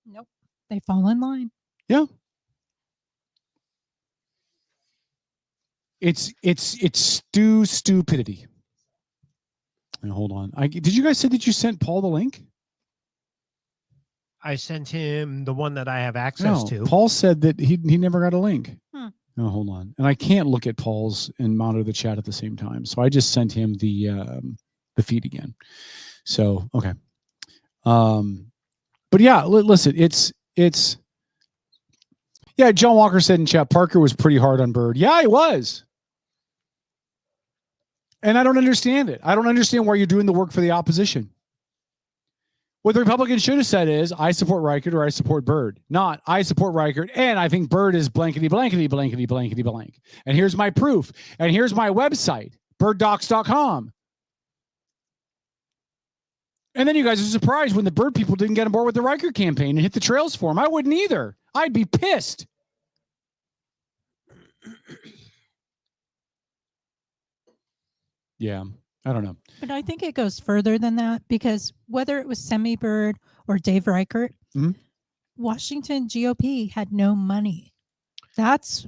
Nope. They fall in line. Yeah. It's stupidity. Now, hold on. Did you guys say that you sent Paul the link? I sent him the one that I have access to. Paul said that he never got a link. No, hold on. And I can't look at Paul's and monitor the chat at the same time. So I just sent him the feed again. So, okay. But yeah, listen, it's yeah. John Walker said in chat, Parker was pretty hard on Byrd. Yeah, he was. And I don't understand it. I don't understand why you're doing the work for the opposition. What the Republicans should have said is, I support Reichert or I support Byrd. Not, I support Reichert and I think Byrd is blankety, blankety, blankety, blankety, blank. And here's my proof. And here's my website, birddocs.com. And then you guys are surprised when the Byrd people didn't get on board with the Reichert campaign and hit the trails for him. I wouldn't either. I'd be pissed. Yeah, I don't know. But I think it goes further than that, because whether it was Semi Byrd or Dave Reichert, Washington GOP had no money. That's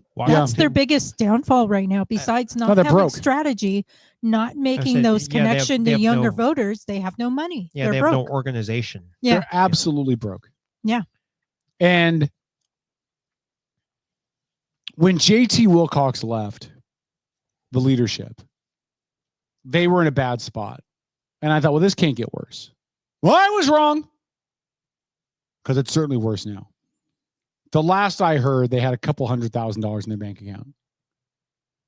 their biggest downfall right now. Besides not having strategy, not making those connection to younger voters, they have no money. Yeah, they're they have broke. no organization. Yeah, they're absolutely broke. Yeah. And when JT Wilcox left the leadership, they were in a bad spot. And I thought, well, this can't get worse. Well, I was wrong. Because it's certainly worse now. The last I heard, they had a couple $100,000 in their bank account.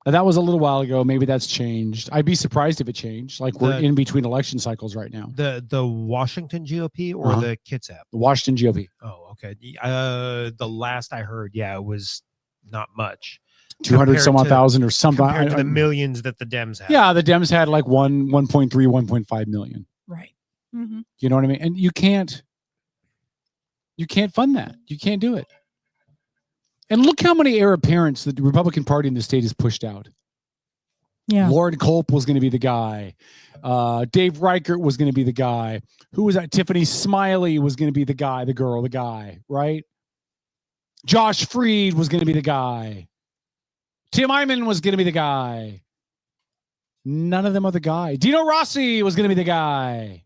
Now, that was a little while ago. Maybe that's changed. I'd be surprised if it changed. Like we're in between election cycles right now. The Washington GOP or the Kitsap? The Washington GOP. Oh, okay. The last I heard, it was not much. 200 some odd thousand or something. Compared to the millions that the Dems had. Yeah, the Dems had like 1.3, 1.5 million. Right. Mm-hmm. You know what I mean? And you can't fund that. You can't do it. And look how many heir apparents the Republican Party in the state has pushed out. Yeah. Lauren Culp was going to be the guy. Dave Reichert was going to be the guy. Who was that? Tiffany Smiley was going to be the guy, the girl, the guy, right? Josh Freed was going to be the guy. Tim Eyman was going to be the guy. None of them are the guy. Dino Rossi was going to be the guy.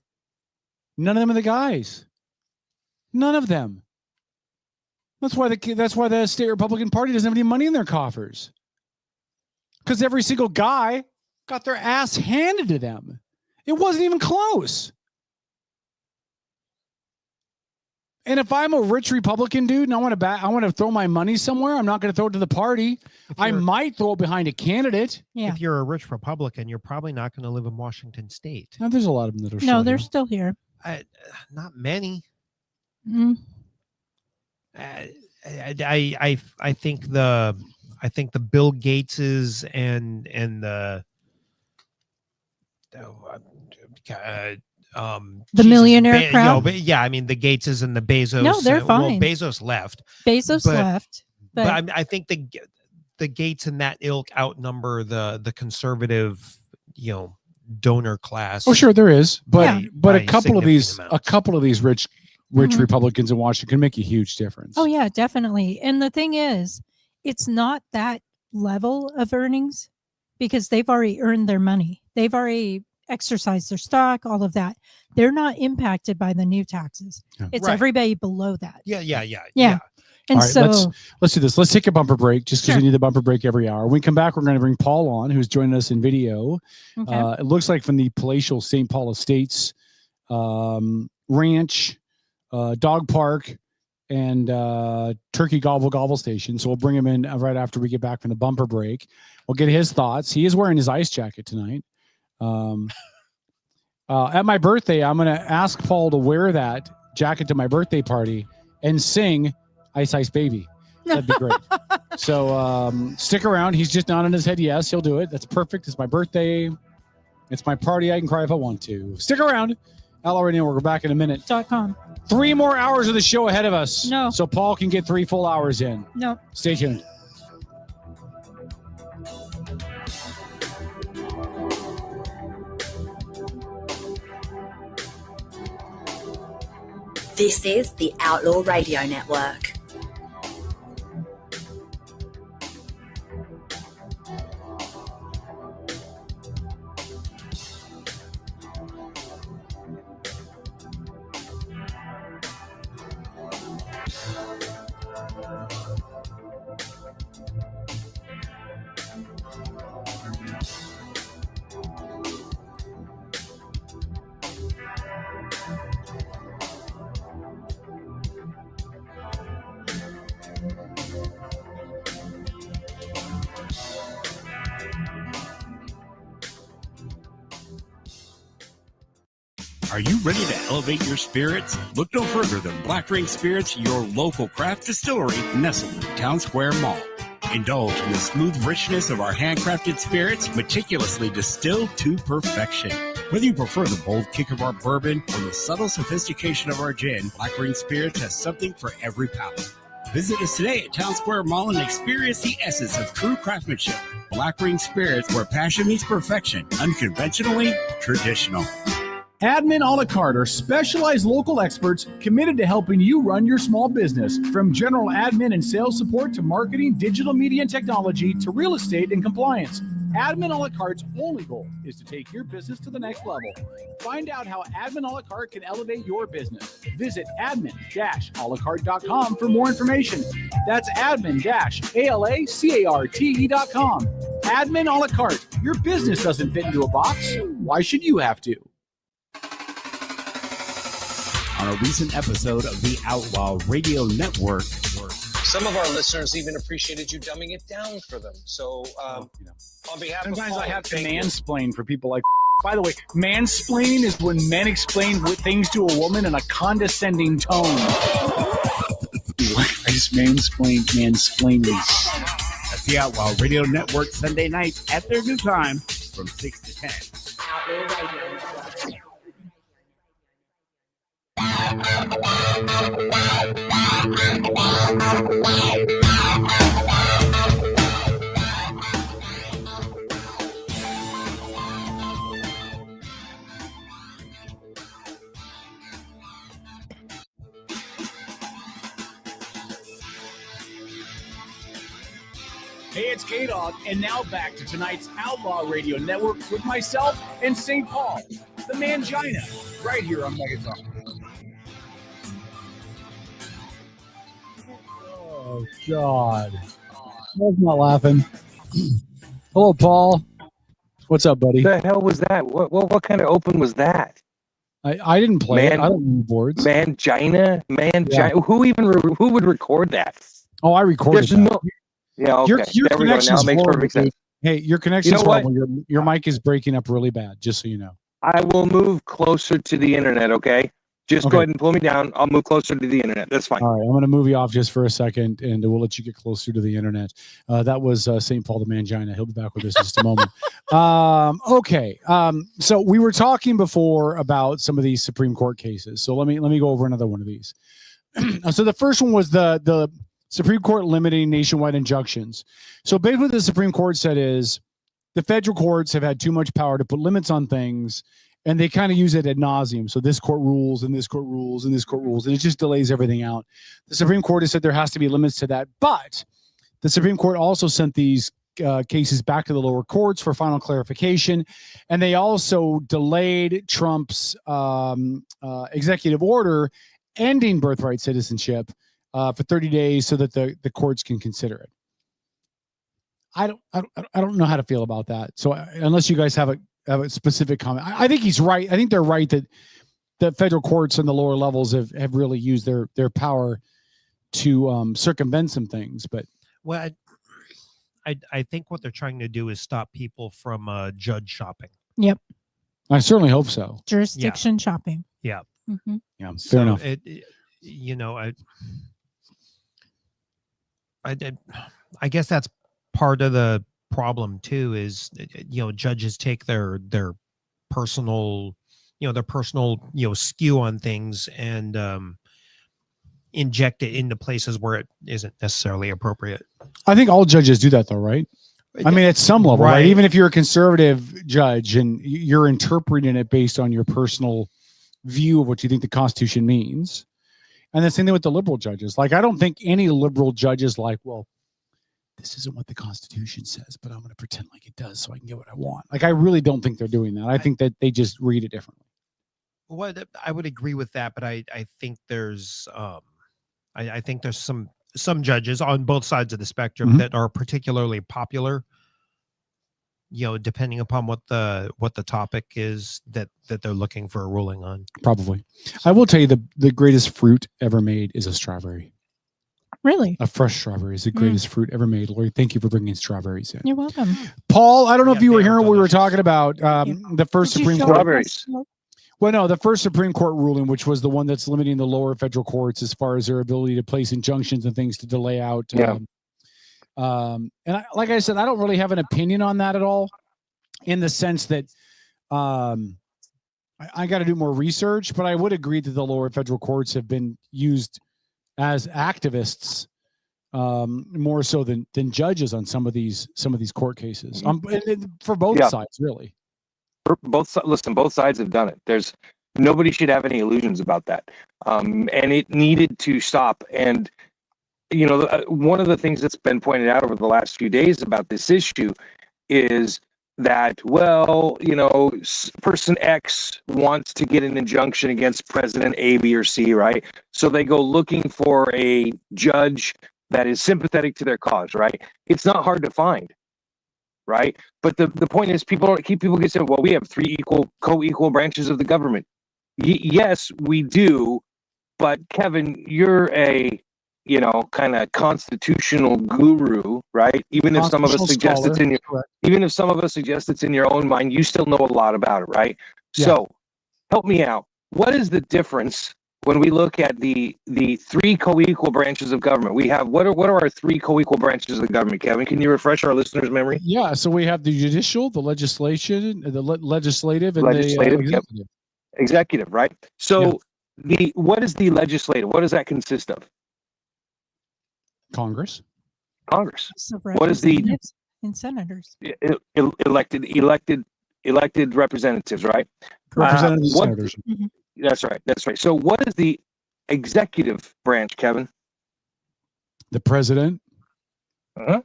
None of them are the guys. None of them. That's why the state Republican Party doesn't have any money in their coffers. Because every single guy got their ass handed to them. It wasn't even close. And if I'm a rich Republican dude and I want to throw my money somewhere, I'm not going to throw it to the party. I might throw it behind a candidate. Yeah. If you're a rich Republican, you're probably not going to live in Washington State. Now, there's a lot of them that are No, they're still here. Not many. Mm-hmm. I think the Bill Gateses and the millionaire crowd. I mean the Gateses and the Bezos. No, they're fine. Well, Bezos left. But I think the Gates and that ilk outnumber the conservative, donor class. Oh, sure, there is, but by a couple of these rich Mhm. Republicans in Washington can make a huge difference. Oh yeah, definitely. And the thing is, it's not that level of earnings because they've already earned their money. They've already exercised their stock, all of that. They're not impacted by the new taxes. Yeah. It's Right. everybody below that. Yeah. And All right, so let's do this. Let's take a bumper break just because Sure. we need the bumper break every hour. When we come back, we're going to bring Paul on, who's joining us in video. Okay. It looks like from the palatial St. Paul Estates ranch, dog park, and turkey gobble station. So we'll bring him in right after we get back from the bumper break. We'll get his thoughts. He is wearing his ice jacket tonight. At my birthday, I'm going to ask Paul to wear that jacket to my birthday party and sing Ice Ice Baby. That'd be great. So stick around. He's just nodding his head. Yes, he'll do it. That's perfect. It's my birthday. It's my party. I can cry if I want to. Stick around. Outlaw Radio Network. We're back in a minute. .com. 3 more hours of the show ahead of us. No. So Paul can get 3 full hours in. No. Stay tuned. This is the Outlaw Radio Network. Are you ready to elevate your spirits? Look no further than Black Ring Spirits, your local craft distillery nestled in Town Square Mall. Indulge in the smooth richness of our handcrafted spirits, meticulously distilled to perfection. Whether you prefer the bold kick of our bourbon or the subtle sophistication of our gin, Black Ring Spirits has something for every palate. Visit us today at Town Square Mall and experience the essence of true craftsmanship. Black Ring Spirits, where passion meets perfection, unconventionally traditional. Admin a la carte are specialized local experts committed to helping you run your small business. From general admin and sales support to marketing, digital media and technology to real estate and compliance. Admin a la carte's only goal is to take your business to the next level. Find out how Admin a la carte can elevate your business. Visit admin-alacarte.com for more information. That's admin-alacarte.com. Admin a la carte. Your business doesn't fit into a box. Why should you have to? On a recent episode of the Outlaw Radio Network. Some of our listeners even appreciated you dumbing it down for them. So, on behalf Sometimes of Paul, I have to thank you. mansplain for people like. By the way, mansplain is when men explain things to a woman in a condescending tone. I just mansplaining. That's the Outlaw Radio Network Sunday nights at their new time from 6 to 10. Outlaw Radio Network. Hey, it's K-Dog, and now back to tonight's Outlaw Radio Network with myself and St. Paul, the Mangina, right here on Megaton. Oh, God. Paul's not laughing. Hello, Paul. What's up, buddy? The hell was that? What kind of open was that? I didn't play it. I don't know boards. Mangina? Yeah. Who would record that? Oh, I recorded that. Yeah, okay. Your There we go. Now connection's it makes horrible, perfect sense. dude. Hey, your connection's You know what? horrible. Your mic is breaking up really bad, just so you know. I will move closer to the internet, okay? Just Okay. go ahead and pull me down. I'll move closer to the internet. That's fine. All right, I'm going to move you off just for a second, and we'll let you get closer to the internet. That was St. Paul the Mangina. He'll be back with us in just a moment. Okay, so we were talking before about some of these Supreme Court cases. So let me go over another one of these. So the first one was the Supreme Court limiting nationwide injunctions. So basically what the Supreme Court said is the federal courts have had too much power to put limits on things, and they kind of use it ad nauseum. So this court rules, and this court rules, and this court rules, and it just delays everything out. The Supreme Court has said there has to be limits to that, but the Supreme Court also sent these cases back to the lower courts for final clarification, and they also delayed Trump's executive order ending birthright citizenship for 30 days so that the courts can consider it. I don't know how to feel about that. So unless you guys have a specific comment, I think he's right. I think they're right that the federal courts and the lower levels have really used their power to circumvent some things. But well, I think what they're trying to do is stop people from judge shopping. Yep. I certainly hope so. Jurisdiction shopping. Yeah. Mm-hmm. Yeah. Fair enough. I guess that's part of the problem too, is judges take their personal skew on things and inject it into places where it isn't necessarily appropriate. I think all judges do that though, right? I mean, at some level, right? Even if you're a conservative judge and you're interpreting it based on your personal view of what you think the Constitution means. And the same thing with the liberal judges. Like, I don't think any liberal judge is like, well, this isn't what the Constitution says, but I'm going to pretend like it does so I can get what I want. Like, I really don't think they're doing that. I think that they just read it differently. Well, I would agree with that, but I think there's I think there's some judges on both sides of the spectrum that are particularly popular, depending upon what the topic is that they're looking for a ruling on. Probably. I will tell you the greatest fruit ever made is a strawberry. Really? A fresh strawberry is the greatest fruit ever made. Lori, thank you for bringing strawberries in. You're welcome. Paul, I don't know if you were hearing what we were talking about. The first Supreme Court. Strawberries. Well, no, the first Supreme Court ruling, which was the one that's limiting the lower federal courts as far as their ability to place injunctions and things to delay out. Like I said, I don't really have an opinion on that at all, in the sense that I got to do more research, but I would agree that the lower federal courts have been used as activists more so than judges on some of these court cases. For both sides, really. Both sides have done it. Nobody should have any illusions about that. And it needed to stop. And one of the things that's been pointed out over the last few days about this issue is that, person X wants to get an injunction against President A, B, or C, right? So they go looking for a judge that is sympathetic to their cause, right? It's not hard to find, right? But the point is, people get said, well, we have three co-equal branches of the government. Yes, we do. But Kevin, you're a kind of constitutional guru, right? Even if some of us suggest it's in your own mind, you still know a lot about it, right? Yeah. So help me out. What is the difference when we look at the three co-equal branches of government? We have what are our three co-equal branches of the government, Kevin? Can you refresh our listeners' memory? Yeah, so we have the judicial, the legislative, and the executive, right? So what is the legislative? What does that consist of? Congress. What is the and senators? Elected representatives, right? Representatives and senators. Mm-hmm. That's right. So what is the executive branch, Kevin? The president. Uh-huh.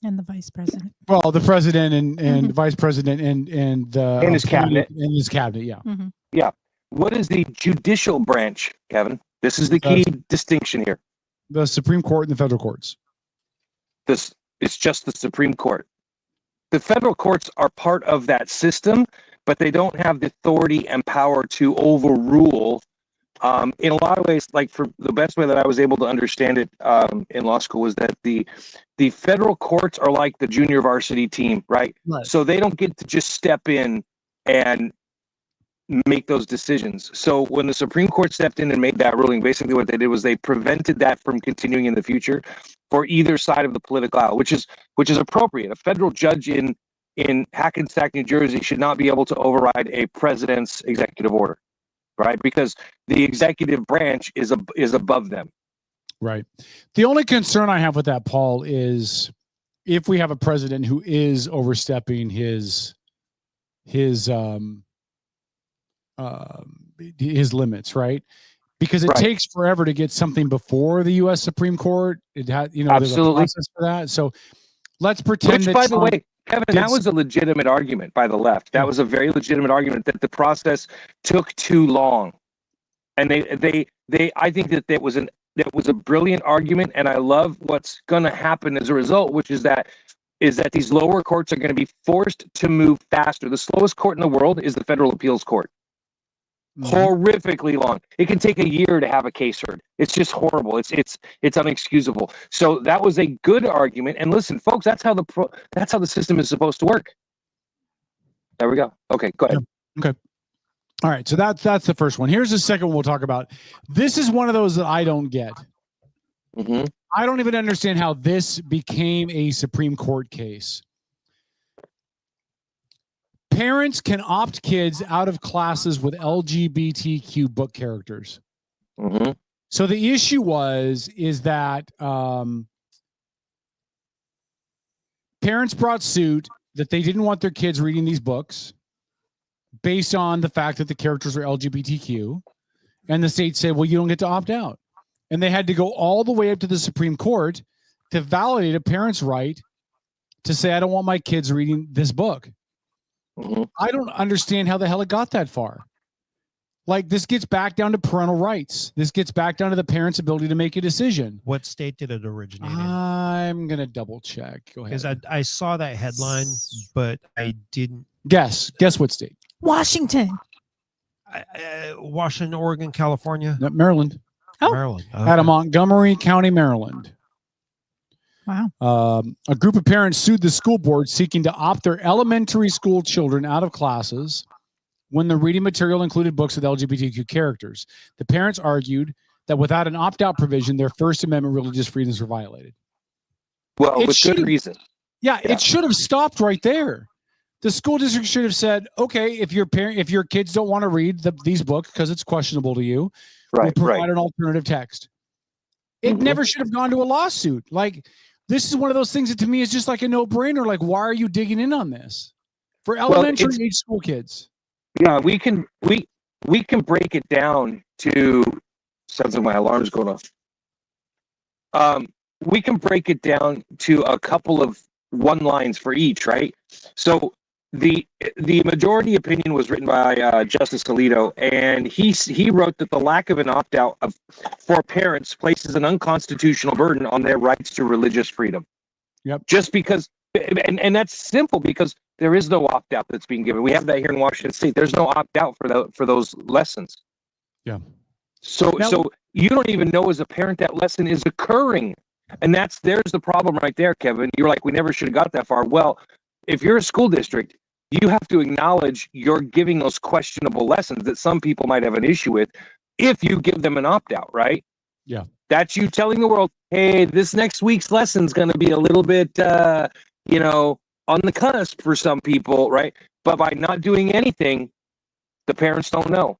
And the vice president. Well, the president and vice president and his cabinet. And his cabinet, yeah. Mm-hmm. Yeah. What is the judicial branch, Kevin? This is the key distinction here. The Supreme Court and the federal courts. It's just the Supreme Court. The federal courts are part of that system, but they don't have the authority and power to overrule. In a lot of ways, like for the best way that I was able to understand it in law school was that the federal courts are like the junior varsity team, right? So they don't get to just step in and make those decisions. So when the Supreme Court stepped in and made that ruling, basically what they did was they prevented that from continuing in the future for either side of the political aisle, which is appropriate. A federal judge in Hackensack, New Jersey should not be able to override a president's executive order, right? Because the executive branch is above them. Right. The only concern I have with that, Paul, is if we have a president who is overstepping his limits, right? Because it takes forever to get something before the U.S. Supreme Court. It had, there's a process for that. So let's pretend. Which, by the way, Kevin, that was a legitimate argument by the left. That was a very legitimate argument that the process took too long, and I think that was a brilliant argument, and I love what's going to happen as a result, which is that these lower courts are going to be forced to move faster. The slowest court in the world is the Federal Appeals Court. Horrifically long. It can take a year to have a case heard. It's just horrible. It's unexcusable. So that was a good argument. And listen, folks, that's how the system is supposed to work. There we go. Okay, go ahead. Okay. All right. So that's the first one. Here's the second one we'll talk about. This is one of those that I don't get. Mm-hmm. I don't even understand how this became a Supreme Court case. Parents can opt kids out of classes with LGBTQ book characters. Mm-hmm. So the issue is that parents brought suit that they didn't want their kids reading these books based on the fact that the characters are LGBTQ, and the state said, well, you don't get to opt out. And they had to go all the way up to the Supreme Court to validate a parent's right to say, I don't want my kids reading this book. Mm-hmm. I don't understand how the hell it got that far. Like, this gets back down to parental rights. This gets back down to the parent's ability to make a decision. What state did it originate in? I'm going to double check. Go ahead. Because I saw that headline, but I didn't. Guess what state? Washington. Washington, Oregon, California. No, Maryland. Oh. Maryland. Okay. Out of Montgomery County, Maryland. Wow. A group of parents sued the school board seeking to opt their elementary school children out of classes when the reading material included books with LGBTQ characters. The parents argued that without an opt-out provision, their First Amendment religious freedoms were violated. Well, with good reason. Yeah, it should have stopped right there. The school district should have said, okay, if your kids don't want to read these books because it's questionable to you, we'll provide an alternative text. It never should have gone to a lawsuit. Like, this is one of those things that to me is just like a no-brainer. Like, why are you digging in on this for elementary age school kids? Yeah, we can break it down to. Sounds like my alarm's going off. We can break it down to a couple of one-lines for each, right? So the majority opinion was written by Justice Alito, and he wrote that the lack of an opt-out for parents places an unconstitutional burden on their rights to religious freedom. Yep. Just because, and that's simple because there is no opt-out that's being given. We have that here in Washington State. There's no opt-out for those lessons. Yeah. So you don't even know as a parent that lesson is occurring. And there's the problem right there, Kevin. You're like, we never should have got that far. Well, if you're a school district, you have to acknowledge you're giving those questionable lessons that some people might have an issue with if you give them an opt-out, right? Yeah. That's you telling the world, hey, this next week's lesson's going to be a little bit, on the cusp for some people, right? But by not doing anything, the parents don't know.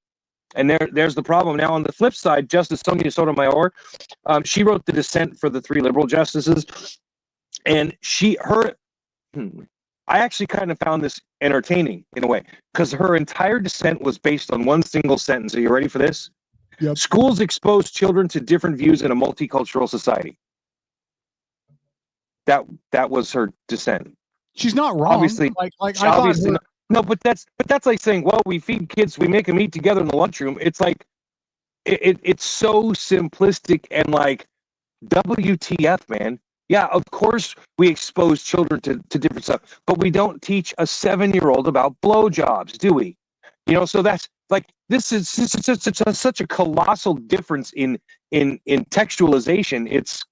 And there's the problem. Now, on the flip side, Justice Sonia Sotomayor, she wrote the dissent for the 3 liberal justices, and I actually kind of found this entertaining in a way, because her entire dissent was based on one single sentence. Are you ready for this? Yep. Schools expose children to different views in a multicultural society. That was her dissent. She's not wrong. Obviously, obviously not. No, but that's like saying, well, we feed kids, we make them eat together in the lunchroom. It's like it's so simplistic and like WTF, man. Yeah, of course we expose children to different stuff, but we don't teach a 7-year-old about blowjobs, do we? So that's like this is such a colossal difference in textualization. It's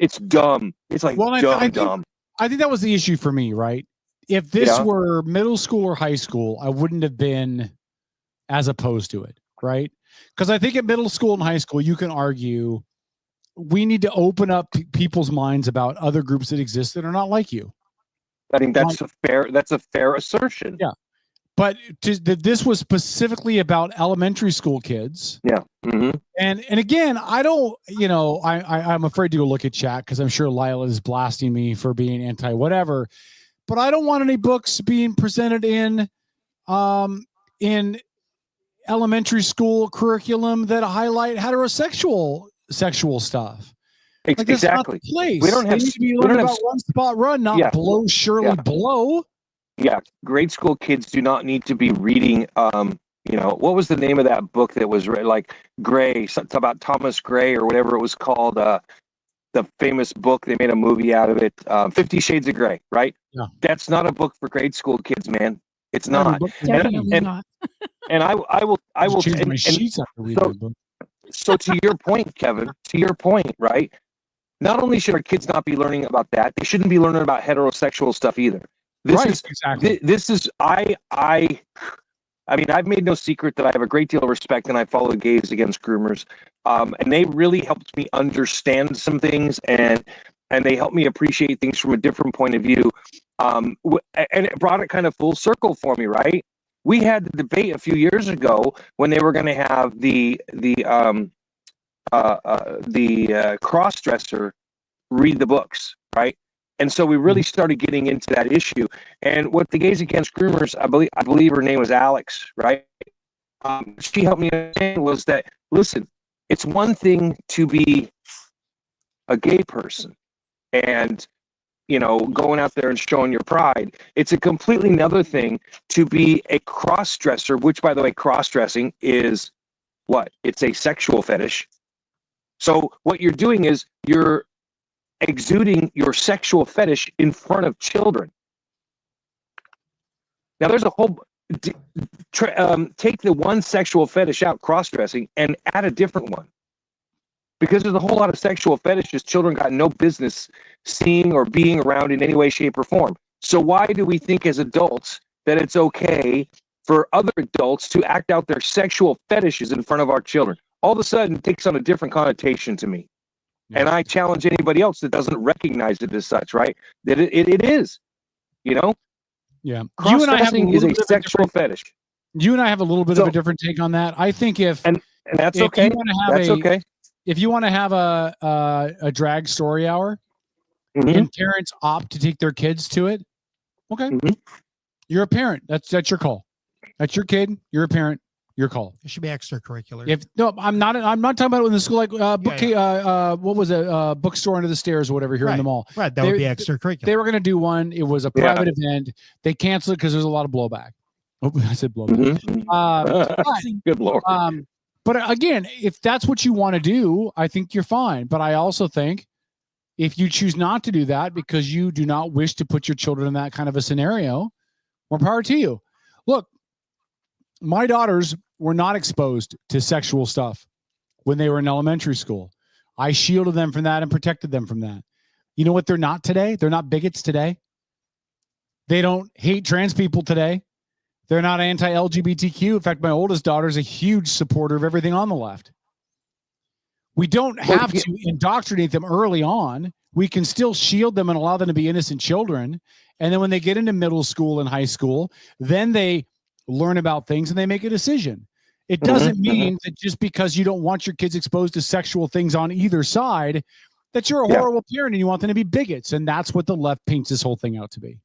it's dumb. It's like dumb. I think that was the issue for me, right? If this were middle school or high school, I wouldn't have been as opposed to it, right? Because I think at middle school and high school, you can argue we need to open up people's minds about other groups that exist that are not like you. I think that's a fair assertion. Yeah. But this was specifically about elementary school kids. Yeah. Mm-hmm. And again, I don't, I'm afraid to go look at chat because I'm sure Lila is blasting me for being anti whatever. But I don't want any books being presented in elementary school curriculum that highlight heterosexual sexual stuff. Like, exactly. Place. We don't have. They need to be learning about One Spot Run, not Blow Shirley Blow. Yeah, grade school kids do not need to be reading. What was the name of that book that was like Gray? Something about Thomas Gray or whatever it was called. The famous book, they made a movie out of it, 50 Shades of Grey, right? Yeah. That's not a book for grade school kids, man. It's not. Definitely not. And I will. So to your point, Kevin, right? Not only should our kids not be learning about that, they shouldn't be learning about heterosexual stuff either. I mean, I've made no secret that I have a great deal of respect and I follow Gays Against Groomers. And they really helped me understand some things and they helped me appreciate things from a different point of view. And it brought it kind of full circle for me, right? We had the debate a few years ago when they were going to have the cross-dresser read the books, right? And so we really started getting into that issue. And what the Gays Against Groomers, I believe her name was Alex, right? She helped me understand was that, listen, it's one thing to be a gay person and, going out there and showing your pride. It's a completely another thing to be a cross-dresser, which, by the way, cross-dressing is what? It's a sexual fetish. So what you're doing is you're exuding your sexual fetish in front of children. Now, there's a whole take the one sexual fetish out, cross-dressing, and add a different one, because there's a whole lot of sexual fetishes children got no business seeing or being around in any way, shape, or form. So why do we think as adults that it's okay for other adults to act out their sexual fetishes in front of our children. All of a sudden, it takes on a different connotation to me. Yeah. And I challenge anybody else that doesn't recognize it as such, right? That it is, you know? Yeah. Cross-dressing is a sexual fetish. You and I have a little bit of a different take on that. I think if and that's okay. If you want to have a drag story hour, and parents opt to take their kids to it, okay, you're a parent. That's your call. That's your kid. You're a parent. Your call. It should be extracurricular. I'm not talking about it in the school, like what was it, bookstore under the stairs or whatever here in the mall. Right, that would be extracurricular. They were going to do one. It was a private event. They canceled it because there's a lot of blowback. Oh, I said blowback. Good Lord. But again, if that's what you want to do, I think you're fine. But I also think if you choose not to do that because you do not wish to put your children in that kind of a scenario, more power to you. Look, my daughters were not exposed to sexual stuff when they were in elementary school. I shielded them from that and protected them from that. You know what they're not today? They're not bigots today. They don't hate trans people today. They're not anti-LGBTQ. In fact, my oldest daughter is a huge supporter of everything on the left. We don't have to indoctrinate them early on. We can still shield them and allow them to be innocent children. And then when they get into middle school and high school, then they learn about things and they make a decision. It doesn't mean that just because you don't want your kids exposed to sexual things on either side, that you're a horrible parent and you want them to be bigots. And that's what the left paints this whole thing out to be.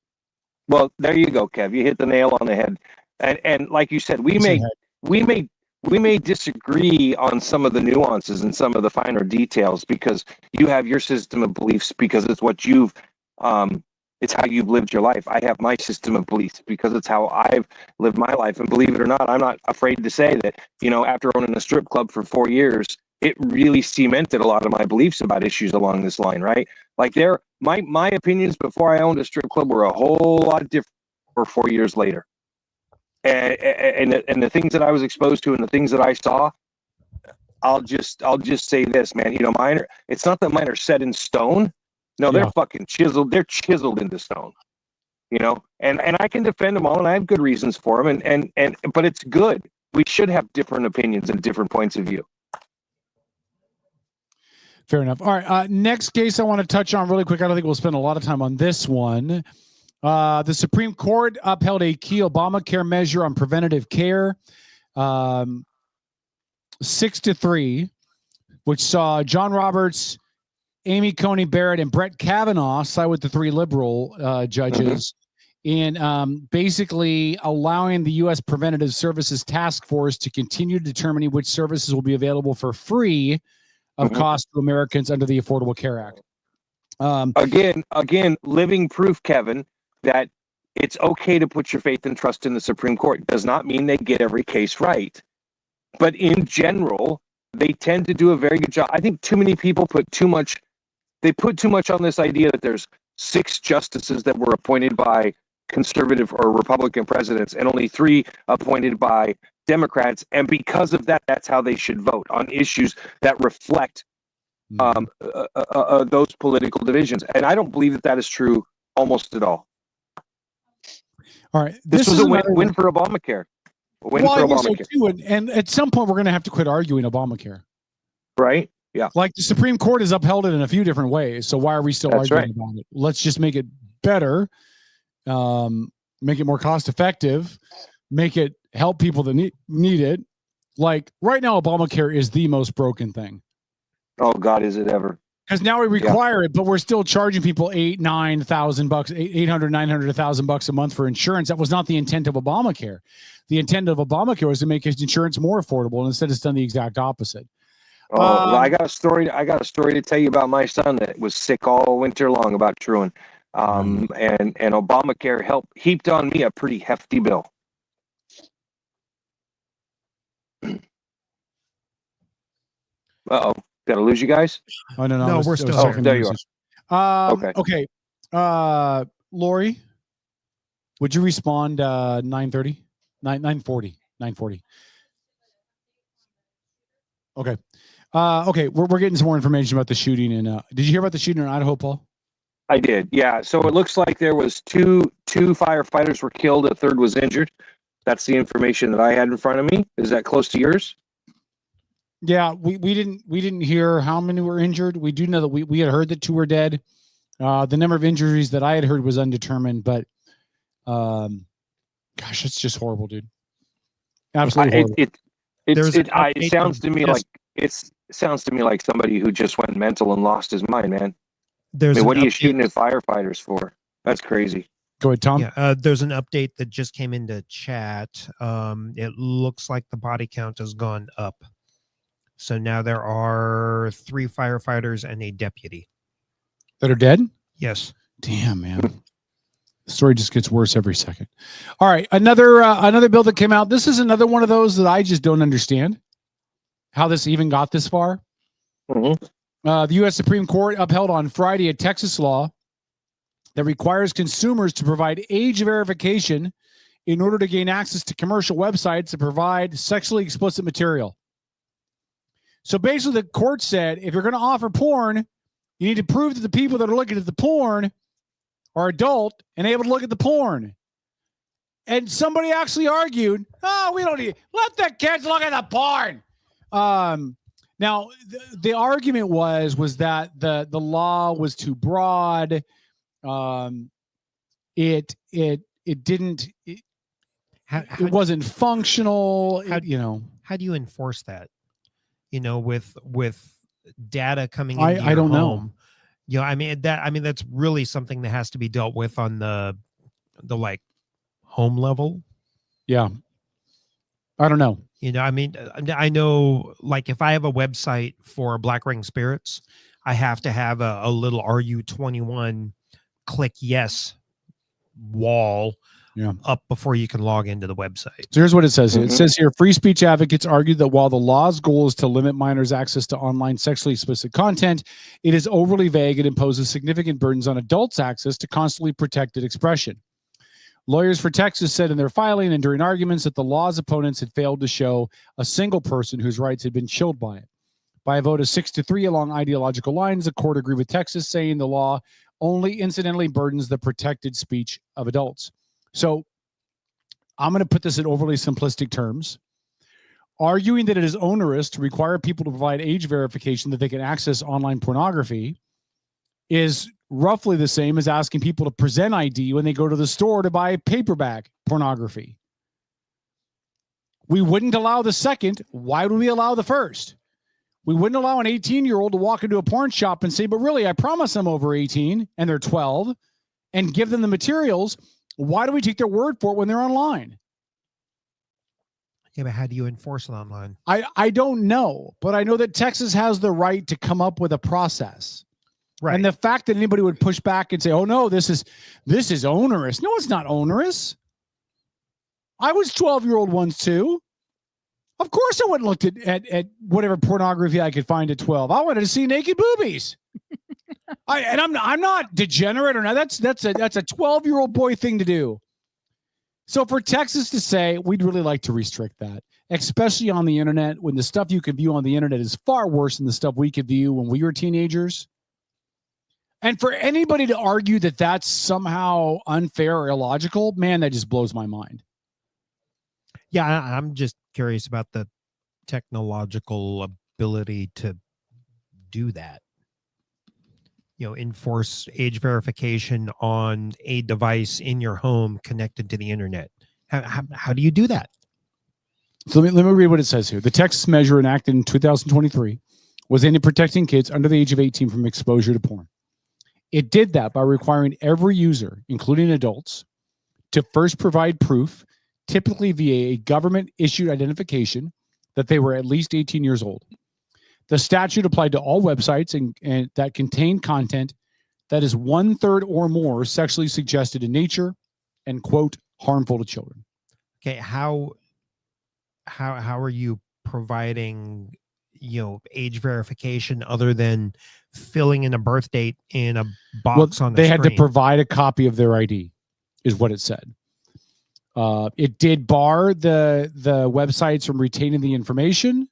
Well, there you go, Kev. You hit the nail on the head. And like you said, we may disagree on some of the nuances and some of the finer details because you have your system of beliefs because it's what you've it's how you've lived your life. I have my system of beliefs because it's how I've lived my life. And believe it or not, I'm not afraid to say that, you know, after owning a strip club for 4 years, it really cemented a lot of my beliefs about issues along this line, right? Like my opinions before I owned a strip club were a whole lot different for 4 years later. And the things that I was exposed to and the things that I saw, I'll just say this, man, you know, it's not that mine are set in stone. No, they're fucking chiseled. They're chiseled into stone, you know, and I can defend them all and I have good reasons for them. But it's good. We should have different opinions and different points of view. Fair enough. All right. Next case I want to touch on really quick. I don't think we'll spend a lot of time on this one. The Supreme Court upheld a key Obamacare measure on preventative care, 6-3, which saw John Roberts, Amy Coney Barrett, and Brett Kavanaugh side with the three liberal judges in basically allowing the U.S. Preventative Services Task Force to continue determining which services will be available for free of cost to Americans under the Affordable Care Act. Again, living proof, Kevin, that it's okay to put your faith and trust in the Supreme Court. It does not mean they get every case right. But in general, they tend to do a very good job. I think too many people put too much on this idea that there's 6 justices that were appointed by conservative or Republican presidents and only 3 appointed by Democrats. And because of that, that's how they should vote on issues that reflect those political divisions. And I don't believe that is true almost at all. All right. This was a win for Obamacare. I guess so too. And at some point, we're going to have to quit arguing Obamacare. Right? Yeah. Like the Supreme Court has upheld it in a few different ways. So why are we still arguing about it? Let's just make it better, make it more cost effective, make it help people that need it. Like right now, Obamacare is the most broken thing. Oh God, is it ever? Because now we require it, but we're still charging people $800, $900, $1,000 a month for insurance. That was not the intent of Obamacare. The intent of Obamacare was to make insurance more affordable, and instead it's done the exact opposite. Well, I got a story to tell you about my son that was sick all winter long about Truant. And Obamacare heaped on me a pretty hefty bill. Uh-oh. Did I lose you guys? Oh, no, we're still here. There you are. Okay. Lori, would you respond 9:30? 9:40. Okay. Okay, we're getting some more information about the shooting. And did you hear about the shooting in Idaho, Paul? I did, yeah. So it looks like there was two firefighters were killed. A third was injured. That's the information that I had in front of me. Is that close to yours? Yeah, we didn't hear how many were injured. We do know that we had heard that 2 were dead. The number of injuries that I had heard was undetermined, but gosh, it's just horrible, dude. Absolutely horrible. It sounds to me like somebody who just went mental and lost his mind, man. What are you shooting at firefighters for? That's crazy. Go ahead, Tom. Yeah, there's an update that just came into chat. It looks like the body count has gone up. So now there are 3 firefighters and a deputy that are dead. Yes. Damn, man. The story just gets worse every second. All right, another bill that came out. This is another one of those that I just don't understand how this even got this far. Mm-hmm. The U.S. Supreme Court upheld on Friday a Texas law that requires consumers to provide age verification in order to gain access to commercial websites that provide sexually explicit material. So basically, the court said, if you're going to offer porn, you need to prove that the people that are looking at the porn are adult and able to look at the porn. And somebody actually argued, oh, we don't need, let the kids look at the porn. Now, the argument was that the law was too broad. It wasn't functional. How do you enforce that? With data coming in I don't home, know. I mean that's really something that has to be dealt with on the like home level. Yeah. I don't know. I know, like, if I have a website for Black Ring Spirits, I have to have a little RU21 click yes wall up before you can log into the website. So here's what it says. It says here, free speech advocates argue that while the law's goal is to limit minors' access to online sexually explicit content, it is overly vague and imposes significant burdens on adults' access to constantly protected expression. Lawyers for Texas said in their filing and during arguments that the law's opponents had failed to show a single person whose rights had been chilled by it. By a vote of 6-3 along ideological lines, the court agreed with Texas, saying the law only incidentally burdens the protected speech of adults. So I'm going to put this in overly simplistic terms. Arguing that it is onerous to require people to provide age verification that they can access online pornography is roughly the same as asking people to present ID when they go to the store to buy paperback pornography. We wouldn't allow the second. Why would we allow the first? We wouldn't allow an 18-year-old to walk into a porn shop and say, but really, I promise I'm over 18 and they're 12, and give them the materials. Why do we take their word for it when they're online? Yeah, but how do you enforce it online? I don't know, but I know that Texas has the right to come up with a process. Right. And the fact that anybody would push back and say, oh, no, this is onerous. No, it's not onerous. I was 12-year-old once, too. Of course I went and looked at whatever pornography I could find at 12. I wanted to see naked boobies. I'm not degenerate or not. That's a 12-year-old boy thing to do. So for Texas to say, we'd really like to restrict that, especially on the internet, when the stuff you can view on the internet is far worse than the stuff we could view when we were teenagers. And for anybody to argue that that's somehow unfair or illogical, man, that just blows my mind. Yeah, I'm just curious about the technological ability to do that. Enforce age verification on a device in your home connected to the internet. How do you do that? So let me read what it says here. The Texas measure enacted in 2023 was aimed at protecting kids under the age of 18 from exposure to porn. It did that by requiring every user, including adults, to first provide proof, typically via a government-issued identification, that they were at least 18 years old. The statute applied to all websites and that contain content that is 1/3 or more sexually suggested in nature and, quote, harmful to children. Okay, how are you providing age verification other than filling in a birth date in a box on the screen? They had to provide a copy of their ID, is what it said. It did bar the websites from retaining the information.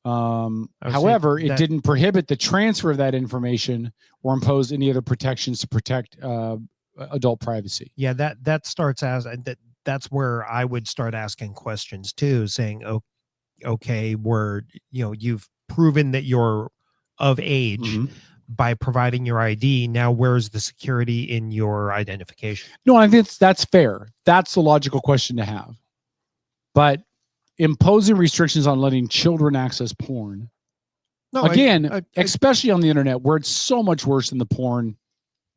However, it didn't prohibit the transfer of that information or impose any other protections to protect adult privacy. Yeah, that starts as that's where I would start asking questions too, saying, "Oh, okay, you've proven that you're of age by providing your ID. Now, where's the security in your identification?" No, I think that's fair. That's a logical question to have. But imposing restrictions on letting children access porn, especially on the internet, where it's so much worse than the porn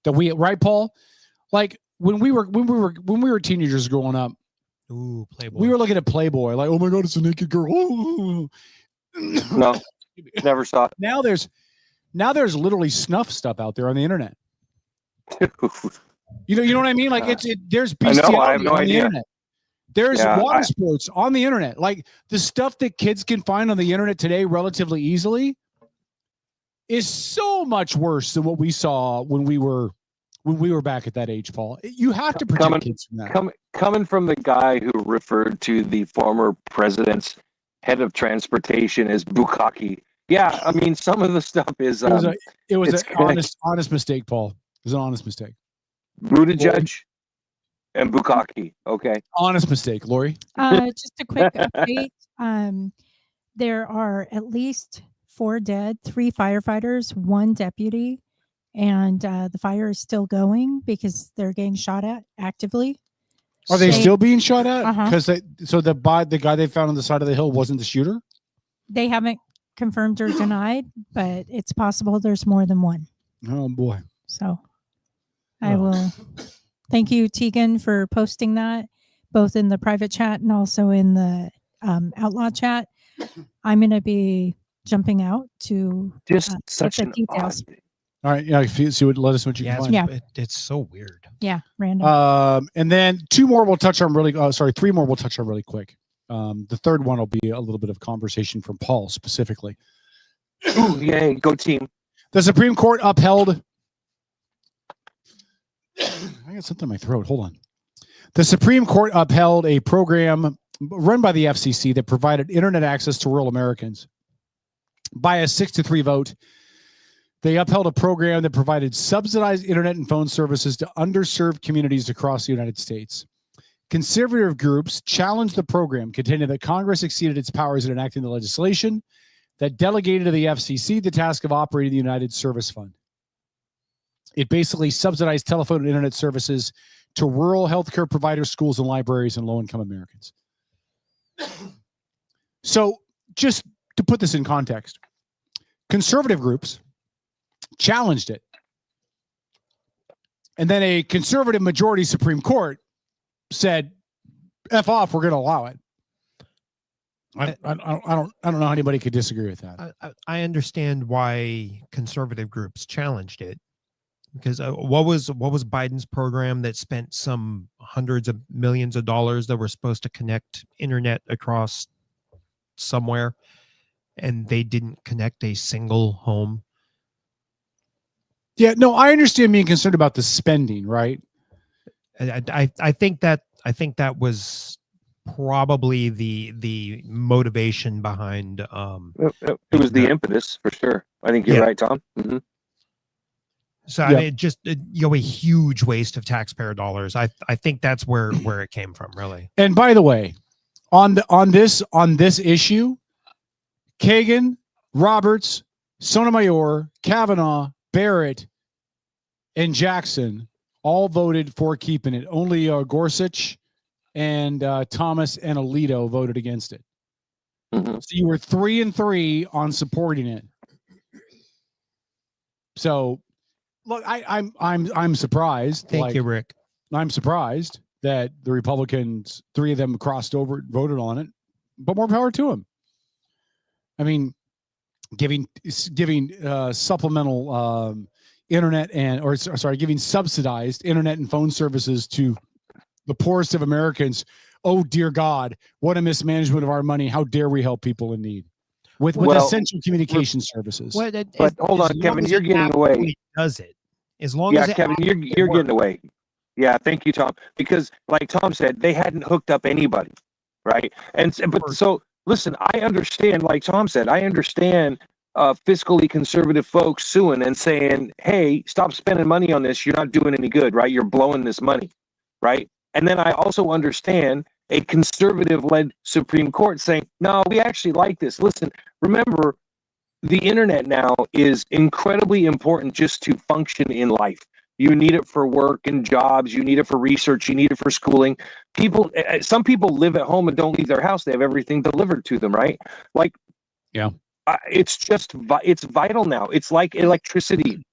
that right, Paul? Like when we were teenagers growing up, ooh, Playboy. We were looking at Playboy, like, oh my God, it's a naked girl. No, never saw it. Now there's literally snuff stuff out there on the internet. You know what I mean? Like there's bestiality I have no on idea. the internet. There's water sports on the internet. Like the stuff that kids can find on the internet today relatively easily is so much worse than what we saw when we were back at that age, Paul. You have to protect kids from that. Coming from the guy who referred to the former president's head of transportation as bukkake. Yeah, I mean, some of the stuff is it was an honest mistake, Paul. It was an honest mistake. Buttigieg and bukkake. Okay. Honest mistake, Lori. Just a quick update. There are at least 4 dead, 3 firefighters, 1 deputy, and the fire is still going because they're getting shot at actively. Are they still being shot at? Because the guy they found on the side of the hill wasn't the shooter? They haven't confirmed or denied, but it's possible there's more than one. Oh boy. So I will thank you, Tegan, for posting that both in the private chat and also in the Outlaw chat. I'm going to be jumping out to just such the details. All right, yeah. Let us know what you can find. Yeah, it's so weird. Yeah, random. And then 3 more we'll touch on really quick. The third one will be a little bit of conversation from Paul specifically. Ooh, yay, go team. The Supreme Court upheld. I got something in my throat. Hold on. The Supreme Court upheld a program run by the FCC that provided internet access to rural Americans. By a 6-3 vote, they upheld a program that provided subsidized internet and phone services to underserved communities across the United States. Conservative groups challenged the program, contending that Congress exceeded its powers in enacting the legislation that delegated to the FCC the task of operating the United Service Fund. It basically subsidized telephone and internet services to rural healthcare providers, schools, and libraries, and low-income Americans. So, just to put this in context, conservative groups challenged it. And then a conservative majority Supreme Court said, F off, we're going to allow it. I don't know how anybody could disagree with that. I understand why conservative groups challenged it, because what was Biden's program that spent some hundreds of millions of dollars that were supposed to connect internet across somewhere, and they didn't connect a single home? Yeah, no, I understand being concerned about the spending, right? I think that was probably the motivation behind. It was the impetus for sure. I think you're right, Tom. Mm-hmm. So I mean, just a huge waste of taxpayer dollars. I think that's where it came from, really. And by the way, on this issue, Kagan, Roberts, Sotomayor, Kavanaugh, Barrett, and Jackson all voted for keeping it. Only Gorsuch and Thomas and Alito voted against it. Mm-hmm. So you were 3-3 on supporting it. So look, I'm surprised. Thank you, Rick. I'm surprised that the Republicans, 3 of them crossed over, voted on it, but more power to them. I mean, giving supplemental internet giving subsidized internet and phone services to the poorest of Americans. Oh dear God, what a mismanagement of our money! How dare we help people in need with essential communication services? But hold on, Kevin, you're getting away. Does it? As long as Kevin, you're getting away. Yeah, thank you, Tom. Because like Tom said, they hadn't hooked up anybody, right? So listen, I understand. Like Tom said, I understand fiscally conservative folks suing and saying, "Hey, stop spending money on this. You're not doing any good, right? You're blowing this money, right?" And then I also understand a conservative-led Supreme Court saying, no, we actually like this. Listen, remember, the internet now is incredibly important just to function in life. You need it for work and jobs. You need it for research. You need it for schooling. Some people live at home and don't leave their house. They have everything delivered to them, right? Like, yeah, it's vital now. It's like electricity.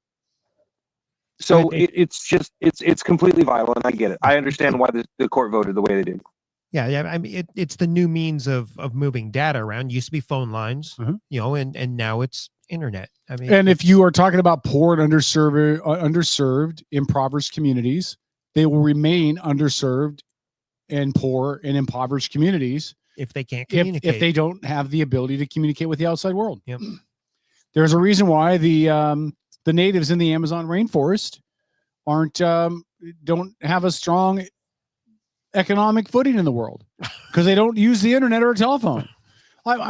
So it's completely vital, and I get it. I understand why the court voted the way they did. Yeah. I mean, it's the new means of moving data around. Used to be phone lines, and now it's internet. I mean, and if you are talking about poor and underserved, impoverished communities, they will remain underserved and poor and impoverished communities if they can't communicate. If they don't have the ability to communicate with the outside world. Yep. There's a reason why the natives in the Amazon rainforest don't have a strong economic footing in the world because they don't use the internet or a telephone.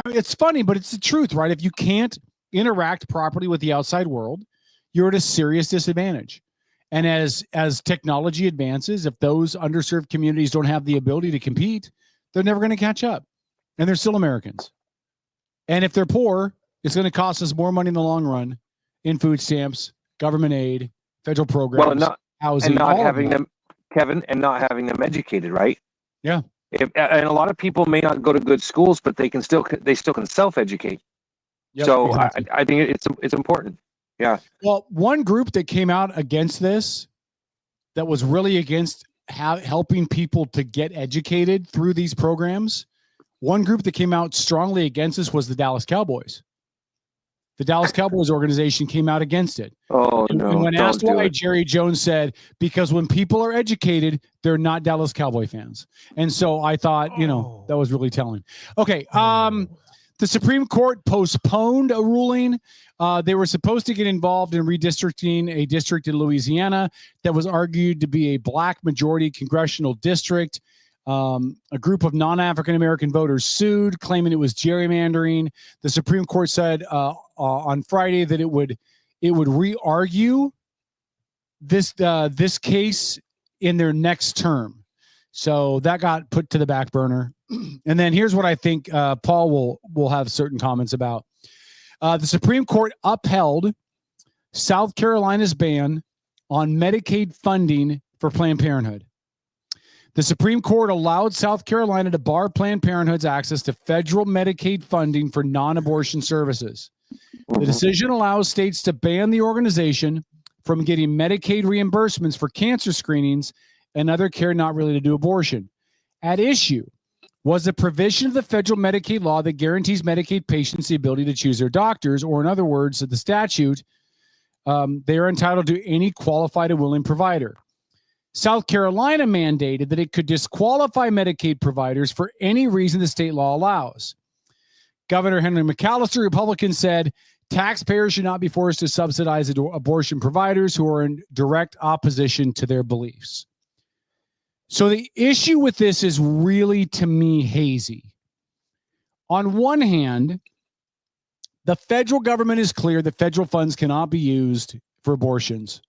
It's funny, but it's the truth, right? If you can't interact properly with the outside world, you're at a serious disadvantage. And as technology advances, if those underserved communities don't have the ability to compete, they're never going to catch up. And they're still Americans. And if they're poor, it's going to cost us more money in the long run in food stamps, government aid, federal programs, housing, and not having them, Kevin, and not having them educated, right? Yeah. And a lot of people may not go to good schools, but they still can self-educate. Yep, so exactly. I think it's important. Yeah. Well, one group that came out against this, that was really against helping people to get educated through these programs, one group that came out strongly against this was the Dallas Cowboys. The Dallas Cowboys organization came out against it. Oh, no. And when asked why, Jerry Jones said, because when people are educated, they're not Dallas Cowboy fans. And so I thought, that was really telling. Okay. The Supreme Court postponed a ruling. They were supposed to get involved in redistricting a district in Louisiana that was argued to be a black majority congressional district. A group of non-African American voters sued, claiming it was gerrymandering. The Supreme Court said on Friday that it would re-argue this case in their next term. So that got put to the back burner. And then here's what I think Paul will have certain comments about. The Supreme Court upheld South Carolina's ban on Medicaid funding for Planned Parenthood. The Supreme Court allowed South Carolina to bar Planned Parenthood's access to federal Medicaid funding for non-abortion services. The decision allows states to ban the organization from getting Medicaid reimbursements for cancer screenings and other care not related to abortion. At issue was the provision of the federal Medicaid law that guarantees Medicaid patients the ability to choose their doctors, or in other words, the statute, they are entitled to any qualified and willing provider. South Carolina mandated that it could disqualify Medicaid providers for any reason the state law allows. Governor Henry McAllister, Republican, said taxpayers should not be forced to subsidize abortion providers who are in direct opposition to their beliefs. So the issue with this is really, to me, hazy. On one hand, the federal government is clear that federal funds cannot be used for abortions.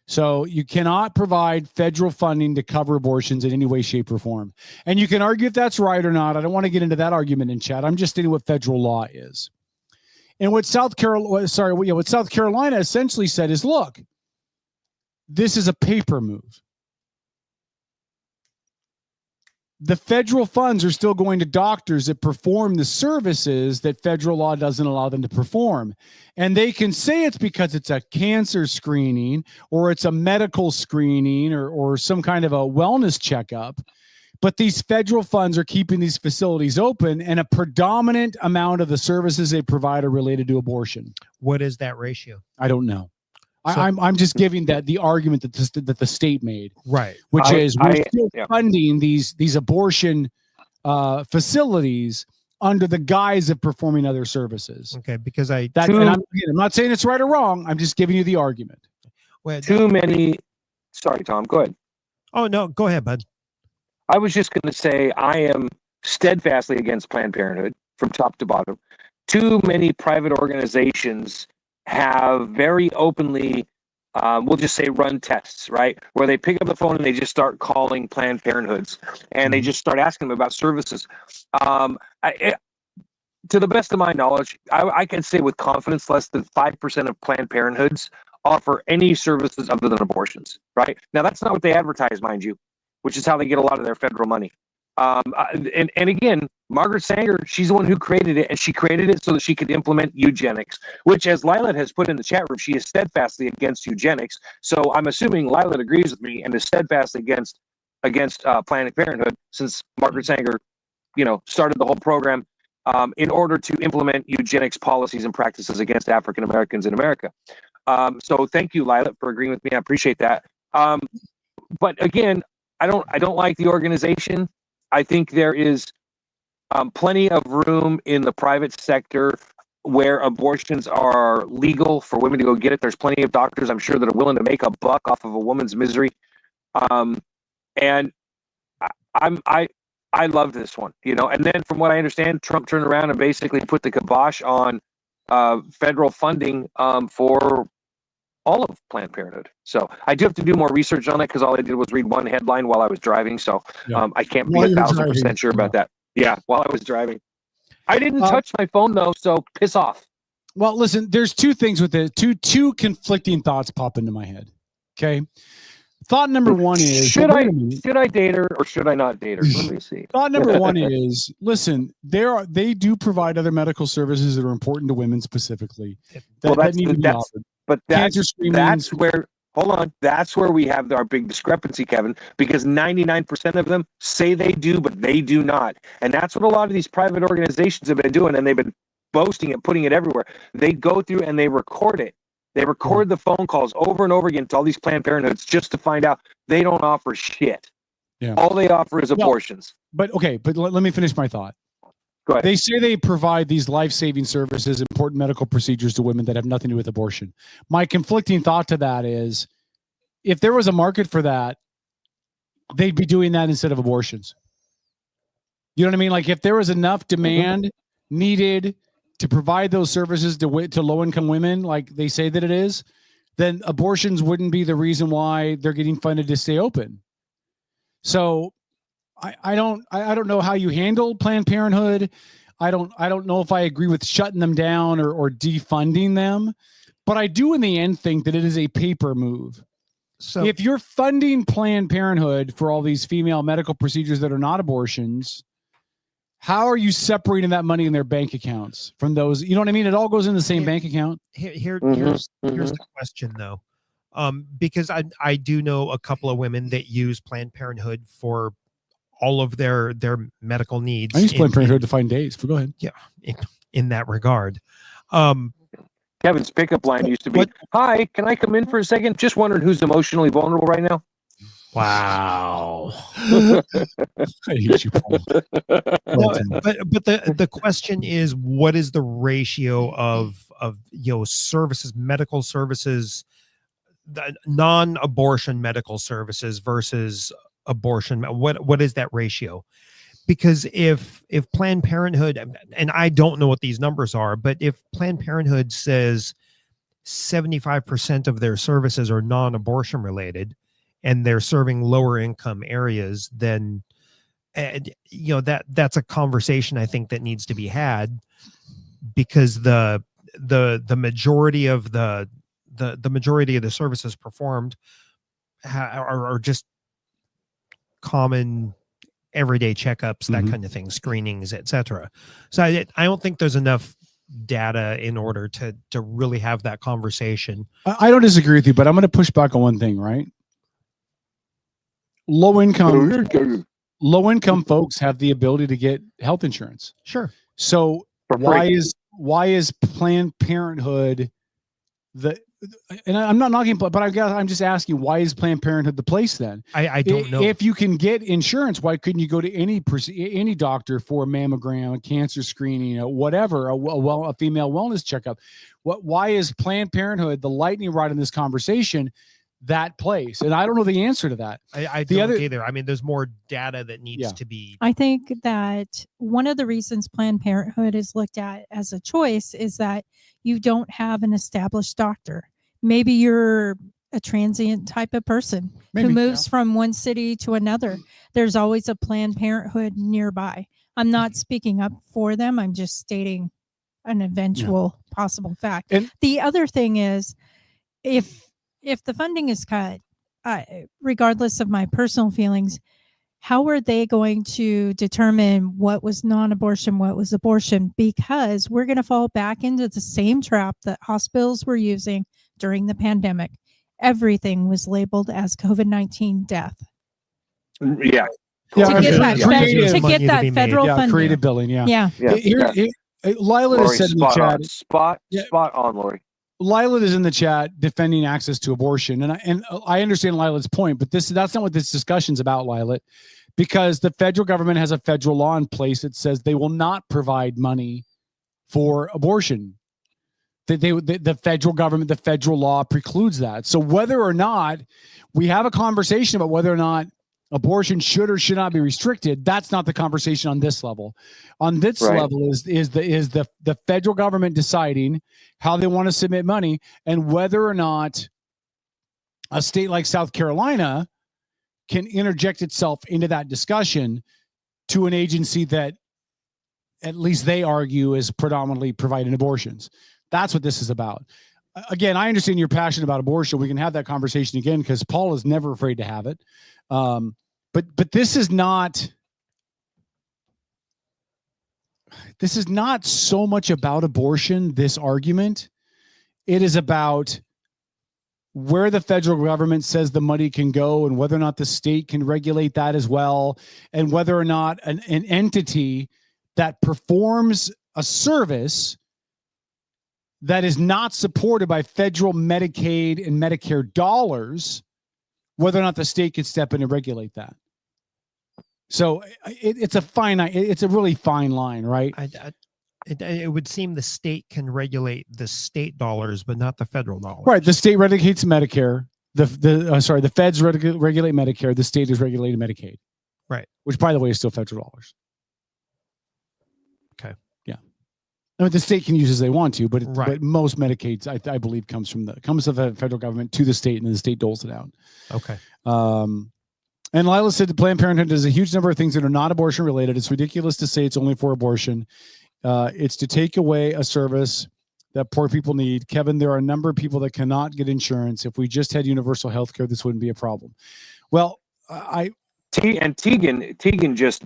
So you cannot provide federal funding to cover abortions in any way, shape, or form. And you can argue if that's right or not. I don't want to get into that argument in chat. I'm just stating what federal law is. And what South Carolina essentially said is, look, this is a paper move. The federal funds are still going to doctors that perform the services that federal law doesn't allow them to perform. And they can say it's because it's a cancer screening or it's a medical screening or some kind of a wellness checkup. But these federal funds are keeping these facilities open, and a predominant amount of the services they provide are related to abortion. What is that ratio? I don't know. I'm just giving the argument that the state made, right? Which is we're still funding these abortion facilities under the guise of performing other services. Okay, because I'm not saying it's right or wrong. I'm just giving you the argument. Well, Sorry, Tom. Go ahead. Oh no, go ahead, bud. I was just going to say I am steadfastly against Planned Parenthood from top to bottom. Too many private organizations have very openly we'll just say run tests, right? Where they pick up the phone and they just start calling Planned Parenthoods and they just start asking them about services. To the best of my knowledge, I can say with confidence less than 5% of Planned Parenthoods offer any services other than abortions, right? Now, that's not what they advertise, mind you, which is how they get a lot of their federal money. And again, Margaret Sanger, she's the one who created it, and she created it so that she could implement eugenics, which, as Lilat has put in the chat room, she is steadfastly against eugenics. So I'm assuming Lilat agrees with me and is steadfastly against Planned Parenthood, since Margaret Sanger, started the whole program in order to implement eugenics policies and practices against African Americans in America. So thank you, Lilat, for agreeing with me. I appreciate that. But again, I don't like the organization. I think there is plenty of room in the private sector where abortions are legal for women to go get it. There's plenty of doctors, I'm sure, that are willing to make a buck off of a woman's misery. And I love this one, And then, from what I understand, Trump turned around and basically put the kibosh on federal funding for all of Planned Parenthood. So I do have to do more research on it because all I did was read one headline while I was driving. So I can't be 1,000% sure about that. Yeah, while I was driving. I didn't touch my phone though, so piss off. Well, listen, there's two things with it. Two conflicting thoughts pop into my head. Okay. Thought number one is, should I date her or should I not date her? Let me see. Thought number one is, listen, they do provide other medical services that are important to women specifically. That need to be offered. But that's where, hold on, that's where we have our big discrepancy, Kevin, because 99% of them say they do, but they do not. And that's what a lot of these private organizations have been doing, and they've been boasting it, putting it everywhere. They go through and they record it. They record the phone calls over and over again to all these Planned Parenthoods just to find out they don't offer shit. Yeah. All they offer is abortions. But let me finish my thought. Go ahead. They say they provide these life-saving services, important medical procedures to women that have nothing to do with abortion. My conflicting thought to that is, if there was a market for that, they'd be doing that instead of abortions. You know what I mean? Like, if there was enough demand needed to provide those services to low-income women, like they say that it is, then abortions wouldn't be the reason why they're getting funded to stay open. So I don't know how you handle Planned Parenthood. I don't know if I agree with shutting them down or defunding them, but I do in the end think that it is a paper move. So if you're funding Planned Parenthood for all these female medical procedures that are not abortions, how are you separating that money in their bank accounts from those? You know what I mean? It all goes in the same bank account. Here's the question, though. Because I do know a couple of women that use Planned Parenthood for all of their medical needs. I use Planned Parenthood to find days. But go ahead. Yeah, in that regard. Kevin's pickup line used to be, "Hi, can I come in for a second? Just wondering who's emotionally vulnerable right now." Wow. I hate you, Paul. No, but the question is, what is the ratio of services, medical services, the non-abortion medical services versus abortion? What is that ratio? Because if Planned Parenthood, and I don't know what these numbers are, but if Planned Parenthood says 75% of their services are non-abortion related and they're serving lower income areas, then that's a conversation I think that needs to be had, because the majority of the majority of the services performed are just common everyday checkups, that kind of thing, screenings, etc. So I don't think there's enough data in order to really have that conversation. I don't disagree with you, but I'm going to push back on one thing, right? Low income folks have the ability to get health insurance. Sure. So why is Planned Parenthood and I'm not knocking, but I'm just asking, why is Planned Parenthood the place then? I don't know. If you can get insurance, why couldn't you go to any doctor for a mammogram, a cancer screening, whatever, a female wellness checkup? Why is Planned Parenthood the lightning rod in this conversation? That place, and I don't know the answer to that. I don't either. I mean, there's more data that needs to be. I think that one of the reasons Planned Parenthood is looked at as a choice is that you don't have an established doctor. Maybe you're a transient type of person Maybe, who moves from one city to another. There's always a Planned Parenthood nearby. I'm not speaking up for them. I'm just stating an eventual possible fact. And the other thing is, if the funding is cut, regardless of my personal feelings, how are they going to determine what was non-abortion, what was abortion? Because we're going to fall back into the same trap that hospitals were using during the pandemic. Everything was labeled as COVID-19 death. Yeah. To get that federal funding. Creative billing. Yeah. Lila has said in the chat. Spot on, Lori. Lila is in the chat defending access to abortion, and I understand Lila's point, but that's not what this discussion's about, Lila, because the federal government has a federal law in place that says they will not provide money for abortion. The federal government, the federal law precludes that. So whether or not we have a conversation about whether or not abortion should or should not be restricted, that's not the conversation on this level. On this level is the federal government deciding how they want to submit money, and whether or not a state like South Carolina can interject itself into that discussion to an agency that at least they argue is predominantly providing abortions. That's what this is about. Again, I understand you're passionate about abortion. We can have that conversation again because Paul is never afraid to have it. But this is not so much about abortion, this argument. It is about where the federal government says the money can go and whether or not the state can regulate that as well, and whether or not an entity that performs a service that is not supported by federal Medicaid and Medicare dollars, whether or not the state could step in and regulate that. So it's a really fine line, right? It would seem the state can regulate the state dollars, but not the federal dollars. Right. The state regulates Medicare. The feds regulate Medicare. The state is regulating Medicaid. Right. Which, by the way, is still federal dollars. Okay. Yeah. I mean, the state can use as they want to, but most Medicaids, I believe, comes from the federal government to the state, and then the state doles it out. Okay. And Lila said the Planned Parenthood does a huge number of things that are not abortion related. It's ridiculous to say it's only for abortion. It's to take away a service that poor people need. Kevin, there are a number of people that cannot get insurance. If we just had universal health care, this wouldn't be a problem. Well, Tegan just,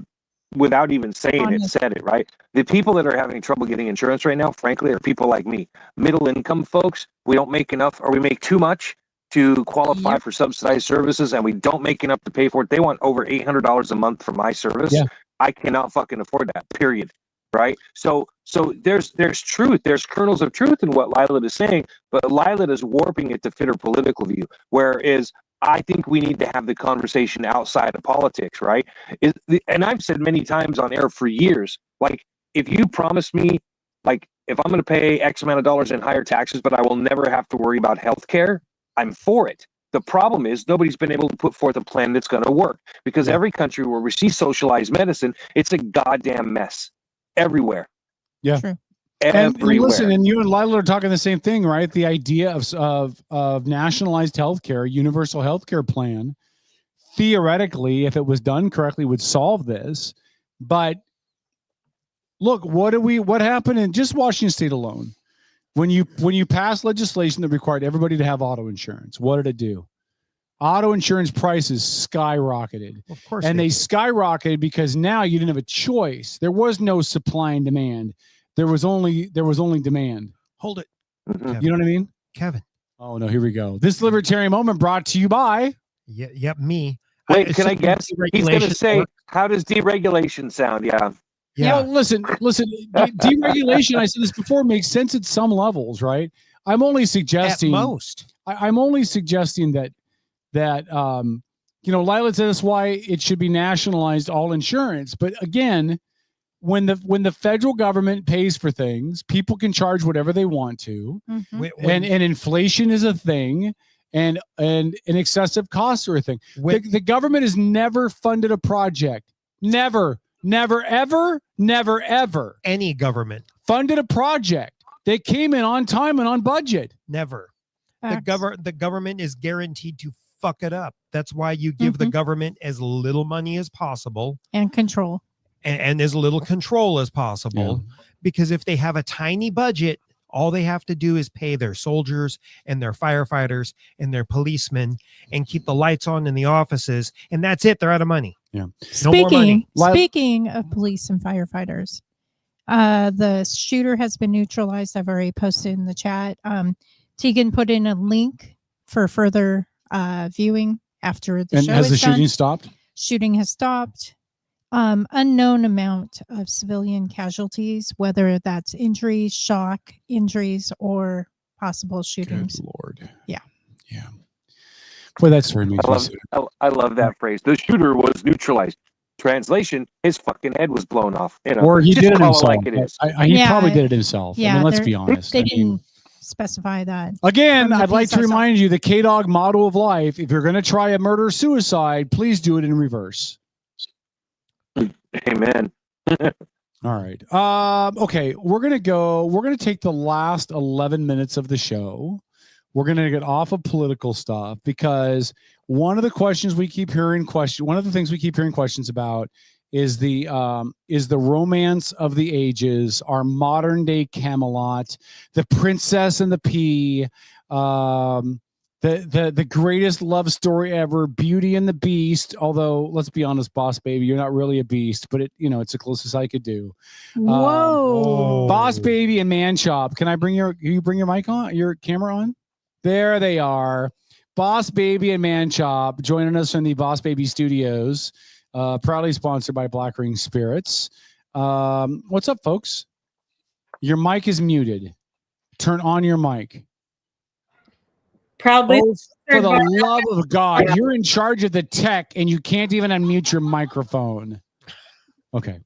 without even saying it, said it, right? The people that are having trouble getting insurance right now, frankly, are people like me. Middle income folks, we don't make enough, or we make too much to qualify for subsidized services, and we don't make enough to pay for it. They want over $800 a month for my service. Yeah. I cannot fucking afford that, period. Right? So there's truth. There's kernels of truth in what Lila is saying, but Lila is warping it to fit her political view. Whereas I think we need to have the conversation outside of politics, right? And I've said many times on air for years, like, if you promise me, like, if I'm going to pay X amount of dollars in higher taxes, but I will never have to worry about health care, I'm for it. The problem is nobody's been able to put forth a plan that's going to work, because every country where we see socialized medicine, it's a goddamn mess everywhere. Yeah. True. Everywhere. And listen, and you and Lila are talking the same thing, right? The idea of nationalized healthcare, universal healthcare plan, theoretically, if it was done correctly, would solve this. But look, what happened in just Washington State alone? When you passed legislation that required everybody to have auto insurance, what did it do? Auto insurance prices skyrocketed. Of course. And they skyrocketed because now you didn't have a choice. There was no supply and demand. There was only demand. Hold it. You know what I mean? Kevin. Oh no, here we go. This libertarian moment brought to you by. Yep, me. Wait, can I guess? He's going to say, how does deregulation sound? Yeah. Yeah. Well, listen. Deregulation, I said this before, makes sense at some levels, right? I'm only suggesting. At most. I'm only suggesting that Lila said that's why it should be nationalized, all insurance. But again, when the federal government pays for things, people can charge whatever they want to, and inflation is a thing, and excessive costs are a thing. The government has never funded a project. Never, ever. Any government funded a project that came in on time and on budget. Never. The government is guaranteed to fuck it up. That's why you give the government as little money as possible and control. And as little control as possible, because if they have a tiny budget, all they have to do is pay their soldiers and their firefighters and their policemen and keep the lights on in the offices, and that's it. They're out of money. Yeah. No more money. Speaking of police and firefighters, the shooter has been neutralized. I've already posted in the chat. Tegan put in a link for further viewing after the show. And has the done. shooting stopped? Shooting has stopped. Unknown amount of civilian casualties, whether that's injuries, shock injuries, or possible shootings. Good Lord. Yeah. Yeah. Boy, that story makes me sick. I love that phrase. The shooter was neutralized. Translation: his fucking head was blown off. You know, Or he just did it call himself. like it is. He probably did it himself. I mean, let's be honest. They didn't specify that. Again, I'd like to remind you the K-Dog motto of life: if you're going to try a murder-suicide, please do it in reverse. Amen. All right. Okay, we're gonna take the last 11 minutes of the show. We're gonna get off of political stuff because one of the things we keep hearing questions about is the romance of the ages, our modern day Camelot, the Princess and the Pea, the greatest love story ever, Beauty and the Beast. Although, let's be honest, Boss Baby, you're not really a beast, but it's the closest I could do. Whoa. Boss Baby and Man Chop. Can you bring your mic on, your camera on? There they are. Boss Baby and Man Chop joining us from the Boss Baby Studios, proudly sponsored by Black Ring Spirits. What's up, folks? Your mic is muted. Turn on your mic. Proudly. Oh, for the love of God, you're in charge of the tech and you can't even unmute your microphone. Okay.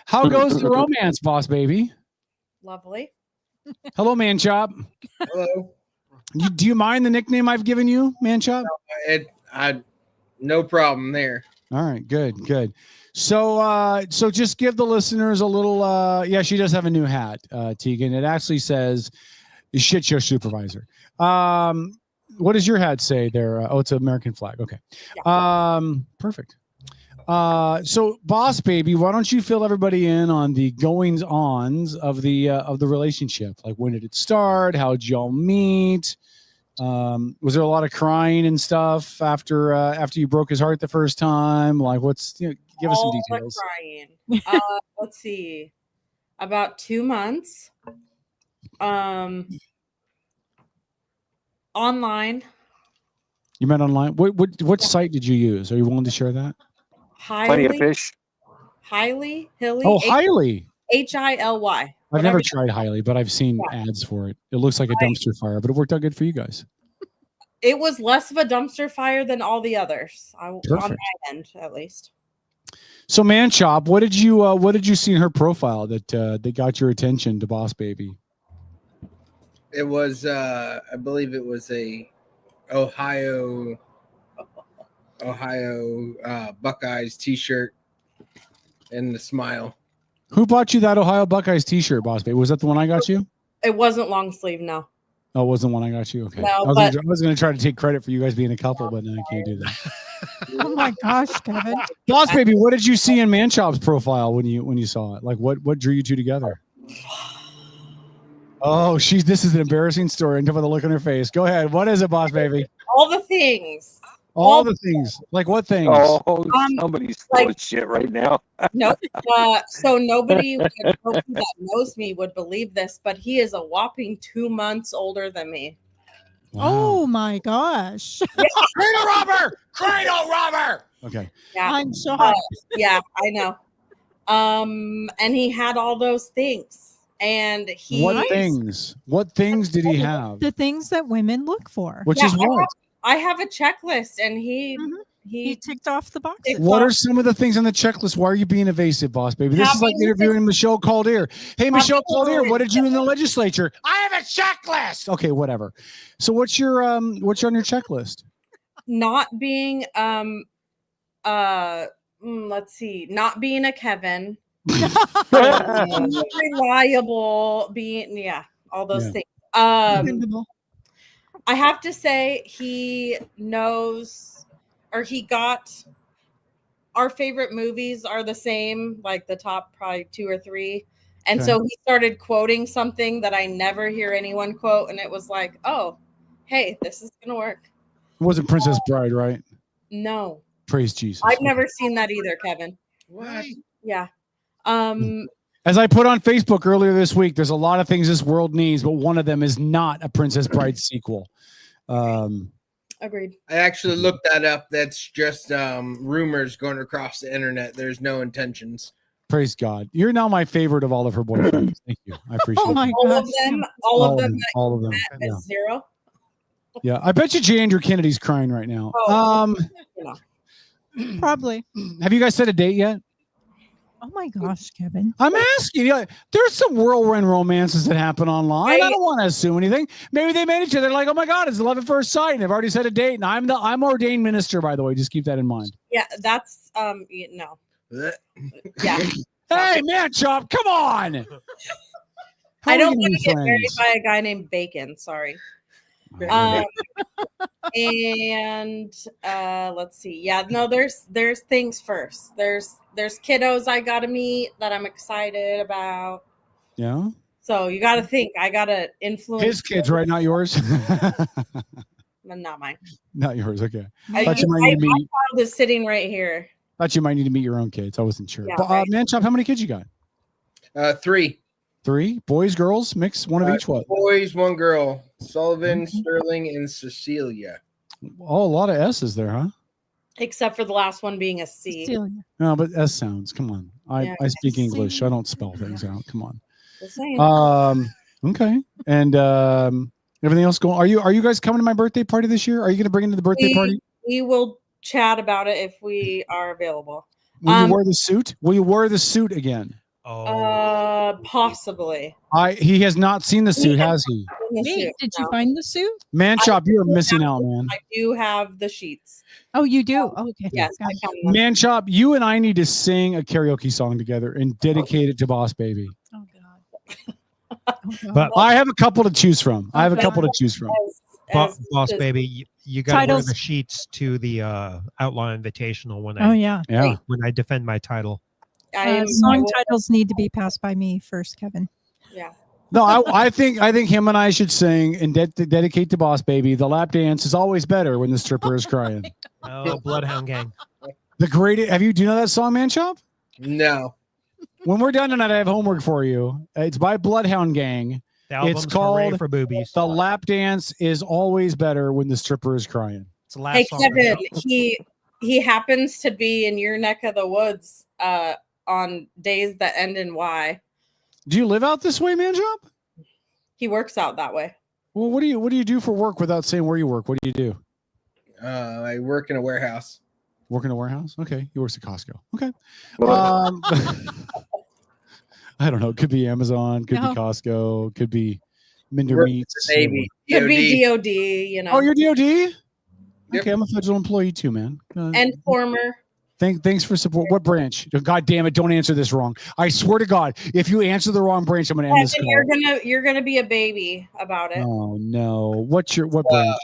How goes the romance, Boss Baby? Lovely. Hello, Man Chop. Hello. Do you mind the nickname I've given you, Man Chop? No problem there. All right, good. So just give the listeners a little. Yeah, she does have a new hat, Tegan. It actually says "Shit Show Supervisor." What does your hat say there? Oh, it's an American flag. Okay. Yeah. Perfect. So Boss Baby, why don't you fill everybody in on the goings-ons of the relationship? Like, when did it start? How did y'all meet? Was there a lot of crying and stuff after you broke his heart the first time? Like, give us some details. Crying. Let's see. About 2 months. Online. You met online. What site did you use? Are you willing to share that? Plenty of fish. Hiley. Oh, Hiley. Hiley. I've never tried Hiley, but I've seen ads for it. It looks like a dumpster fire, but it worked out good for you guys. It was less of a dumpster fire than all the others, on my end, at least. So, Man Chop, what did you see in her profile that got your attention to Boss Baby? It was, I believe it was a Ohio Buckeyes T-shirt and the smile. Who bought you that Ohio Buckeyes T-shirt, Boss Baby? Was that the one I got you? It wasn't long sleeve, no. Oh, it wasn't the one I got you? Okay. No, I was going to try to take credit for you guys being a couple, but then I can't do that. Oh my gosh, Kevin. Boss Baby, what did you see in Man Chop's profile when you saw it? Like, what drew you two together? Oh, this is an embarrassing story. And for the look on her face. Go ahead. What is it, Boss Baby? All the things. All the things. Like what things? Oh, somebody's full of shit right now. No, so nobody that knows me would believe this, but he is a whopping 2 months older than me. Wow. Oh my gosh. Cradle robber. Okay. Yeah. I'm shocked. Yeah, I know. And he had all those things. And What things did he have? The things that women look for. Which is what? I have a checklist, and he ticked off the boxes. What are some of the things on the checklist? Why are you being evasive, Boss Baby? This is like interviewing Michelle Caldier. Hey, Michelle Caldier, what did you do in the legislature? I have a checklist. Okay, whatever. So what's on your checklist? Not being let's see, not being a Kevin. Reliable, being all those things. I have to say he knows, or he got our favorite movies are the same, like the top probably 2 or 3. And Okay. so he started quoting something that I never hear anyone quote. And it was like, oh, hey, this is going to work. It wasn't Princess Bride, right? No. Praise Jesus. I've never seen that either, Kevin. What? Yeah. As I put on Facebook earlier this week, there's a lot of things this world needs, but one of them is not a Princess Bride sequel. Agreed. I actually looked that up. That's just rumors going across the internet. There's no intentions. Praise God. You're now my favorite of all of her boyfriends. Thank you. I appreciate it. All of them. All of them. All of them. At Yeah. 0. Yeah. I bet you J. Andrew Kennedy's crying right now. Probably. Have you guys set a date yet? Oh my gosh, Kevin. I'm asking you. There's some whirlwind romances that happen online. I don't want to assume anything. Maybe they met each other. They're like, oh my God, it's love at first sight. And they've already set a date. And I'm ordained minister, by the way. Just keep that in mind. Yeah, that's no. Yeah. Hey, man, Chop, come on. I don't want to get married by a guy named Bacon. Sorry. And let's see. Yeah, no, there's things first. There's kiddos I gotta meet that I'm excited about. Yeah. So you gotta think. I gotta influence His kids, right? Not yours. Not mine. Not yours. Okay. My child is sitting right here. Thought you might need to meet your own kids. I wasn't sure. Yeah, But right. Man Chop, how many kids you got? 3. 3 boys, girls, mix one of each. What? Boys, 1 girl. Sullivan, Sterling, and Cecilia. Oh, a lot of S's there, huh? Except for the last one being a C. No, but S sounds. Come on. Yeah, I speak S. English. I don't spell things out. Come on. Just saying. Okay. And everything else going. Are you guys coming to my birthday party this year? Are you going to bring into the birthday party? We will chat about it if we are available. Will you wear the suit? Will you wear the suit again? Possibly. He has not seen the suit, has he? Wait, did you find the suit? Man Chop, you are missing out, man. I do have the sheets. Oh, you do? Oh, okay. Yes, I found them. Man Chop, you and I need to sing a karaoke song together and dedicate it to Boss Baby. Oh But I have a couple to choose from. Boss Baby, you got to wear the sheets to the Outlaw Invitational when when I defend my title. Song titles need to be passed by me first, Kevin. Yeah. No, I think him and I should sing and dedicate to Boss Baby. The lap dance is always better when the stripper is crying. Oh, Bloodhound Gang. Do you know that song, Man Chop? No. When we're done tonight, I have homework for you. It's by Bloodhound Gang. The album's It's called Hooray for Boobies. The Lap Dance is Always Better When the Stripper is Crying. It's the last Hey song. Kevin, he happens to be in your neck of the woods on days that end in Y. Do you live out this way, Man Chop? He works out that way. Well, what do you do for work without saying where you work? What do you do? I work in a warehouse. Work in a warehouse? Okay. He works at Costco. Okay. I don't know. It could be Amazon, could be Costco, could be Minder Meats. Navy. Could be DOD, you know. Oh, you're DOD? Okay, I'm a federal employee too, man. And former. Thanks for support. What branch? God damn it! Don't answer this wrong. I swear to God, if you answer the wrong branch, I'm gonna end this call. You're gonna be a baby about it. Oh no! What branch?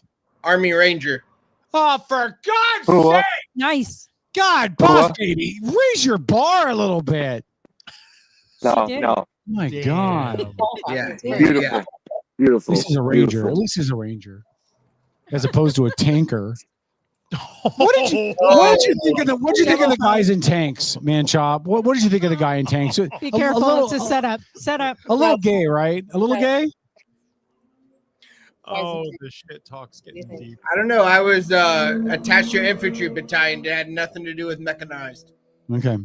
Army Ranger. Oh, for God's sake! Nice. God, Boss Baby, raise your bar a little bit. No. My God. Yeah. Beautiful. Beautiful. At least he's a ranger. At least he's a ranger, as opposed to a tanker. What did you think of the guys in tanks, Man Chop? What did you think of the guy in tanks? Be careful. It's a setup. Setup. A little gay, right? A little gay. Oh, the shit talk's getting deep. I don't know. I was attached to an infantry battalion that had nothing to do with mechanized. Okay.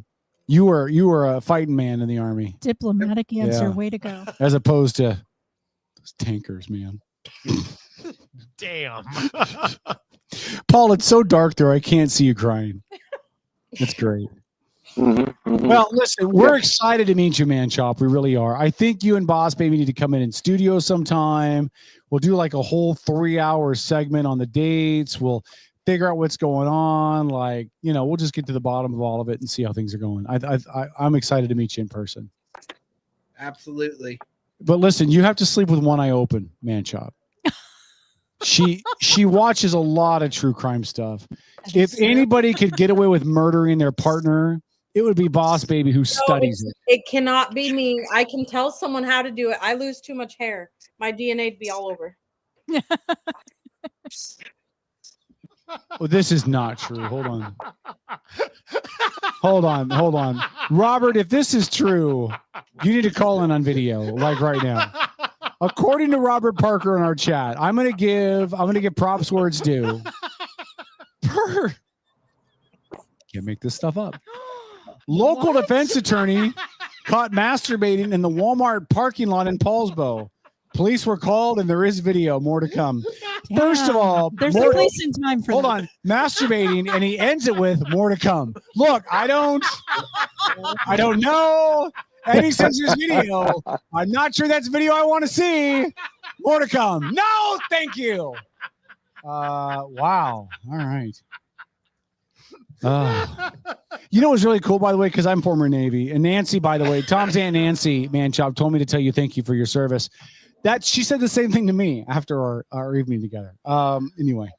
You were a fighting man in the Army. Diplomatic answer. Yeah. Way to go. As opposed to those tankers, man. Damn. Paul, it's so dark there. I can't see you crying. It's great. Well, listen, we're excited to meet you, Man Chop. We really are. I think you and Boss Baby need to come in studio sometime. We'll do like a whole 3-hour segment on the dates. We'll figure out what's going on. Like, we'll just get to the bottom of all of it and see how things are going. I'm excited to meet you in person. Absolutely. But listen, you have to sleep with one eye open, Man Chop. She watches a lot of true crime stuff. If anybody could get away with murdering their partner, it would be Boss Baby, who studies it. It cannot be me. I can tell someone how to do it. I lose too much hair. My DNA would be all over. Well, this is not true. Hold on. Robert, if this is true, you need to call in on video, like right now. According to Robert Parker in our chat, I'm gonna give props where it's due. Can't make this stuff up. Local defense attorney caught masturbating in the Walmart parking lot in Paulsbo. Police were called and there is video. More to come. Yeah. First of all, There's no place in time for hold that. on, masturbating, and he ends it with more to come. Look, I don't know any since this video. I'm not sure that's video I want to see. More to come. No, thank you. Wow. All right. You know what's really cool, by the way, because I'm former Navy, and Nancy, by the way, Tom's Aunt Nancy Manchop told me to tell you thank you for your service. That she said the same thing to me after our evening together. Anyway.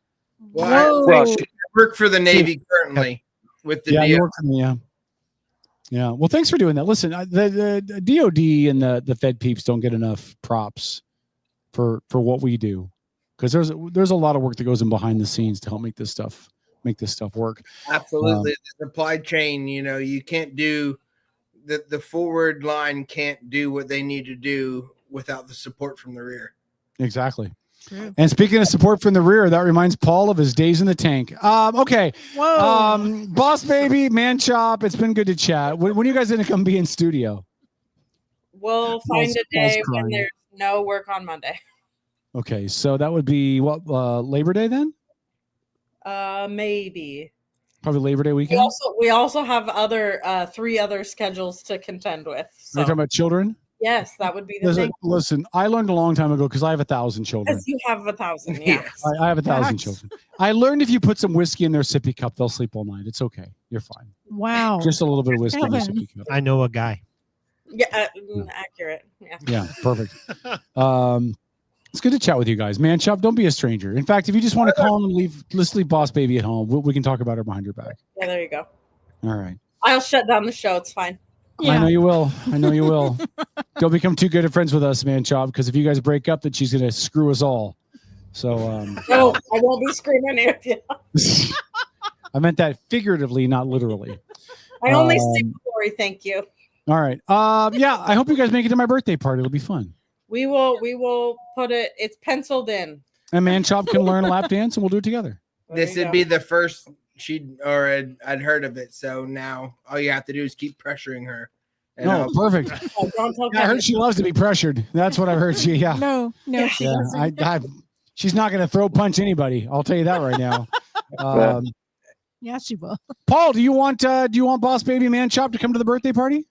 Well, I work for the Navy currently with the you DO. work for me, yeah. Well, thanks for doing that. Listen, the DOD and the Fed peeps don't get enough props for what we do, because there's a lot of work that goes in behind the scenes to help make this stuff work. Absolutely. The supply chain, you can't do the forward line can't do what they need to do without the support from the rear. Exactly. And speaking of support from the rear, that reminds Paul of his days in the tank. Okay. Whoa. Boss Baby, Man Chop, it's been good to chat. When are you guys going to come be in studio? We'll find a day when there's no work on Monday. Okay, so that would be what, Labor Day then? Maybe. Probably Labor Day weekend. We also have 3 other schedules to contend with. So. Are you talking about children? Yes, that would be the thing. Listen, I learned a long time ago because I have 1,000 children. Because you have 1,000. Yes. I have 1,000 children. I learned if you put some whiskey in their sippy cup, they'll sleep all night. It's okay. You're fine. Wow. Just a little bit of whiskey in the sippy cup. I know a guy. Yeah, accurate. Yeah, perfect. It's good to chat with you guys. Man Chop, don't be a stranger. In fact, if you just want to call and let's leave Boss Baby at home. We can talk about her behind your back. Yeah, there you go. All right. I'll shut down the show. It's fine. Yeah. I know you will. Don't become too good of friends with us, Man Chop, because if you guys break up, then she's going to screw us all. So, no, I won't be screaming at you. I meant that figuratively, not literally. I only sleep glory. Thank you. All right. Yeah, I hope you guys make it to my birthday party. It'll be fun. We will put it. It's penciled in. And Man Chop can learn a lap dance, and we'll do it together. This would be the first I'd heard of it. So now all you have to do is keep pressuring her. No, perfect. I heard she loves to be pressured. That's what I heard. No, she doesn't. She's not going to throw punch anybody. I'll tell you that right now. Yeah, she will. Paul, do you want Boss Baby Man Chop to come to the birthday party?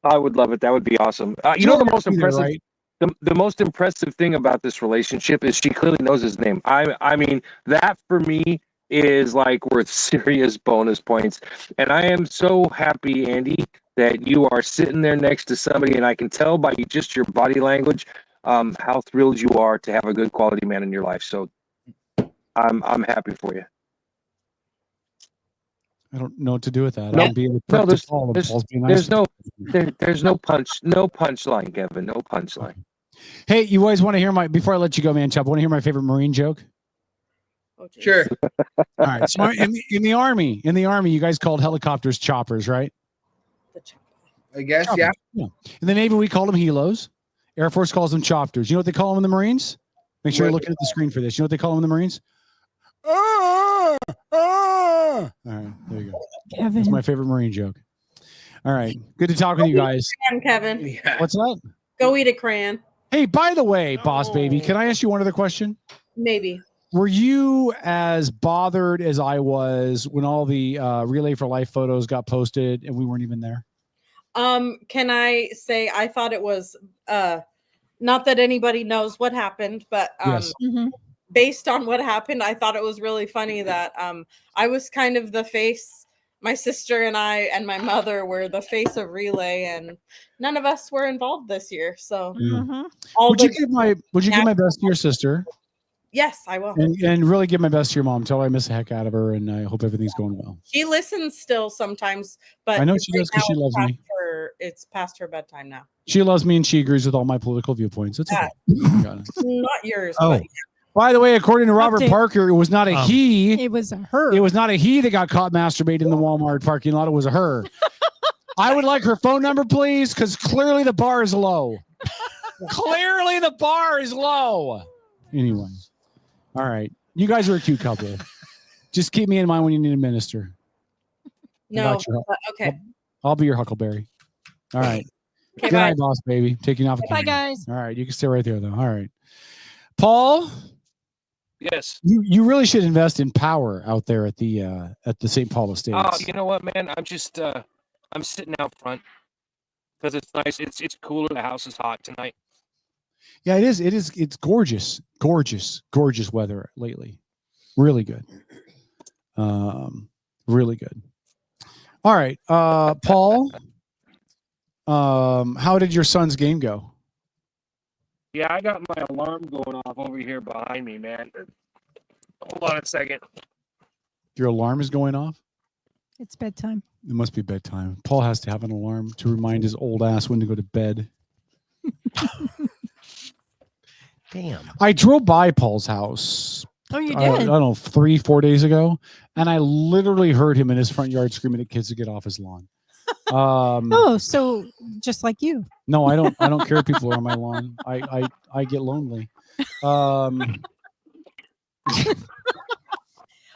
I would love it. That would be awesome. You know, the most impressive. Right? The most impressive thing about this relationship is she clearly knows his name. I mean, that for me is like worth serious bonus points. And I am so happy, Andy, that you are sitting there next to somebody, and I can tell by just your body language how thrilled you are to have a good quality man in your life. So I'm happy for you. I don't know what to do with that. There's no punchline, Kevin. No punchline. Hey, you always want to hear before I let you go, Man Chop, want to hear my favorite Marine joke? Sure. All right. So in the Army, you guys called helicopters choppers, right? I guess, choppers. Yeah. In the Navy, we called them helos. Air Force calls them choppers. You know what they call them in the Marines? Make sure you're looking at the screen for this. You know what they call them in the Marines? All right, there you go. Kevin. That's my favorite Marine joke. All right. Good to talk with you guys. Kevin. Yeah. What's that? Go eat a crayon. Hey, by the way, Boss Baby, can I ask you one other question? Maybe. Were you as bothered as I was when all the Relay for Life photos got posted and we weren't even there? Can I say I thought it was not that anybody knows what happened, but yes. Based on what happened, I thought it was really funny that I was kind of the face. My sister and I and my mother were the face of Relay, and none of us were involved this year. So, would you give my best to your sister? Yes, I will. And really give my best to your mom. Tell her I miss the heck out of her, and I hope everything's going well. She listens still sometimes, but I know she does because she loves me. It's past her bedtime now. She loves me, and she agrees with all my political viewpoints. It's okay. Not yours. Oh. But By the way, according to Robert Update. Parker, it was not a he. It was a her. It was not a he that got caught masturbating in the Walmart parking lot. It was a her. I would like her phone number, please, because clearly the bar is low. Clearly the bar is low. Anyway. All right. You guys are a cute couple. Just keep me in mind when you need a minister. no, but okay. I'll be your huckleberry. All right. Okay, Good bye. night, boss baby. Taking off. Bye, guys. All right. You can stay right there, though. All right. Paul, Yes. you really should invest in power out there at the St. Paul Estates. Oh, you know what, man? I'm just I'm sitting out front because it's nice. It's cooler. The house is hot tonight. Yeah, it is. It's gorgeous weather lately. Really good. Really good. All right, Paul. How did your son's game go? Yeah, I got my alarm going off over here behind me, man. Hold on a second. Your alarm is going off? It's bedtime. It must be bedtime. Paul has to have an alarm to remind his old ass when to go to bed. Damn. I drove by Paul's house. Oh, you I did? don't know, 3-4 days ago, and I literally heard him in his front yard screaming at kids to get off his lawn. Oh, so just like you. No, I don't care if people are on my lawn. I get lonely.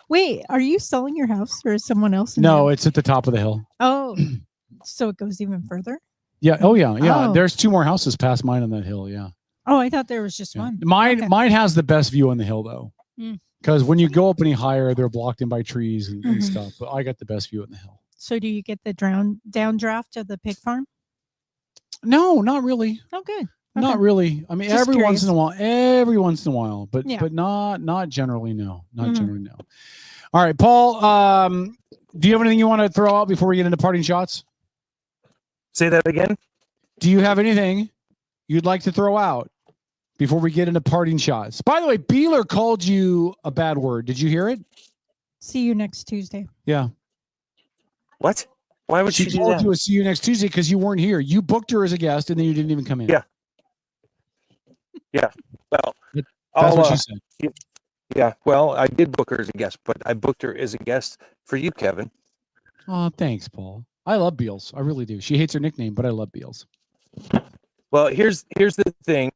Wait, are you selling your house or is someone else? No, it's at the top of the hill. Oh, so it goes even further? Yeah. Oh, yeah. Yeah. Oh. There's 2 more houses past mine on that hill. Yeah. Oh, I thought there was just one. Mine has the best view on the hill, though. Mm. Because when you go up any higher, they're blocked in by trees and Mhm. stuff. But I got the best view on the hill. So do you get the downdraft of the pig farm? No, not really. Oh, good. Not Okay. really. I mean, Just every once in a curious. while, but Yeah. but not generally. No, not Mhm. generally. No. All right, Paul. Do you have anything you want to throw out before we get into parting shots? Say that again. Do you have anything you'd like to throw out before we get into parting shots? By the way, Beeler called you a bad word. Did you hear it? See you next Tuesday. Yeah. What? Why would she do told that? you a see you next Tuesday because you weren't here. You booked her as a guest and then you didn't even come in. Yeah. Yeah. Well, That's what she said. Yeah. Well, I did book her as a guest, but I booked her as a guest for you, Kevin. Oh, thanks, Paul. I love Beals. I really do. She hates her nickname, but I love Beals. Well, here's the thing.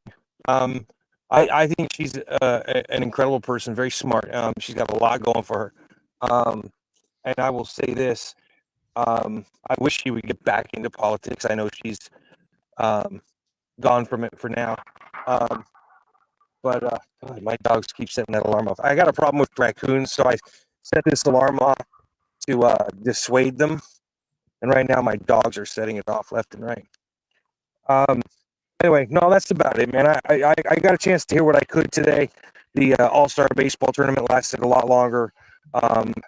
I think she's an incredible person, very smart. She's got a lot going for her. And I will say this. I wish she would get back into politics. I know she's gone from it for now. But God, my dogs keep setting that alarm off. I got a problem with raccoons, so I set this alarm off to dissuade them. And right now my dogs are setting it off left and right. Anyway, no, that's about it, man. I got a chance to hear what I could today. The All-Star Baseball tournament lasted a lot longer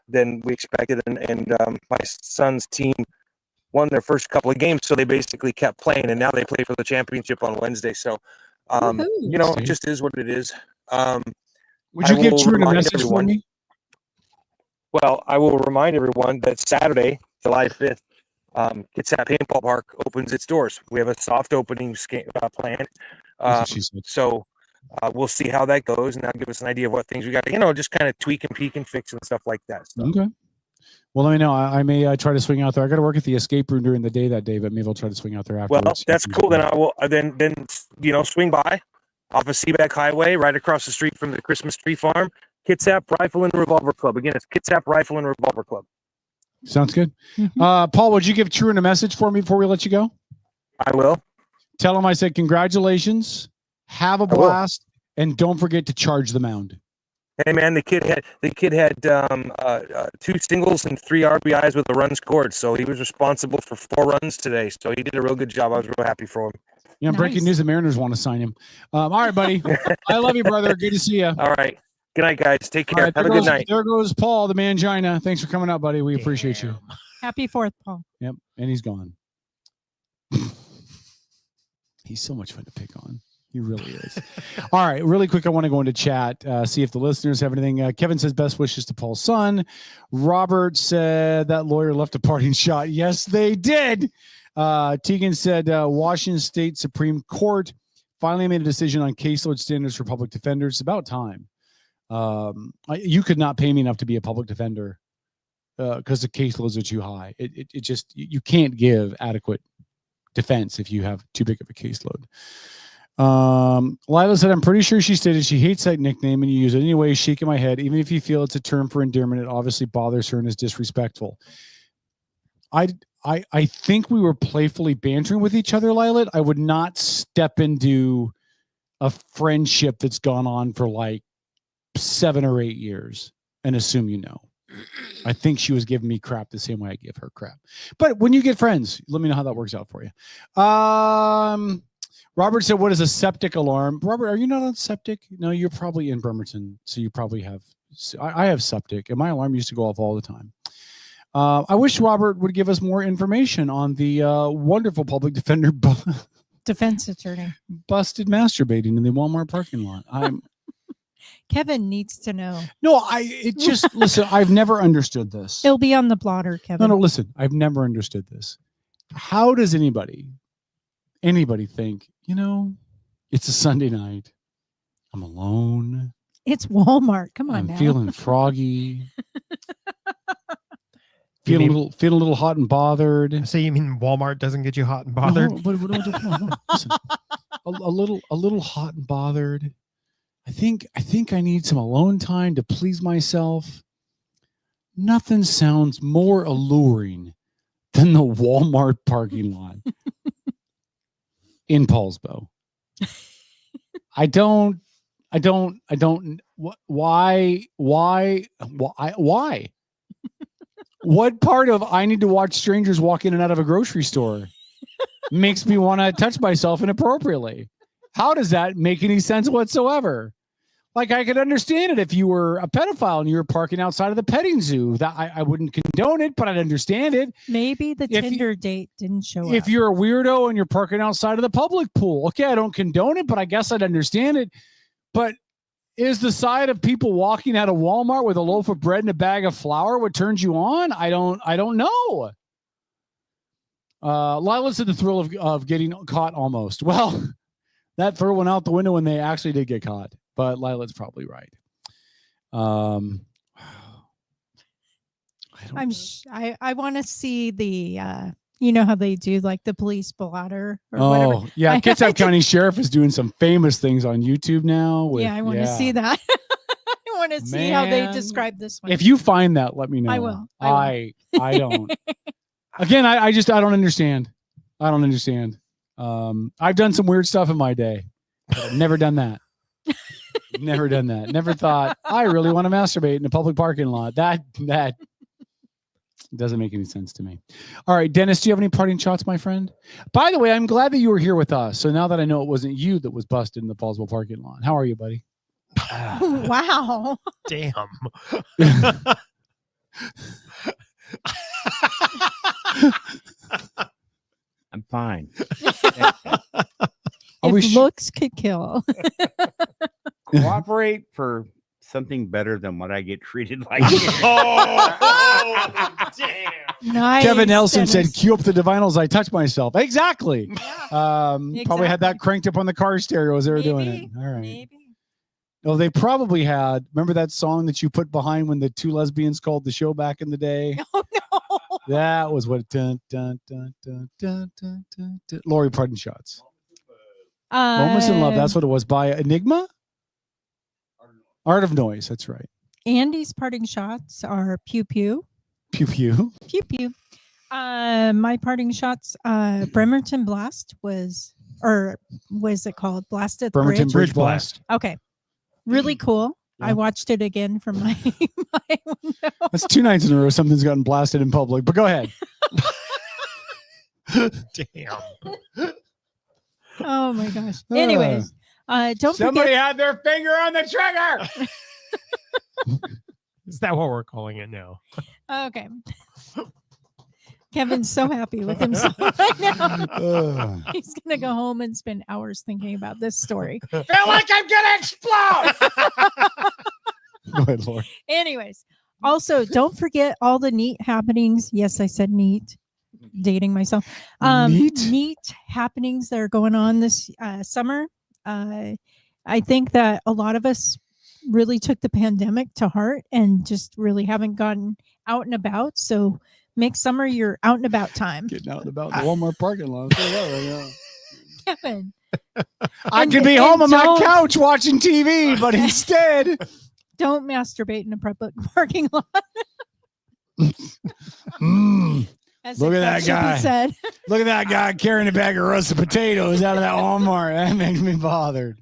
than we expected, and my son's team won their first couple of games, so they basically kept playing, and now they play for the championship on Wednesday. So, you know, it just is what it is. Would you give True a message for me? Well, I will remind everyone that Saturday, July 5th, Kitsap Paintball Park opens its doors. We have a soft opening plan. So we'll see how that goes, and that'll give us an idea of what things we got to, you know, just kind of tweak and peek and fix and stuff like that. So. Okay. Well, let me know. I may try to swing out there. I got to work at the escape room during the day that day, but maybe I'll try to swing out there afterwards. Well, that's cool. Then I will then you know, swing by off of Seaback Highway, right across the street from the Christmas Tree Farm. Kitsap Rifle and Revolver Club. Again, it's Kitsap Rifle and Revolver Club. Sounds good. Paul, would you give Truan a message for me before we let you go? I will. Tell him I said congratulations, have a blast, and don't forget to charge the mound. Hey man, the kid had 2 singles and 3 RBIs with a run scored, so he was responsible for 4 runs today. So he did a real good job. I was real happy for him. Yeah, breaking news: the Mariners want to sign him. All right, buddy. I love you, brother. Good to see you. All right. Good night, guys. Take care. Right, Have a good night. There goes Paul, the mangina. Thanks for coming out, buddy. We appreciate you. Happy 4th, Paul. Yep, and he's gone. He's so much fun to pick on. He really is. All right, really quick, I want to go into chat, see if the listeners have anything. Kevin says best wishes to Paul's son. Robert said that lawyer left a parting shot. Yes, they did. Tegan said Washington State Supreme Court finally made a decision on caseload standards for public defenders. It's about time. You could not pay me enough to be a public defender because the caseloads are too high. It just, you can't give adequate defense if you have too big of a caseload. Lila said, I'm pretty sure she stated she hates that nickname and you use it anyway. Shaking my head. Even if you feel it's a term for endearment, it obviously bothers her and is disrespectful. I think we were playfully bantering with each other, Lila. I would not step into a friendship that's gone on for like 7 or 8 years and assume you know. I think she was giving me crap the same way I give her crap. But when you get friends, let me know how that works out for you. Robert said, what is a septic alarm? Robert, are you not on septic? No, you're probably in Bremerton, so you probably have. I have septic, and my alarm used to go off all the time. I wish Robert would give us more information on the wonderful public defender defense attorney busted masturbating in the Walmart parking lot. Kevin needs to know. No, listen, I've never understood this. It'll be on the blotter, Kevin. No, listen, I've never understood this. How does anybody think, it's a Sunday night, I'm alone. It's Walmart. Come on I'm now. feeling froggy. Feeling a little hot and bothered. So you mean Walmart doesn't get you hot and bothered? No, listen, a little hot and bothered. I think I need some alone time to please myself. Nothing sounds more alluring than the Walmart parking lot in Paulsbo. Why? What part of I need to watch strangers walk in and out of a grocery store makes me want to touch myself inappropriately? How does that make any sense whatsoever? Like, I could understand it if you were a pedophile and you were parking outside of the petting zoo. That I wouldn't condone it, but I'd understand it. Maybe the Tinder date didn't show up. If you're a weirdo and you're parking outside of the public pool, okay, I don't condone it, but I guess I'd understand it. But is the sight of people walking out of Walmart with a loaf of bread and a bag of flour what turns you on? I don't know. Lila said the thrill of getting caught almost. Well, that threw one out the window when they actually did get caught. But Lila's probably right. I want to see the how they do like the police blotter or whatever. Yeah, Kitsap County Sheriff is doing some famous things on YouTube now. I want to see that. I want to see how they describe this one. If you find that, let me know. I will. I don't. Again, I don't understand. I don't understand. I've done some weird stuff in my day, but I've never done that. Never done that. Never thought I really want to masturbate in a public parking lot. That doesn't make any sense to me. All right, Dennis, do you have any parting shots, my friend? By the way, I'm glad that you were here with us. So now that I know it wasn't you that was busted in the Paulsville parking lot, how are you, buddy? Wow. Damn. I'm fine. If looks could kill. Cooperate for something better than what I get treated like. Damn. Nice, Kevin Nelson Dennis. said, cue up the divinals, I touch myself. Exactly. Probably had that cranked up on the car stereo as they were doing it. All right. Maybe. Oh, they probably had, remember that song that you put behind when the two lesbians called the show back in the day? Oh, no. That was what, dun, dun, dun, dun, dun, dun, dun, dun. Lori Parton Shots. Moments in Love, that's what it was, by Enigma? Art of Noise, that's right. Andy's parting shots are pew pew. Pew pew. Pew pew. My parting shots, Bremerton Blast was it called? Blasted Bremerton Bridge Blast. Okay. Really cool. Yeah. I watched it again from my window. That's 2 nights in a row something's gotten blasted in public, but go ahead. Damn. Oh my gosh. Anyways, don't Somebody forget. had their finger on the trigger. Is that what we're calling it now? Okay. Kevin's so happy with himself right now. He's gonna go home and spend hours thinking about this story. Feel like I'm gonna explode. Go ahead, Lord. Anyways, also don't forget all the neat happenings. Yes, I said neat. Dating myself. Neat happenings that are going on this summer. I think that a lot of us really took the pandemic to heart and just really haven't gotten out and about. So make summer your out and about time. Getting out and about the Walmart parking lot. Kevin. I could be home on my couch watching TV, but instead don't masturbate in a public parking lot. Look at that guy. Look at that guy carrying a bag of roasted potatoes out of that Walmart. That makes me bothered.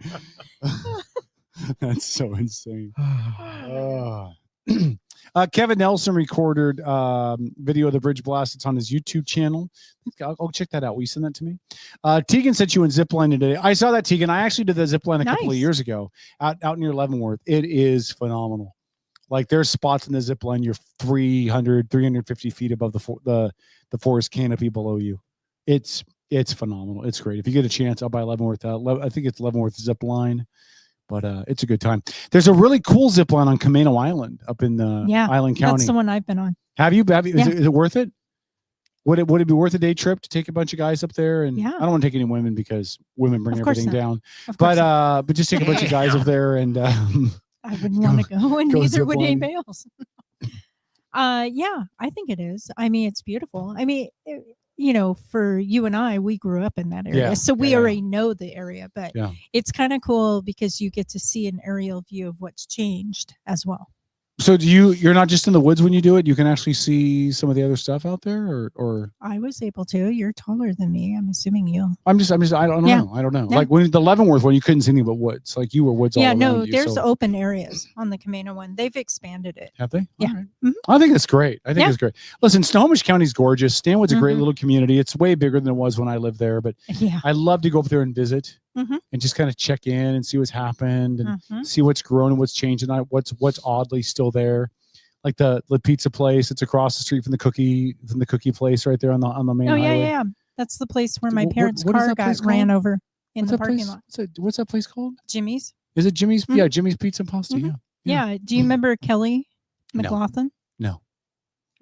That's so insane. Kevin Nelson recorded video of the bridge blast. It's on his YouTube channel. I'll check that out. Will you send that to me? Tegan sent you in zipline today. I saw that, Tegan. I actually did the zipline a couple of years ago out near Leavenworth. It is phenomenal. Like there's spots in the zip line you're 350 feet above the forest canopy below you. It's phenomenal. It's great. If you get a chance, I'll buy Leavenworth. I think it's Leavenworth zip line, but it's a good time. There's a really cool zip line on Camino Island up in Island County. That's the one I've been on. Have you? Is it worth it? Would it be worth a day trip to take a bunch of guys up there? And I don't want to take any women because women bring everything down. But just take a bunch of guys up there and. I wouldn't want to go, and neither would anybody else. Yeah, I think it is. I mean, it's beautiful. I mean, for you and I, we grew up in that area, so we already know the area. But it's kind of cool because you get to see an aerial view of what's changed as well. So you're not just in the woods when you do it? You can actually see some of the other stuff out there, or I was able to. You're taller than me. I'm assuming you. I don't know. I don't know. Like when the Leavenworth one, you couldn't see any but woods. Like you were woods all around you. There's open areas on the Camino one. They've expanded it. Have they? Yeah. Right. Mm-hmm. I think it's great. It's great. Listen, Snohomish County's gorgeous. Stanwood's a great little community. It's way bigger than it was when I lived there, but I love to go up there and visit. And just kind of check in and see what's happened and see what's grown and what's changed and what's oddly still there. Like the pizza place, it's across the street from the cookie place right there on the main highway. Yeah. That's the place where my parents' car got ran over in the parking lot. What's that place called? Jimmy's. Is it Jimmy's? Yeah, Jimmy's Pizza and Pasta. Yeah. Do you remember Kelly McLaughlin? No.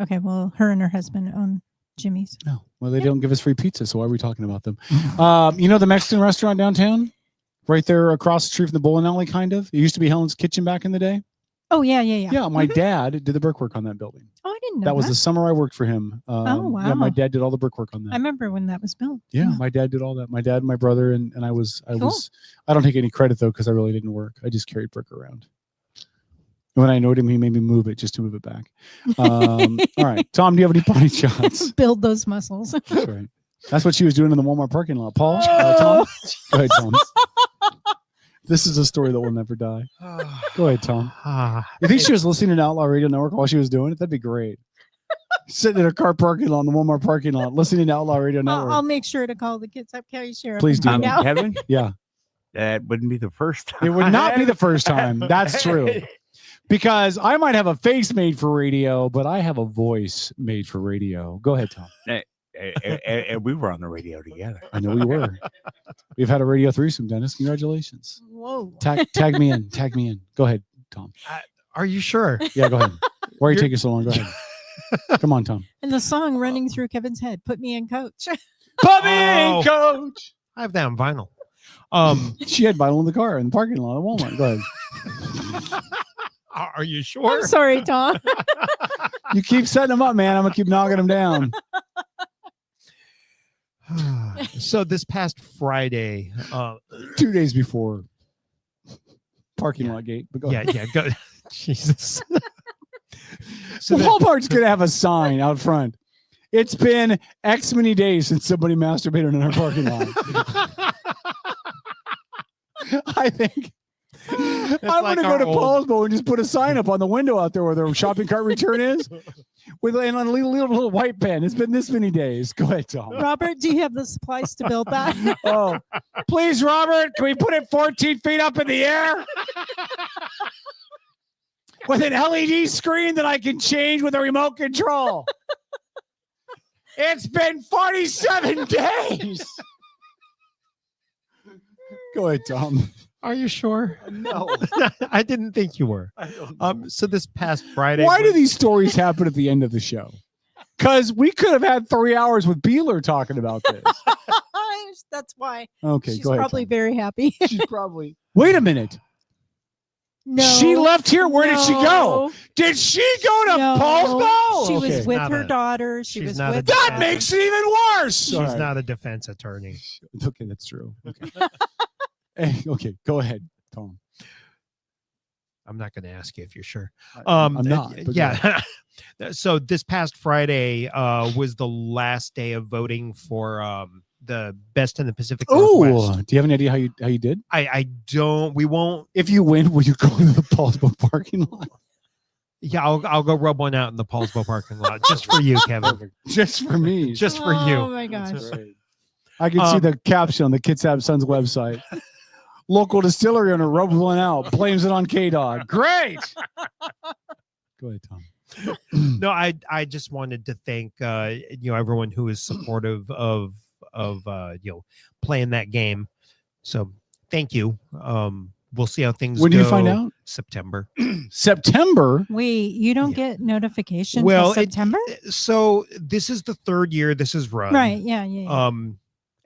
Okay, well, her and her husband own Jimmy's. No. Well, they don't give us free pizza, so why are we talking about them? The Mexican restaurant downtown? Right there across the street from the bowling alley, kind of. It used to be Helen's Kitchen back in the day. Oh, yeah. Yeah, my dad did the brickwork on that building. Oh, I didn't know that. was the summer I worked for him. Oh, wow. Yeah, my dad did all the brickwork on that. I remember when that was built. Yeah, my dad did all that. My dad and my brother, and I was, I don't take any credit, though, because I really didn't work. I just carried brick around. And when I knowed him, he made me move it just to move it back. All right. Tom, do you have any body shots? Build those muscles. That's right. That's what she was doing in the Walmart parking lot. Paul, Tom? Go ahead, Tom. This is a story that will never die. Go ahead, Tom. You think she was listening to Outlaw Radio Network while she was doing it? That'd be great. Sitting in her car parking lot in the Walmart parking lot, listening to Outlaw Radio Network. I'll make sure to call the Kids Up County Sheriff. Please do. Kevin? Yeah. That wouldn't be the first time. It would not be the first time. That's true. Because I might have a face made for radio, but I have a voice made for radio. Go ahead, Tom. And we were on the radio together. I know we were. We've had a radio threesome, Dennis. Congratulations. Whoa. Tag me in. Tag me in. Go ahead, Tom. Are you sure? Yeah, go ahead. Why are you taking so long? Go ahead. Come on, Tom. And the song running through Kevin's head, "Put Me in, Coach." Put me in, Coach. I have that on vinyl. She had vinyl in the car in the parking lot at Walmart. Go ahead. Are you sure? I'm sorry, Tom. You keep setting them up, man. I'm gonna keep knocking them down. So this past Friday, 2 days before parking lot gate. But go ahead. Yeah, go. Jesus. So Walmart's gonna have a sign out front. It's been X many days since somebody masturbated in our parking lot. I think I'm gonna go to Paulsbo and just put a sign up on the window out there where the shopping cart return is, with a little white pen. It's been this many days. Go ahead, Tom. Robert, do you have the supplies to build that? Oh, please, Robert, can we put it 14 feet up in the air? With an LED screen that I can change with a remote control. It's been 47 days. Go ahead, Tom. Are you sure? No. I didn't think you were. So this past Friday. Why do these stories happen at the end of the show? Because we could have had 3 hours with Beeler talking about this. That's why. Okay, She's go ahead. probably very happy. She's probably. Wait a minute. No. She left here. Where did she go? Did she go to Paulsbo? She was with Not her a- daughter. She she's was not a with That makes it even worse. She's All right. not a defense attorney. Okay, that's true. Okay. Okay, go ahead, Tom. I'm not going to ask you if you're sure. I'm not, but go Yeah. So this past Friday was the last day of voting for the Best in the Pacific Oh, Northwest. do you have any idea how you did? I don't. We won't. If you win, will you go to the Paulsbo parking lot? Yeah, I'll go rub one out in the Paulsbo parking lot just for you, Kevin. Just for me. Just for you. Oh my gosh. I can see the caption on the Kitsap Sons website. Local distillery owner rubs one out, blames it on K-Dog. Great. Go ahead, Tom. No, I just wanted to thank everyone who is supportive of playing that game. So thank you. We'll see how things When go. did you find out? September. September? Wait, you don't get notification Well, till September? So this is the third year this is run. Right. Yeah.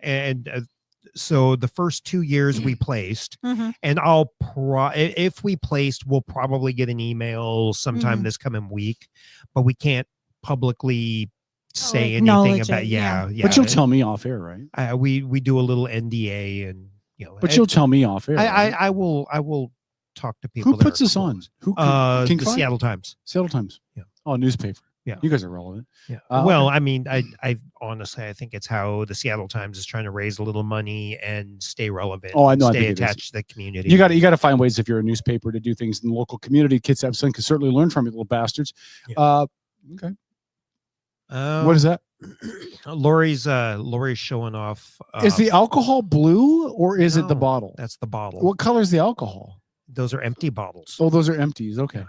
And so the first 2 years we placed, Mhm. and if we placed, we'll probably get an email sometime Mhm. this coming week, but we can't publicly say anything acknowledge about it, yeah. But you'll tell me off air, right? We do a little NDA, and But you'll tell me off air. right? I will talk to people. Who that puts are this on? close. Who? The King Five? Seattle Times. Seattle Times. Yeah. Oh, newspaper. Yeah. You guys are relevant. Yeah. Okay. I mean, I honestly, I think it's how the Seattle Times is trying to raise a little money and stay relevant. Oh, I know. I Stay think it is. attached to the community. You got to find ways if you're a newspaper to do things in the local community. Kids have son can certainly learn from you, little bastards. Okay. What is that? Lori's showing off. Is the alcohol blue or is it the no, bottle? That's the bottle. What color is the alcohol? Those are empty bottles. Oh, those are empties. Okay.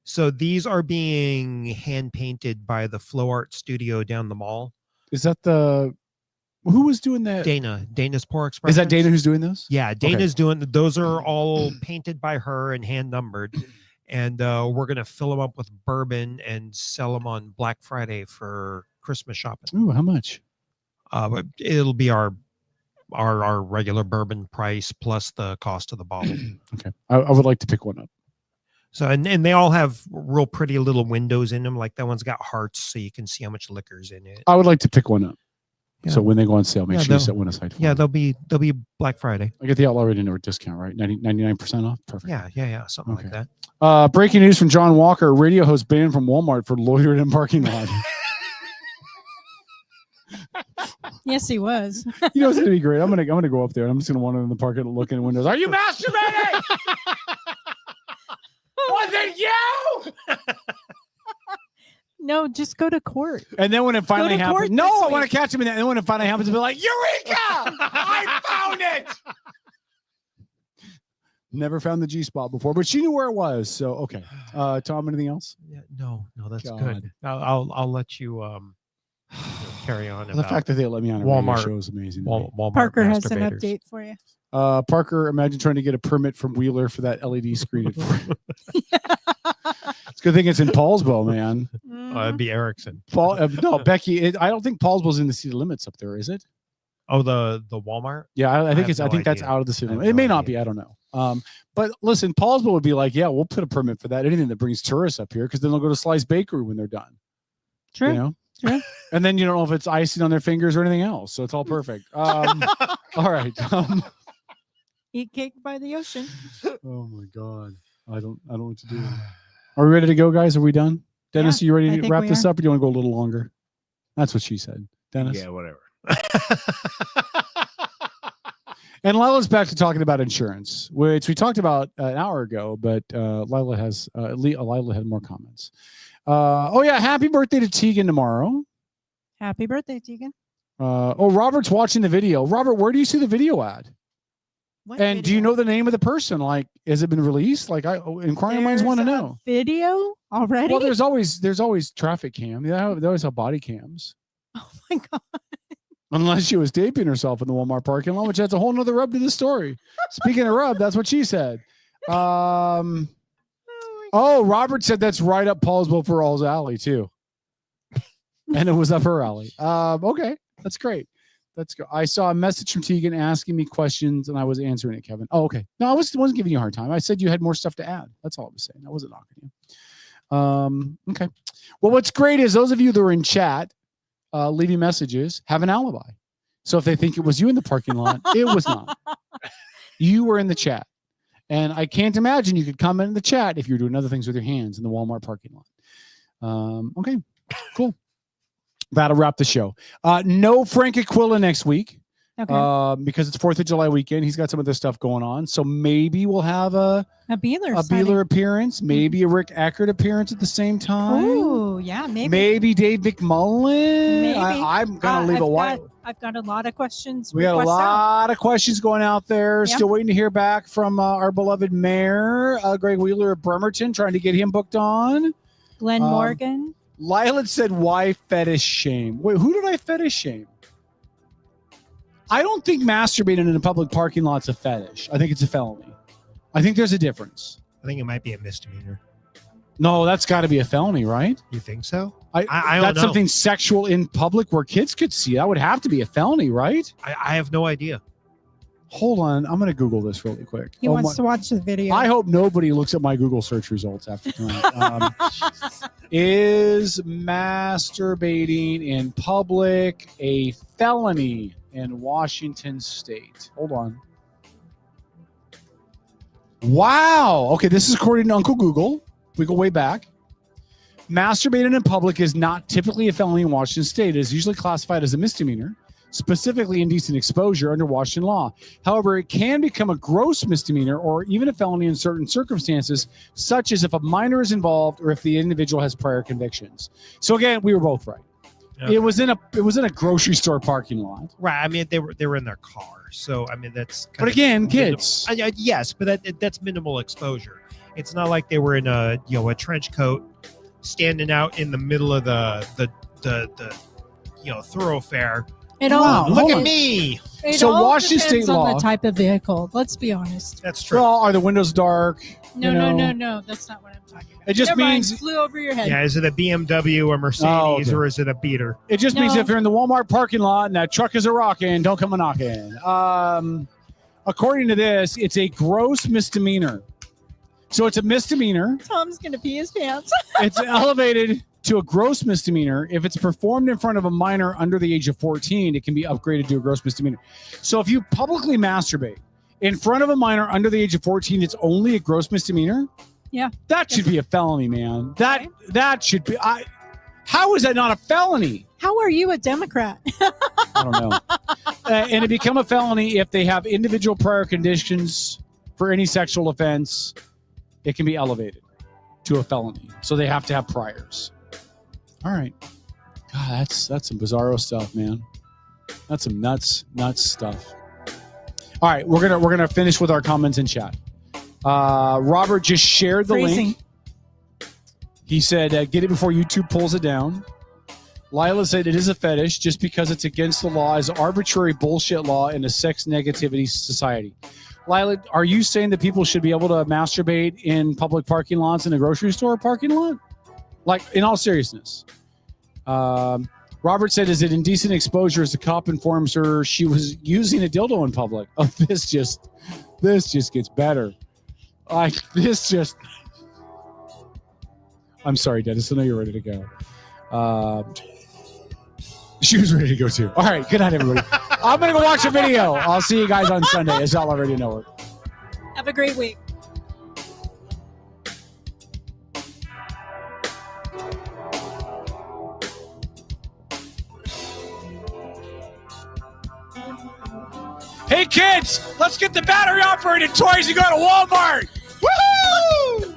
So these are being hand painted by the Flow Art Studio down the mall. Is that who was doing that? Dana's Pour Express. Is that Dana who's doing those? Yeah, Dana's doing those are all painted by her and hand numbered. And we're gonna fill them up with bourbon and sell them on Black Friday for Christmas shopping. Ooh, how much? But it'll be our regular bourbon price plus the cost of the bottle. Okay. I would like to pick one up. So and they all have real pretty little windows in them. Like that one's got hearts, so you can see how much liquor's in it. I would like to pick one up. Yeah. So when they go on sale, make Yeah, sure you they'll- set one aside for Yeah, me. they'll be Black Friday. I get the Outlaw Radio Network discount, right? 99% off? Perfect. Yeah, something like that. Breaking news from John Walker. Radio host banned from Walmart for loitering in parking lot. Yes, he was. You know, it's going to be great. I'm going to go up there and I'm just going to wander in the parking lot, look in the windows. Are you masturbating? Was it you? No, just go to court. And then when it finally to happens, court no, this I want week. to catch him in that. And then when it finally happens, I'll be like, Eureka! I found it. Never found the G spot before, but she knew where it was. So, okay. Tom, anything else? Yeah, no, that's God. good. I'll let you carry on. The about fact that they let me on a radio Walmart show is amazing. to me. Walmart Parker has an masturbators. update for you. Parker, imagine trying to get a permit from Wheeler for that LED screen. It's a good thing it's in Paulsbo, man. It'd be Erickson. No, Becky. I don't think Paulsbo's in the city limits up there, is it? Oh, the Walmart. Yeah, I think have it's. I no think that's idea. out of the city I have limit. It no may not idea. be. I don't know. But listen, Paulsbo would be like, yeah, we'll put a permit for that. Anything that brings tourists up here, because then they'll go to Slice Bakery when they're done. True. You know? True. And then you don't know if it's icing on their fingers or anything else, so it's all perfect. All right. Eat cake by the ocean. Oh my God, I don't know what to do. Are we ready to go, guys? Are we done? Dennis, Yeah, are you ready I to think wrap we this are. up, or do you want to go a little longer? That's what she said. Dennis. Yeah, whatever. And Lila's back to talking about insurance, which we talked about an hour ago, but Lila had more comments. Oh yeah, happy birthday to Tegan tomorrow. Happy birthday, Tegan. Robert's watching the video. Robert, where do you see the video at? What And do you know the name of the person? Like, has it been released? Like, inquiring minds want to There's a know. Video already? Well, there's always traffic cam. They always have body cams. Oh my God. Unless she was taping herself in the Walmart parking lot, which adds a whole nother rub to the story. Speaking of rub, that's what she said. Oh, Robert said that's right up Paul's Ferrall's alley too. And it was up her alley. Okay, that's great. That's good. I saw a message from Tegan asking me questions and I was answering it, Kevin. Oh, okay. No, I wasn't giving you a hard time. I said you had more stuff to add. That's all I was saying. I wasn't knocking you. Okay. Well, what's great is those of you that are in chat, leaving messages, have an alibi. So if they think it was you in the parking lot, it was not. You were in the chat. And I can't imagine you could comment in the chat if you're doing other things with your hands in the Walmart parking lot. Okay, cool. That'll wrap the show. No Frank Aquila next week. Okay. Because it's 4th of July weekend. He's got some other stuff going on. So maybe we'll have a Beeler appearance, maybe a Rick Eckert appearance at the same time. Oh, yeah, maybe. Maybe Dave McMullen. Maybe. I'm going to leave a white. I've got a lot of questions. We got a lot of questions going out there. Yep. Still waiting to hear back from our beloved mayor, Greg Wheeler of Bremerton, trying to get him booked on. Glenn Morgan. Lila said, why fetish shame? Wait, who did I fetish shame? I don't think masturbating in a public parking lot's a fetish. I think it's a felony. I think there's a difference. I think it might be a misdemeanor. No, that's got to be a felony, right? You think so? I don't that's know. something sexual in public where kids could see. That would have to be a felony, right? I have no idea. Hold on. I'm going to Google this really quick. He wants to watch the video. I hope nobody looks at my Google search results after tonight. Is masturbating in public a felony in Washington State? Hold on. Wow. Okay, this is according to Uncle Google. We go way back. Masturbating in public is not typically a felony in Washington State. It is usually classified as a misdemeanor, specifically indecent exposure under Washington law. However, it can become a gross misdemeanor or even a felony in certain circumstances, such as if a minor is involved or if the individual has prior convictions. So again, we were both right. Okay. It was in a grocery store parking lot. Right. I mean, they were in their car. So I mean, that's. But again, kids. Yes, but that's minimal exposure. It's not like they were in a trench coat, standing out in the middle of the thoroughfare. Look at me. So Washington State law, on the type of vehicle. Let's be honest. That's true. Well, are the windows dark? No. That's not what I'm talking about. It just means flew over your head. Yeah, is it a BMW, a Mercedes, or is it a beater? It just means if you're in the Walmart parking lot and that truck is a rocking, don't come a knocking. According to this, it's a gross misdemeanor. So it's a misdemeanor. Tom's gonna pee his pants. It's elevated to a gross misdemeanor. If it's performed in front of a minor under the age of 14, it can be upgraded to a gross misdemeanor. So if you publicly masturbate in front of a minor under the age of 14, it's only a gross misdemeanor. Yeah, that should be a felony, man. That should be. How is that not a felony? How are you a Democrat? I don't know. And it become a felony if they have individual prior conditions for any sexual offense. It can be elevated to a felony. So they have to have priors. All right. God, that's some bizarro stuff, man. That's some nuts stuff. All right, we're gonna finish with our comments in chat. Robert just shared the link. He said, get it before YouTube pulls it down. Lila said it is a fetish just because it's against the law is arbitrary bullshit law in a sex negativity society. Lila, are you saying that people should be able to masturbate in public parking lots in a grocery store parking lot? Like, in all seriousness. Robert said, is it indecent exposure as the cop informs her she was using a dildo in public? Oh, this just gets better. I'm sorry, Dennis. I know you're ready to go. She was ready to go too. All right. Good night, everybody. I'm going to go watch a video. I'll see you guys on Sunday. It's Outlaw Radio Network. Have a great week. Hey, kids, let's get the battery operated toys and go to Walmart. Woo!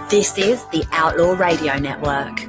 This is the Outlaw Radio Network.